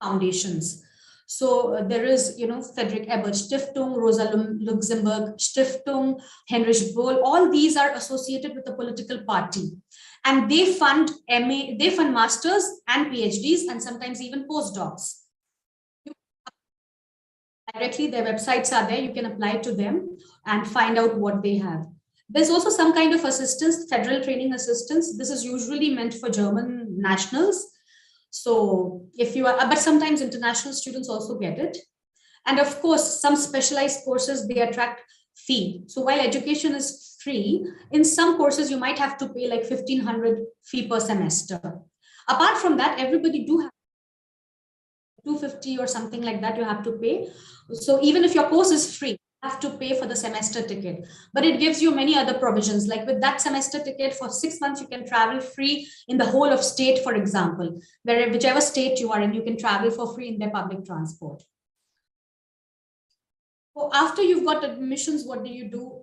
foundations. So there is, Friedrich Ebert Stiftung, Rosa Luxemburg Stiftung, Heinrich Böll, all these are associated with the political party. And they fund masters and PhDs and sometimes even postdocs. Directly, their websites are there. You can apply to them and find out what they have. There's also some kind of assistance, federal training assistance. This is usually meant for German nationals. So if you are, but sometimes international students also get it. And of course, some specialized courses, they attract fee. So while education is free, in some courses, you might have to pay like 1,500 fee per semester. Apart from that, everybody do have 250 or something like that you have to pay. So even if your course is free, you have to pay for the semester ticket. But it gives you many other provisions. Like with that semester ticket, for 6 months, you can travel free in the whole of state, for example, whichever state you are in, you can travel for free in their public transport. So after you've got admissions, what do?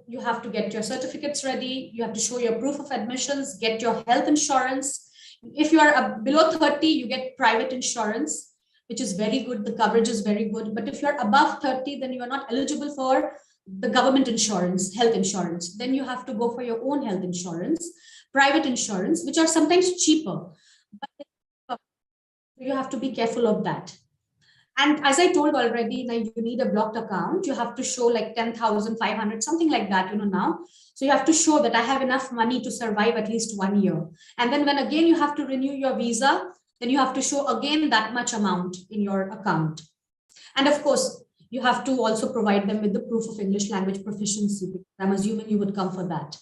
You have to get your certificates ready. You have to show your proof of admissions, get your health insurance. If you are below 30, you get private insurance, which is very good. The coverage is very good. But if you're above 30, then you are not eligible for the government insurance, health insurance. Then you have to go for your own health insurance, private insurance, which are sometimes cheaper. But you have to be careful of that. And as I told already, now you need a blocked account. You have to show like 10,500, something like that, now. So you have to show that I have enough money to survive at least 1 year. And then when again you have to renew your visa, then you have to show again that much amount in your account. And of course, you have to also provide them with the proof of English language proficiency. I'm assuming you would come for that.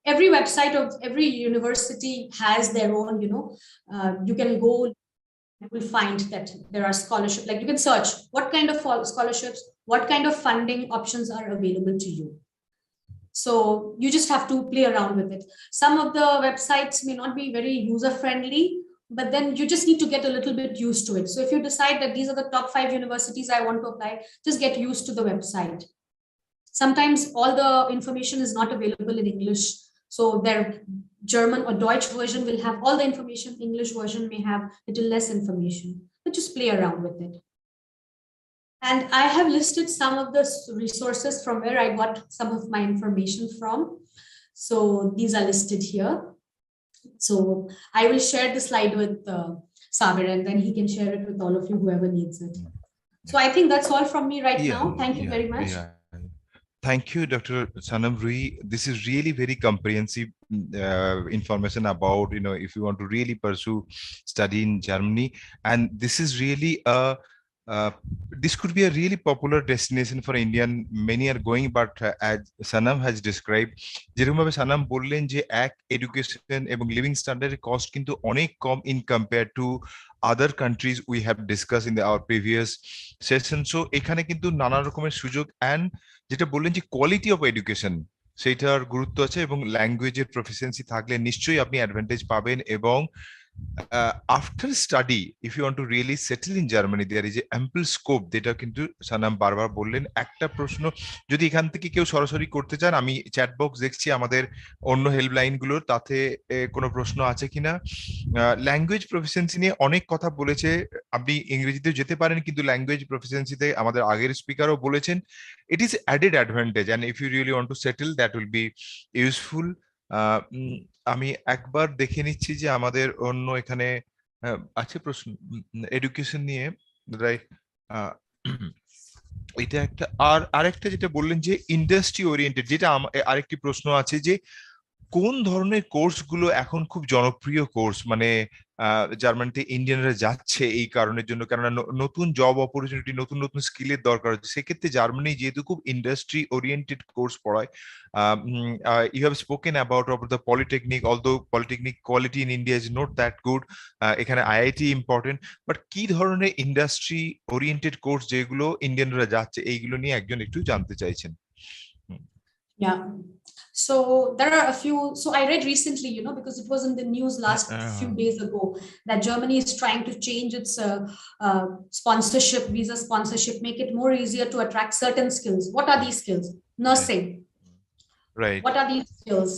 Every website of every university has their own, you can go, you will find that there are scholarships, like you can search what kind of scholarships, what kind of funding options are available to you. So you just have to play around with it. Some of the websites may not be very user-friendly, but then you just need to get a little bit used to it. So if you decide that these are the top 5 universities I want to apply, just get used to the website. Sometimes all the information is not available in English. So their German or Deutsch version will have all the information. English version may have a little less information, but just play around with it. And I have listed some of the resources from where I got some of my information from. So these are listed here. So I will share the slide with Sabir, and then he can share it with all of you, whoever needs it. So I think that's all from me right now. Thank you very much. Thank you, Dr. Sanam Rui. This is really very comprehensive information about, if you want to really pursue study in Germany. And this is really this could be a really popular destination for Indian. Many are going, but as Sanam has described, যেরকমভাবে Sanam বললেন যে education এবং living standard cost কিন্তু অনেক কম in compared to other countries we have discussed in our previous session. So এখানে কিন্তু নানা রকমের সুযোগ, and যেটা বললেন যে quality of education সেটার গুরুত্ব আছে, এবং ল্যাঙ্গুয়েজের প্রফিসিয়েন্সি থাকলে নিশ্চয়ই আপনি অ্যাডভান্টেজ পাবেন। এবং after study, if you want to really settle in Germany, there is a ample scope, যেটা কিন্তু সানাম বারবার বললেন। একটা প্রশ্ন যদি এখান থেকে কেউ সরাসরি করতে চান, আমি চ্যাট বক্স দেখছি আমাদের অন্য হেল্পলাইন গুলোর, তাতে কোনো প্রশ্ন আছে কিনা। ল্যাঙ্গুয়েজ প্রফিসিয়েন্সি নিয়ে অনেক কথা বলেছে, আপনি ইংরেজিতে যেতে পারেন, কিন্তু ল্যাঙ্গুয়েজ প্রফিসিয়েন্সিতে আমাদের আগের স্পিকারও বলেছেন it is added advantage, and if you really want to settle, that will be useful. আমি একবার দেখে নিচ্ছি যে আমাদের অন্য এখানে আছে প্রশ্ন এডুকেশন নিয়ে। রাইট। এটা একটা, আর আরেকটা যেটা বললেন যে ইন্ডাস্ট্রি ওরিয়েন্টেড, যেটা আরেকটি প্রশ্ন আছে যে কোন ধরনের কোর্স গুলো এখন খুব জনপ্রিয় কোর্স, মানে জার্মানিতে ইন্ডিয়ানরা যাচ্ছে এই কারণের জন্য, কেননা নতুন জব অপরচুনিটি, নতুন নতুন স্কিলের দরকার হচ্ছে, সেক্ষেত্রে জার্মানি যেহেতু খুব ইন্ডাস্ট্রি ওরিয়েন্টেড কোর্স পড়ায়, you have spoken about the polytechnic, although polytechnic quality in India is not that good, এখানে আইআইটি ইম্পর্টেন্ট, বাট কি ধরনের ইন্ডাস্ট্রি ওরিয়েন্টেড কোর্স যেগুলো ইন্ডিয়ানরা যাচ্ছে এইগুলো নিয়ে একজন একটু জানতে চাইছেন। Yeah. So there are a few. So I read recently, because it was in the news last few days ago, that Germany is trying to change its sponsorship, visa sponsorship, make it more easier to attract certain skills. What are these skills? Nursing. Right. What are these skills?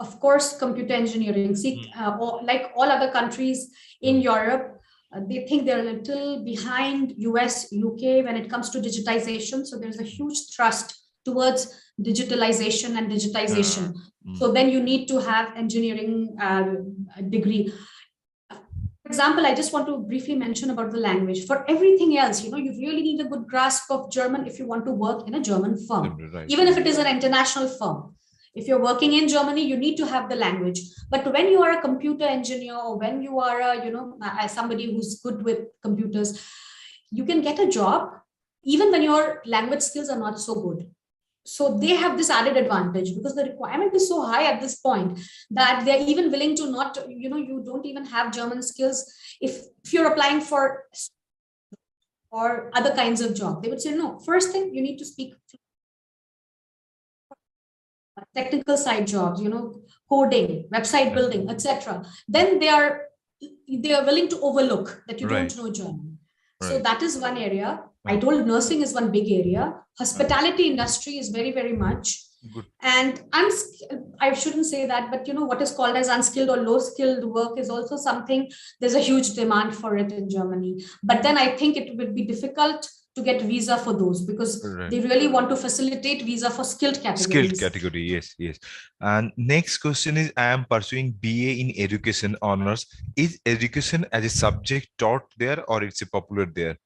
Of course, computer engineering. See, like all other countries in Europe, they think they're a little behind US, UK when it comes to digitization. So there's a huge thrust towards digitalization and digitization. So then you need to have engineering degree. For example, I just want to briefly mention about the language. For everything else, you really need a good grasp of German if you want to work in a German firm, Right. even if it is an international firm. If you're working in Germany, you need to have the language. But when you are a computer engineer, or when you are somebody who's good with computers, you can get a job even when your language skills are not so good. So they have this added advantage because the requirement is so high at this point that they're even willing to not, you don't even have German skills. If you're applying for or other kinds of job, they would say, no, first thing you need to speak technical side jobs, coding, website building, etc. Then they are willing to overlook that you don't know German. So that is one area. I told nursing is one big area. Hospitality industry is very, very much. Good. And I shouldn't say that, but what is called as unskilled or low skilled work is also something. There's a huge demand for it in Germany. But then I think it would be difficult to get visa for those because they really want to facilitate visa for skilled categories. Skilled category, yes. And next question is, I am pursuing BA in education honors. Is education as a subject taught there or it's a popular there?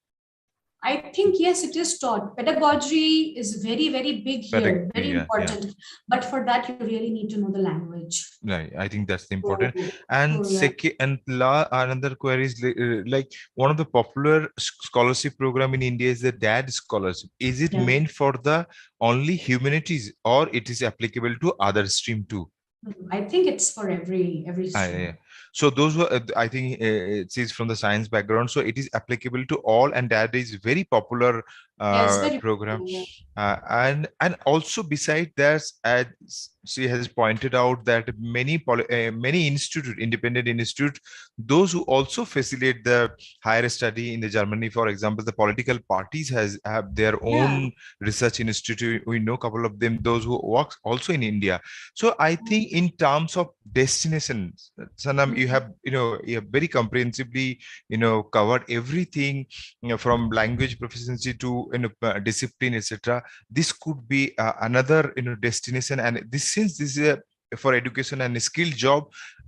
I think, yes, it is taught. Pedagogy is very, very big here, very important. But for that, you really need to know the language. Right, I think that's important. And second, and another query is like one of the popular scholarship program in India is the DAD scholarship. Is it meant for the only humanities or it is applicable to other stream too? I think it's for every stream. So those were, I think it is from the science background, so it is applicable to all, and that is very popular program. And also beside that, as she has pointed out, that many independent institutes, those who also facilitate the higher study in the Germany, for example, the political parties have their own research institute. We know a couple of them, those who work also in India. So I think in terms of destinations, Sanam, you have very comprehensively covered everything, from language proficiency to discipline, etc. This could be another destination, and since this is for education and a skilled job,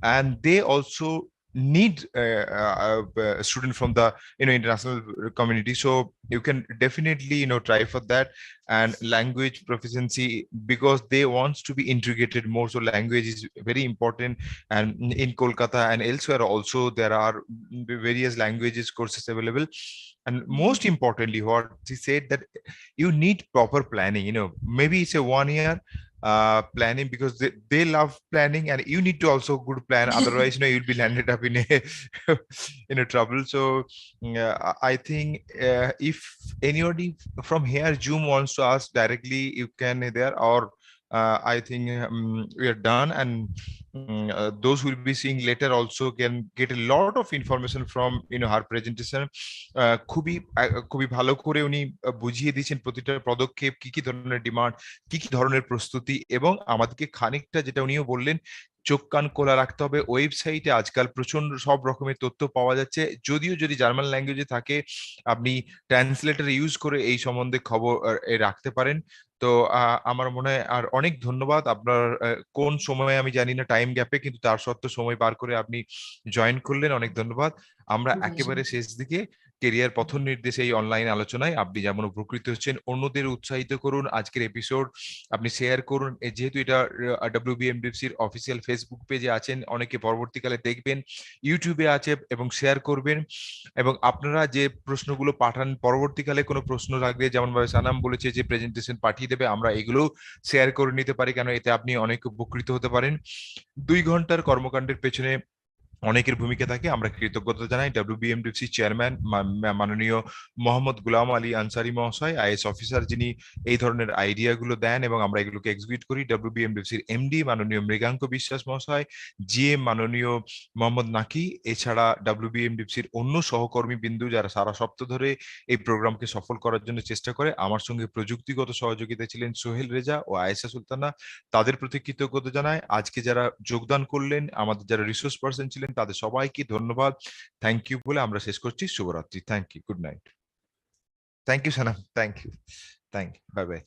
and they also need a student from the international community, so you can definitely try for that. And language proficiency, because they want to be integrated more, so language is very important. And in Kolkata and elsewhere also, there are various languages courses available. And most importantly, what she said, that you need proper planning. Maybe it's a 1 year planning, because they love planning, and you need to also good plan, otherwise you'll be landed up in a trouble. So I think if anybody from here Zoom wants to ask directly, you can there, or I think we are done, and those who will be seeing later also can get a lot of information from her presentation. খুবই ভালো করে উনি বুঝিয়ে দিয়েছেন প্রতিটা পদক্ষেপ, কি ধরনের ডিমান্ড, কি ধরনের প্রস্তুতি, এবং আমাদেরকে খানিকটা, যেটা উনিও বললেন, চোখ কান খোলা রাখতে হবে। ওয়েবসাইটে আজকাল প্রচন্ড সব রকমের তথ্য পাওয়া যাচ্ছে, যদি জার্মান ল্যাঙ্গুয়েজে থাকে, আপনি ট্রান্সলেটর ইউজ করে এই সম্বন্ধে খবর রাখতে পারেন। তো আমার মনে হয়, আর অনেক ধন্যবাদ। আপনার কোন সময়ে আমি জানি না, টাইম গ্যাপে, কিন্তু তার সত্ত্বেও সময় বার করে আপনি জয়েন করলেন, অনেক ধন্যবাদ। আমরা একেবারে শেষ দিকে, কেরিয়ার পথ নির্দেশে এই অনলাইন আলোচনায় আপনি যেমন উপকৃত হচ্ছেন, অন্যদের উৎসাহিত করুন। আজকের এপিসোড আপনি শেয়ার করুন। যেহেতু এটা WBMDFCর অফিসিয়াল ফেসবুক পেজে আছেন, অনেকে পরবর্তীকালে দেখবেন, ইউটিউবে আছে এবং শেয়ার করবেন। এবং আপনারা যে প্রশ্নগুলো পাঠান, পরবর্তীকালে কোনো প্রশ্ন লাগলে, যেমন ভাবে সানাম বলেছে যে প্রেজেন্টেশন পাঠিয়ে দেবে, আমরা এগুলো শেয়ার করে নিতে পারি, কেন এতে আপনি অনেক উপকৃত হতে পারেন। 2 ঘন্টার কর্মকাণ্ডের পেছনে অনেকের ভূমিকা থাকে। আমরা কৃতজ্ঞতা জানাই WBMDFC চেয়ারম্যান মাননীয় মোহাম্মদ গুলাম আলী আনসারি মহাশয়, আইএস অফিসার, যিনি এই ধরনের আইডিয়া গুলো দেন এবং আমরা এগুলোকে এক্সিকিউট করি। WBMDFCর এমডি মাননীয় মৃগাঙ্ক বিশ্বাস মহাশয়, জিএম মাননীয় মোহাম্মদ নাকি, এছাড়া WBMDFCর অন্য সহকর্মী বিন্দু যারা সারা সপ্তাহ ধরে এই প্রোগ্রামকে সফল করার জন্য চেষ্টা করে। আমার সঙ্গে প্রযুক্তিগত সহযোগিতা ছিলেন সোহেল রেজা ও আয়েশা সুলতানা, তাদের প্রতি কৃতজ্ঞতা জানাই। আজকে যারা যোগদান করলেন, আমাদের যারা রিসোর্স পার্সন ছিলেন, তাদের সবাইকে ধন্যবাদ, থ্যাংক ইউ বলে আমরা শেষ করছি। শুভরাত্রি, thank you, good night. Thank you Sanam, thank you, bye by.